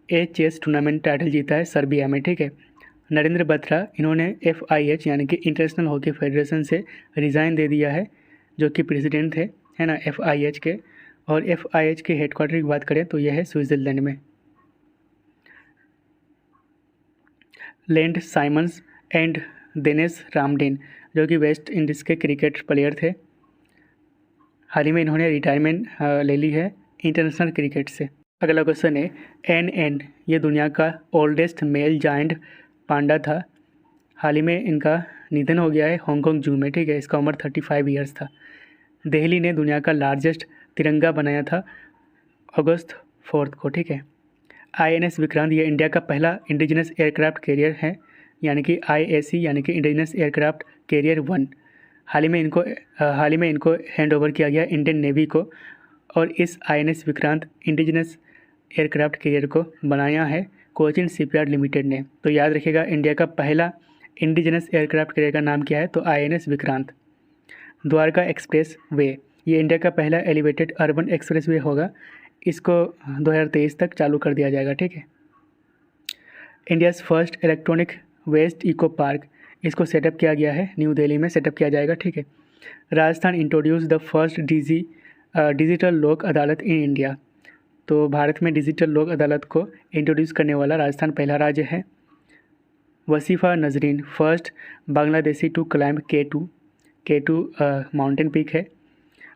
A chess tournament title जीता है सर्बिया में, ठीक है। नरेंद्र बत्रा, इन्होंने FIH यानी कि इंटरनेशनल हॉकी फेडरेशन से रिज़ाइन दे दिया है, जो कि प्रेसिडेंट थे, है ना, FIH के। और FIH के हेडक्वार्टर की बात करें तो यह है स्विट्ज़रलैंड में। लैंड साइमंस एंड देनेस रामडेन, जो कि वेस्ट इंडीज़ के क्रिकेट प्लेयर थे, हाल ही में इन्होंने रिटायरमेंट ले ली है इंटरनेशनल क्रिकेट से। अगला क्वेश्चन है NN, ये दुनिया का ओल्डेस्ट मेल जायंट पांडा था, हाल ही में इनका निधन हो गया है हांगकांग जू में, ठीक है। इसका उम्र 35 ईयर्स था। दिल्ली ने दुनिया का लार्जेस्ट तिरंगा बनाया था अगस्त 4 को, ठीक है। INS विक्रांत, ये इंडिया का पहला इंडिजिनस एयरक्राफ्ट कैरियर है, यानी कि IAC यानी कि इंडिजिनस एयरक्राफ्ट कैरियर 1। हाल ही में इनको हैंड ओवर किया गया इंडियन नेवी को, और इस INS Vikrant indigenous aircraft carrier को बनाया है कोचिन शिपयार्ड लिमिटेड ने। तो याद रखिएगा, इंडिया का पहला इंडिजिनस एयरक्राफ्ट कैरियर का नाम क्या है, तो INS Vikrant. Dwarka express way, ये इंडिया का पहला एलिवेटेड अर्बन एक्सप्रेस वे होगा, इसको 2023 तक चालू कर दिया जाएगा, ठीक है। India's first electronic waste eco park, इसको सेटअप किया गया है, न्यू दिल्ली में सेटअप किया जाएगा, ठीक है। Rajasthan introduce the first digital लोक अदालत इन इंडिया, तो भारत में डिजिटल लोक अदालत को इंट्रोड्यूस करने वाला राजस्थान पहला राज्य है। Wasfia Nazreen first Bangladeshi to climb K2 mountain peak है,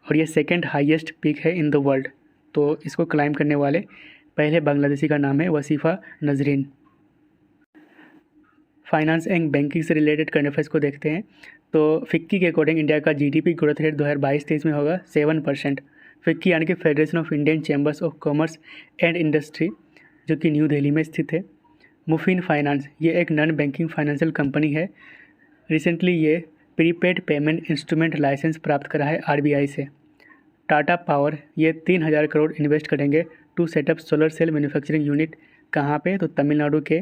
और ये सेकंड हाईएस्ट पीक है इन द वर्ल्ड, तो इसको क्लाइंब करने वाले पहले बांग्लादेशी का नाम है वसीफ़ा नजरीन। फाइनेंस एंड बैंकिंग से रिलेटेड करंट अफेयर्स को देखते हैं। तो फिक्की के अकॉर्डिंग इंडिया का GDP ग्रोथ रेट 2022-23 में होगा 7%। फिक्की यानी कि federation of Indian chambers of commerce and industry, जो कि न्यू दिल्ली में स्थित है। मुफिन फाइनेंस, ये एक नॉन बैंकिंग फाइनेंशियल कंपनी है। रिसेंटली ये प्रीपेड पेमेंट इंस्ट्रूमेंट लाइसेंस प्राप्त करा है RBI से। टाटा पावर, ये 3000 करोड़ इन्वेस्ट करेंगे to setup solar cell manufacturing unit, कहाँ पे, तो तमिलनाडु के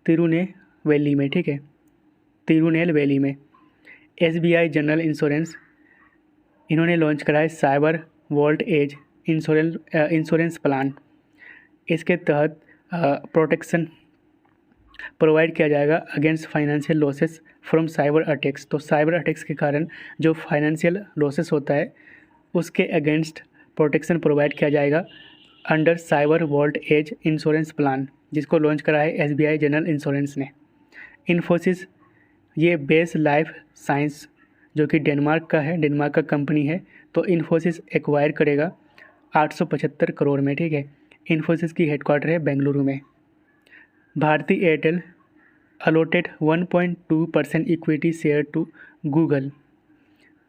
तिरुनेलवेली में, ठीक है, तिरुनेलवेली में। SBI जनरल इंश्योरेंस, इन्होंने लॉन्च करा है cyber vault as insurance plan. इसके तहत प्रोटेक्शन प्रोवाइड किया जाएगा against financial losses from cyber attacks. तो साइबर अटैक्स के कारण जो फाइनेंशियल लॉसेस होता है उसके अगेंस्ट प्रोटेक्शन प्रोवाइड किया जाएगा under cyber vault as insurance plan, जिसको लॉन्च करा है SBI जनरल इंश्योरेंस ने। इन्फोसिस, ये बेस लाइफ साइंस जो कि डेनमार्क का कंपनी है, तो इन्फोसिस एक्वायर करेगा 875 करोड़ में, ठीक है। इन्फोसिस की हेडक्वार्टर है बेंगलुरु में। Bharti Airtel allotted 1.2% equity share to Google,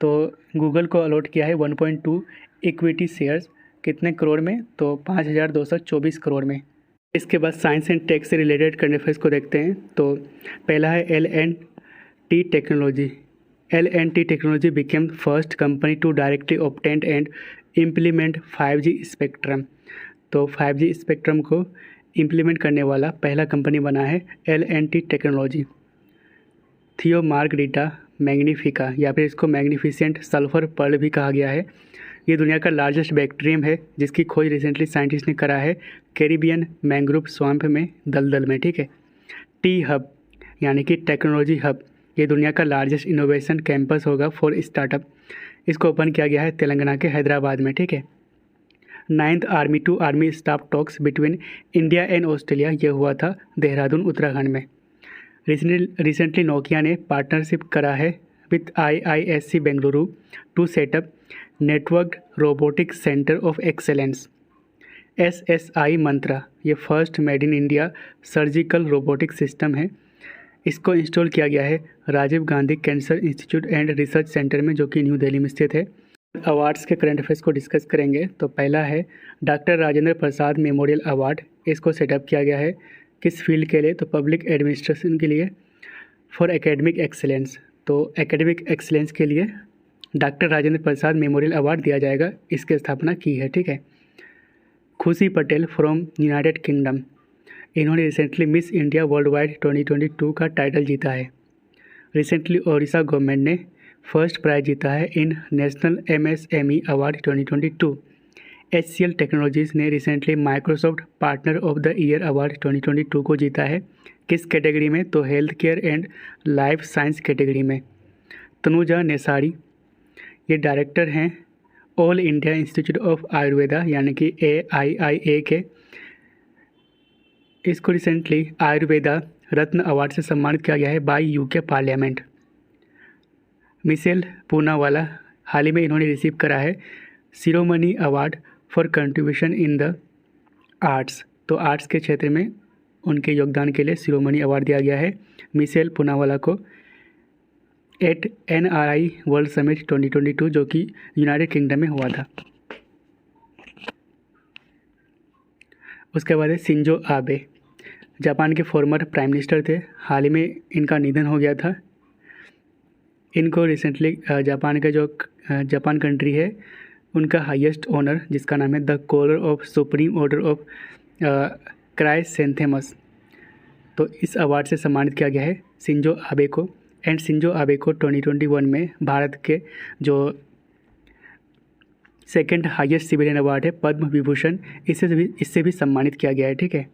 तो गूगल को अलॉट किया है 1.2 इक्विटी शेयर्स, कितने करोड़ में, तो 5224 करोड़ में। इसके बाद साइंस एंड टेक से रिलेटेड करंट अफेयर्स को देखते हैं। तो पहला है L&T technology. L&T technology became first company to directly obtain and implement 5G spectrum, तो 5G स्पेक्ट्रम को इम्प्लीमेंट करने वाला पहला कंपनी बना है L&T टेक्नोलॉजी। थियो मार्गरीटा मैग्निफिका, या फिर इसको मैग्निफिसेंट सल्फर पर्ल भी कहा गया है, ये दुनिया का लार्जेस्ट बैक्टीरियम है, जिसकी खोज रिसेंटली साइंटिस्ट ने करा है कैरिबियन मैंग्रोव स्वाम्प में, दलदल में, ठीक है। टी हब यानी कि टेक्नोलॉजी हब, ये दुनिया का लार्जेस्ट इनोवेशन कैंपस होगा फॉर स्टार्टअप, इसको ओपन किया गया है तेलंगाना के हैदराबाद में, ठीक है। 9th army to army staff talks between India and Australia, ये हुआ था देहरादून उत्तराखंड में। रिसेंटली नोकिया ने पार्टनरशिप करा है with IISc Bengaluru to setup network robotic centre of excellence SSI Mantra. ये first made in India surgical robotic system है। इसको इंस्टॉल किया गया है Rajiv Gandhi cancer institute and research centre में, जो कि न्यू दिल्ली में स्थित है। अवार्ड्स के करंट अफेयर्स को डिस्कस करेंगे। तो पहला है doctor Rajendra Prasad memorial award. इसको सेटअप किया गया है किस फील्ड के लिए? तो पब्लिक एडमिनिस्ट्रेशन के लिए, फॉर एकेडमिक एक्सेलेंस। तो एकेडमिक एक्सेलेंस के लिए doctor Rajendra Prasad memorial award दिया जाएगा, इसकी स्थापना की है, ठीक है। Khushi Patel from united kingdom, इन्होंने recently miss India world wide 2022 का टाइटल जीता है। रिसेंटली ओडिशा गवर्नमेंट ने फर्स्ट प्राइज जीता है in national MSME award 2022। HCL technologies ने recently Microsoft partner of the year award 2022 को जीता है। किस कैटेगरी में? तो health care and life science category में। तनुजा नेसारी, ये डायरेक्टर हैं all India institute of Ayurveda यानी कि AIIA के। इसको रिसेंटली आयुर्वेदा रत्न अवार्ड से सम्मानित किया गया है by UK parliament. Michelle Poonawalla, हाल ही में इन्होंने रिसीव करा है Shiromani award for contribution in the arts. तो आर्ट्स के क्षेत्र में उनके योगदान के लिए शिरोमणि अवार्ड दिया गया है मिशेल पूनावाला को एट NRI वर्ल्ड समिट 2022, जो कि यूनाइटेड किंगडम में हुआ था। उसके बाद है शिंजो आबे, जापान के फॉर्मर प्राइम मिनिस्टर थे। हाल ही में इनका निधन हो गया था। इनको रिसेंटली जापान का जो जापान कंट्री है उनका हाईएस्ट ऑनर, जिसका नाम है the collar of supreme order of chrysanthemum, तो इस अवार्ड से सम्मानित किया गया है शिंजो आबे को। एंड शिंजो आबे को 2021 में भारत के जो सेकंड हाईएस्ट सिविलियन अवार्ड है पद्म विभूषण, इससे भी सम्मानित किया गया है, ठीक है।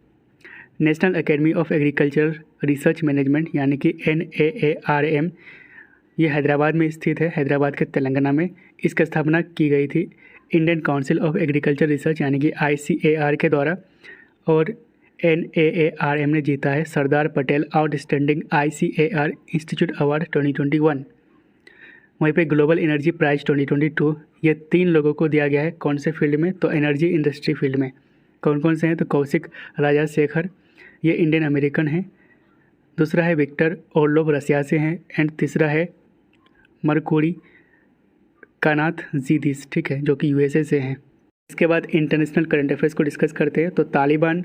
National academy of agriculture research management यानी कि NAARM, ये हैदराबाद में स्थित है, हैदराबाद के तेलंगाना में। इसकी स्थापना की गई थी Indian council of agriculture research यानी कि ICAR के द्वारा, और NAARM ने जीता है Sardar Patel outstanding ICAR institute award 2021। वहीं पे ग्लोबल एनर्जी प्राइज 2022 ये 3 लोगों को दिया गया है। कौन से फील्ड में? तो एनर्जी इंडस्ट्री फील्ड में। कौन कौन से हैं? तो कौशिक राजाशेखर, ये इंडियन अमेरिकन हैं। दूसरा है विक्टर ओर्लोव, रसिया से हैं। एंड तीसरा है मरकुरी कानाथजीदिस, ठीक है, जो कि USA से हैं। इसके बाद इंटरनेशनल करंट अफेयर्स को डिस्कस करते हैं। तो Taliban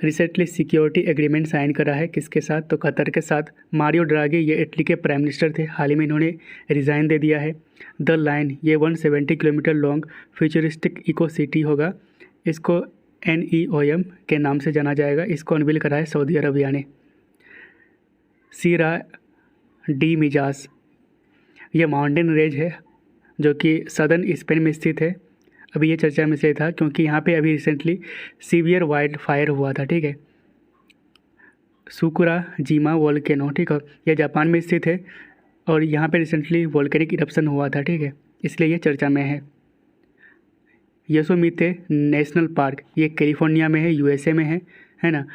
recently security agreement sign करा है, किसके साथ? तो कतर के साथ। मारियो ड्रागी, ये इटली के प्राइम मिनिस्टर थे, हाल ही में इन्होंने रिज़ाइन दे दिया है। द लाइन, ये 170 kilometre long futuristic eco city होगा, इसको NEOM के नाम से जाना जाएगा। इसको अनवील करा है सऊदी अरबिया ने। सीरा डी मिजाज, ये माउंटेन रेंज है जो कि सदर्न स्पेन में स्थित है। अभी ये चर्चा में से था क्योंकि यहाँ पे अभी रिसेंटली सीवियर वाइल्ड फायर हुआ था, ठीक है। सुकुरा जिमा वोल्केनो, ठीक है, यह जापान में स्थित है और यहाँ पे रिसेंटली वोल्केनिक इरप्शन हुआ था, ठीक है, इसलिए ये चर्चा में है। योसेमिते नेशनल पार्क, ये कैलिफोर्निया में है, USA में है ना।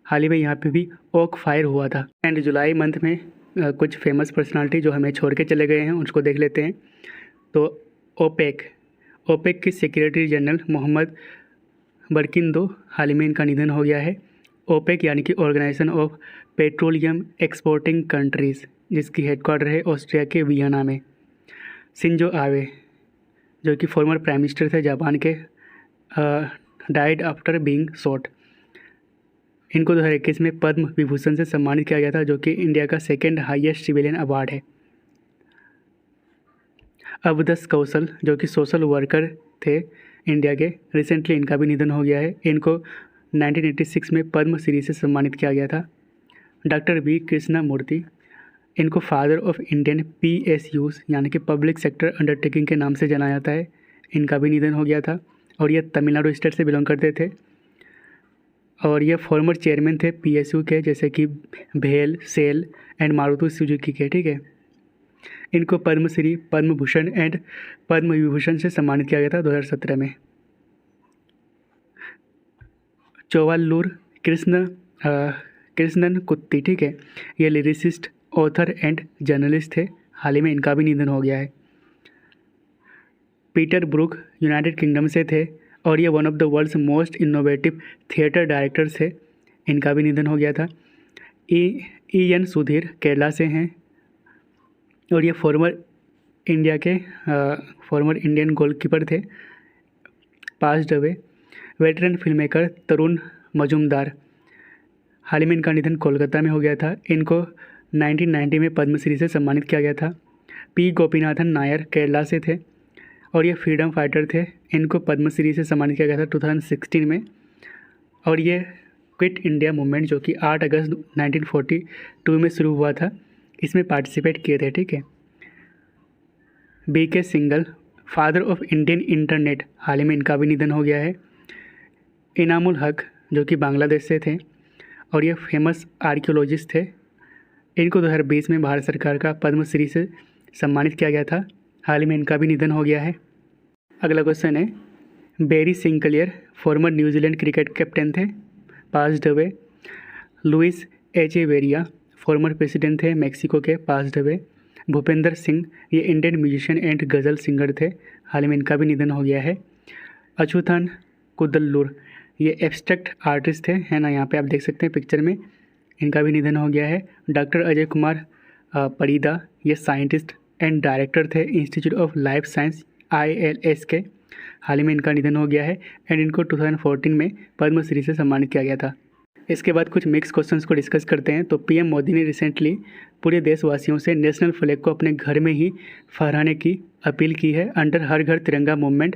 हाल ही में यहाँ पे भी ओक फायर हुआ था। एंड जुलाई मंथ में कुछ फेमस पर्सनालिटी जो हमें छोड़ के चले गए हैं उसको देख लेते हैं। तो ओपेक के सेक्रेटरी जनरल मोहम्मद बरकिंदो, हाल ही में इनका निधन हो गया है। ओपेक यानी कि organisation of petroleum exporting countries, जिसकी हेडक्वार्टर है ऑस्ट्रिया के वियना में। शिंजो आबे, जो कि फॉर्मर प्राइम मिनिस्टर थे जापान के, डाइड आफ्टर बीइंग शॉट। इनको 2021 में पद्म विभूषण से सम्मानित किया गया था, जो कि इंडिया का सेकेंड हाईएस्ट सिविलियन अवार्ड है। अवधस कौशल, जो कि सोशल वर्कर थे इंडिया के, रिसेंटली इनका भी निधन हो गया है। इनको 1986 में पद्म श्री से सम्मानित किया गया था। डॉक्टर V कृष्णा मूर्ति, इनको फादर ऑफ इंडियन PSUs यानी कि पब्लिक सेक्टर अंडरटेकिंग के नाम से जाना जाता है। इनका भी निधन हो गया था और ये तमिलनाडु स्टेट से बिलोंग करते थे और ये फॉर्मर चेयरमैन थे PSU के, जैसे कि भेल, सेल एंड मारुति सुजुकी के, ठीक है। इनको पद्मश्री, पद्म भूषण एंड पद्म विभूषण से सम्मानित किया गया था 2017 में। चोवाल्लूर कृष्णन कुत्ती, ठीक है, ये लिरिसिस्ट, ऑथर एंड जर्नलिस्ट थे। हाल ही में इनका भी निधन हो गया है। पीटर ब्रूक यूनाइटेड किंगडम से थे और ये one of the world's most innovative theatre directors थे। इनका भी निधन हो गया था। एन सुधीर केरला से हैं और ये फॉर्मर इंडियन गोलकीपर थे, पास्ड अवे। वेटरन फिल्ममेकर तरुण मजूमदार, हाल ही में इनका निधन कोलकाता में हो गया था। इनको 1990 में पद्मश्री से सम्मानित किया गया था। पी गोपीनाथन नायर केरला से थे और ये फ्रीडम फाइटर थे। इनको पद्मश्री से सम्मानित किया गया था 2016 में। और ये क्विट इंडिया मूवमेंट जो कि 8 अगस्त 1942 में शुरू हुआ था, इसमें पार्टिसिपेट किए थे, ठीक है। BK Syngal, father of Indian internet, हाल ही में इनका भी निधन हो गया है। इनामुल हक जो कि बांग्लादेश से थे और ये फेमस आर्कियोलॉजिस्ट थे। इनको 2020 में भारत सरकार का पद्मश्री से सम्मानित किया गया था। हाल ही में इनका भी निधन हो गया है। अगला क्वेश्चन है, Barry Sinclair former New Zealand cricket captain थे, passed away. Luis Echeverria former president थे मेक्सिको के, पास्ड अवे। भूपेंद्र सिंह ये Indian musician and ghazal singer थे। हाल ही में इनका भी निधन हो गया है। अछूथन कुदल्लूर ये एब्स्ट्रैक्ट आर्टिस्ट थे, है ना, यहाँ पे आप देख सकते हैं पिक्चर में। इनका भी निधन हो गया है। डॉक्टर अजय कुमार परिदा ये साइंटिस्ट एंड डायरेक्टर थे institute of life science ILS के। हाल ही में इनका निधन हो गया है एंड इनको 2014 में पद्मश्री से सम्मानित किया गया था। इसके बाद कुछ मिक्स क्वेश्चंस को डिस्कस करते हैं। तो PM मोदी ने रिसेंटली पूरे देशवासियों से नेशनल फ्लैग को अपने घर में ही फहराने की अपील की है अंडर हर घर तिरंगा मूवमेंट,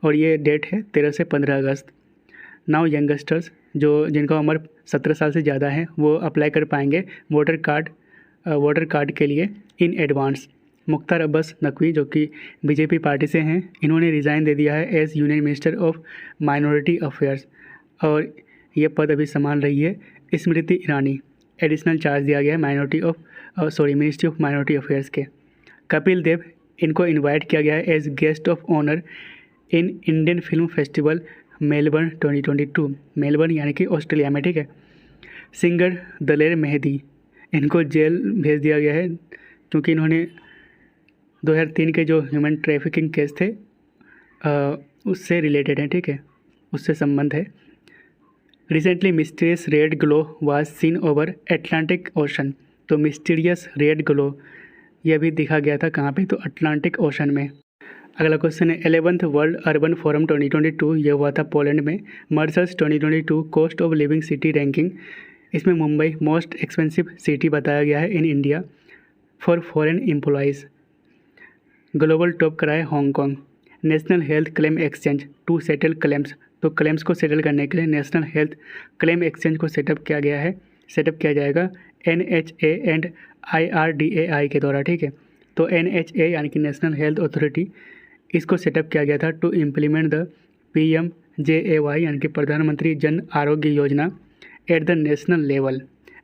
और ये डेट है 13 से 15 अगस्त। नाउ यंगस्टर्स जिनका उम्र 17 साल से ज़्यादा है वो अप्लाई कर पाएंगे वोटर कार्ड के लिए इन एडवांस। मुख्तार अब्बास नकवी जो कि BJP पार्टी से हैं, इन्होंने रिज़ाइन दे दिया है as union minister of minority affairs, और ये पद अभी संभाल रही है स्मृति ईरानी। एडिशनल चार्ज दिया गया है मिनिस्ट्री ऑफ माइनॉरिटी अफेयर्स के। कपिल देव इनको इनवाइट किया गया है as guest of honour in Indian film festival Melbourne 2022, Melbourne यानी कि ऑस्ट्रेलिया में, ठीक है। सिंगर दलेर मेहदी इनको जेल भेज दिया गया है क्योंकि इन्होंने 2003 के जो ह्यूमन ट्रैफिकिंग केस थे उससे रिलेटेड है, ठीक है, उससे संबंध है। Recently mysterious red glow was seen over Atlantic ocean, तो मिस्टीरियस रेड ग्लो ये भी दिखा गया था कहाँ पे, तो अटलांटिक ओशन में। अगला क्वेश्चन है 11th वर्ल्ड अर्बन फोरम 2022, ये हुआ था पोलैंड में। Mercer's 2022 cost of living city ranking, इसमें मुंबई मोस्ट एक्सपेंसिव सिटी बताया गया है in India for foreign employees. Global top करा है Hong Kong. National health claim exchange to settle claims, तो क्लेम्स को सेटल करने के लिए नेशनल हेल्थ क्लेम एक्सचेंज को सेटअप किया जाएगा NHA एंड IRDAI के द्वारा, ठीक है। तो NHA यानी कि नेशनल हेल्थ अथॉरिटी, इसको सेटअप किया गया था टू इम्प्लीमेंट द PMJAY यानी कि प्रधानमंत्री Jan Arogya Yojana at the national level.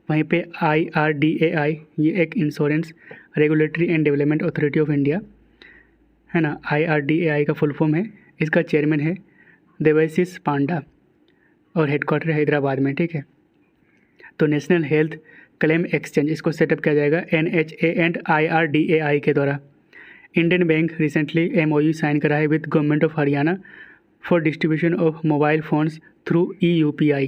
वहीं पे IRDAI ये एक insurance regulatory and development authority of India, है ना, IRDAI का फुल फॉर्म है। इसका चेयरमैन है देवेशिस पांडा और हेडक्वार्टर हैदराबाद में, ठीक है। तो नेशनल हेल्थ क्लेम एक्सचेंज इसको सेटअप किया जाएगा NHA एंड IRDAI के द्वारा। Indian bank recently MOU sign करा है with government of Haryana for distribution of mobile phones through EUPI।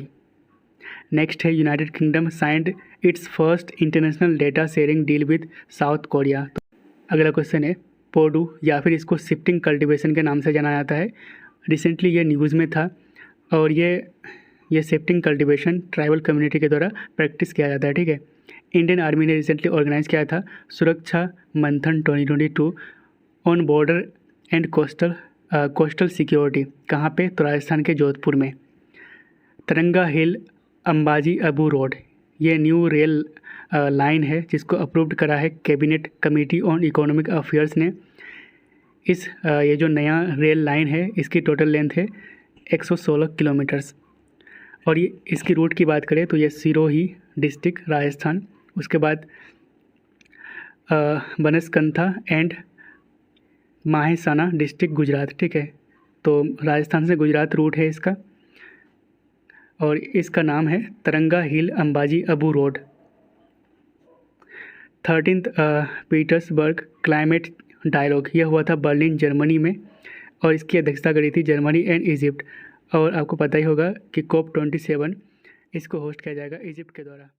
Next है united kingdom signed its first international data sharing deal with South Korea. तो अगला क्वेश्चन है पोडू या फिर इसको शिफ्टिंग कल्टीवेशन के नाम से जाना जाता है। रिसेंटली ये न्यूज़ में था और ये शिफ्टिंग कल्टीवेशन ट्राइबल कम्युनिटी के द्वारा प्रैक्टिस किया जाता है, ठीक है। इंडियन आर्मी ने रिसेंटली ऑर्गेनाइज किया था सुरक्षा मंथन 2022 on border and coastal security, कहाँ पे, तो राजस्थान के जोधपुर में। तिरंगा हिल अंबाजी अबू रोड, ये न्यू रेल लाइन है जिसको अप्रूव्ड करा है cabinet committee on economic affairs ने। ये जो नया रेल लाइन है इसकी टोटल लेंथ है 116 किलोमीटर्स, और ये इसकी रूट की बात करें तो ये सिरोही डिस्ट्रिक्ट राजस्थान, उसके बाद बनसकंथा एंड माहेसाना डिस्ट्रिक्ट गुजरात, ठीक है। तो राजस्थान से गुजरात रूट है इसका, और इसका नाम है Taranga hill Ambaji Abu road. 13th Petersberg climate dialogue, यह हुआ था बर्लिन जर्मनी में, और इसकी अध्यक्षता करी थी जर्मनी एंड इजिप्ट। और आपको पता ही होगा कि COP27 इसको होस्ट किया जाएगा इजिप्ट के द्वारा।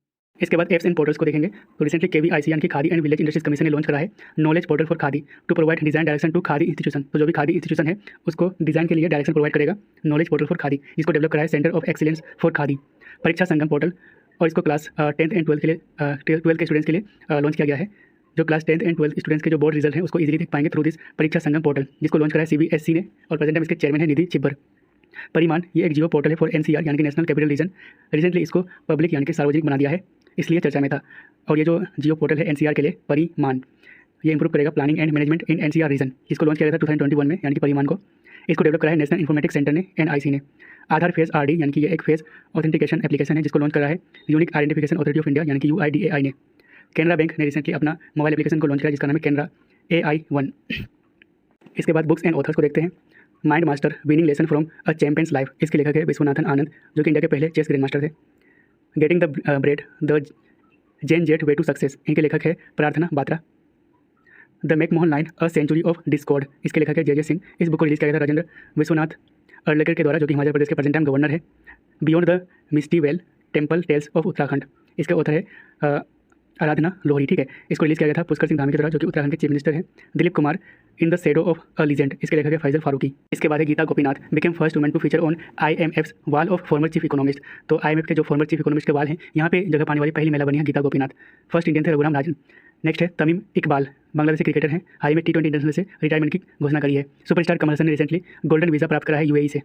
इसके बाद एप्स एंड पोर्टल्स को देखेंगे तो रिसेंटली KVIC यानी कि khadi and village industries commission ने लॉन्च करा है knowledge portal for khadi to provide design direction to khadi institution. तो जो भी खादी इंस्टीट्यूशन है उसको डिजाइन के लिए डायरेक्शन प्रोवाइड करेगा नॉलेज पोर्टल फॉर खादी, जिसको डेवलप करा है centre of excellence for khadi. परीक्षा संगम पोर्टल, और इसको क्लास 10th एंड 12th के लिए 12th के स्टूडेंट्स के लिए लॉन्च किया गया है। जो class 10th and 12th students के जो बोर्ड रिजल्ट हैं उसको इजीली देख पाएंगे थ्रू दिस परीक्षा संगम पोर्टल, जिसको लॉन्च करा है CBSC ने, और प्रेजेंट टाइम इसके चेयरमैन है निधि छिब्बर। परिमान, ये एक जियो पोर्टल है फॉर NCR यानी कि नेशनल कैपिटल रीजन। रिसेंटली इसको पब्लिक यानी कि सार्वजनिक बना दिया है, इसलिए चर्चा में था। और ये जो जियो पोर्टल है NCR के लिए परिमान, ये इंप्रूव करेगा planning and management in NCR region, जिसको लॉन्च किया गया था 2021 में, यानी कि परिमान को। इसको डेवलप करा है नेशनल इन्फॉर्मेटिक्स सेंटर ने NIC ने। आधार फेज RD यानी कि ये एक फेज ऑथेंटिकेशन एप्लीकेशन है, जिसको लॉन्च करा है unique identification authority of India यानी कि UIDAI ने। कैनरा बैंक ने रिसेंटली अपना मोबाइल एप्लीकेशन को लॉन्च किया, जिसका नाम है कैनरा AI1। इसके बाद बुक्स एंड ऑथर्स को देखते हैं। Mind master winning lesson from a champions life, इसके लेखक है विश्वनाथन आनंद, जो कि इंडिया के पहले चेस ग्रैंड मास्टर थे। Getting the bread the Gen Z way to success, इनके लेखक है Prarthana Batra. The McMahon line a century of discord, इसके लेखक है JJ सिंह। इस बुक को रिलीज किया गया था राजेंद्र विश्वनाथ अर्लेकर के द्वारा, जो कि हिमाचल प्रदेश के प्रेजेंट टाइम गवर्नर है। Beyond the misty veil temple tales of Uttarakhand, इसके ऑथर है आराधना लोहरी, ठीक है। इसको रिलीज किया गया था पुष्कर सिंह धामी के द्वारा, जो कि उत्तराखंड के चीफ मिनिस्टर हैं। Dilip Kumar in the shadow of a legend, इसके लेखक है फैजल फारूकी। इसके बाद है Gita Gopinath became first women to feature on IMF's wall of former chief economist. तो IMF के जो फॉर्मर चीफ इकोनॉमिस्ट के वाल हैं, यहाँ पे जगह पाने वाली पहली महिला बनी है गीता गोपीनाथ। फर्स्ट इंडियन थे रघुराम राजन। नेक्स्ट है तमीम इकबाल, बांग्लादेशी क्रिकेटर हैं, हाल ही में T20 इंटरनेशनल से रिटायरमेंट की घोषणा करी है। सुपरस्टार कमल हसन ने रिसेंटली गोल्डन वीज़ा प्राप्त करा है UAE से।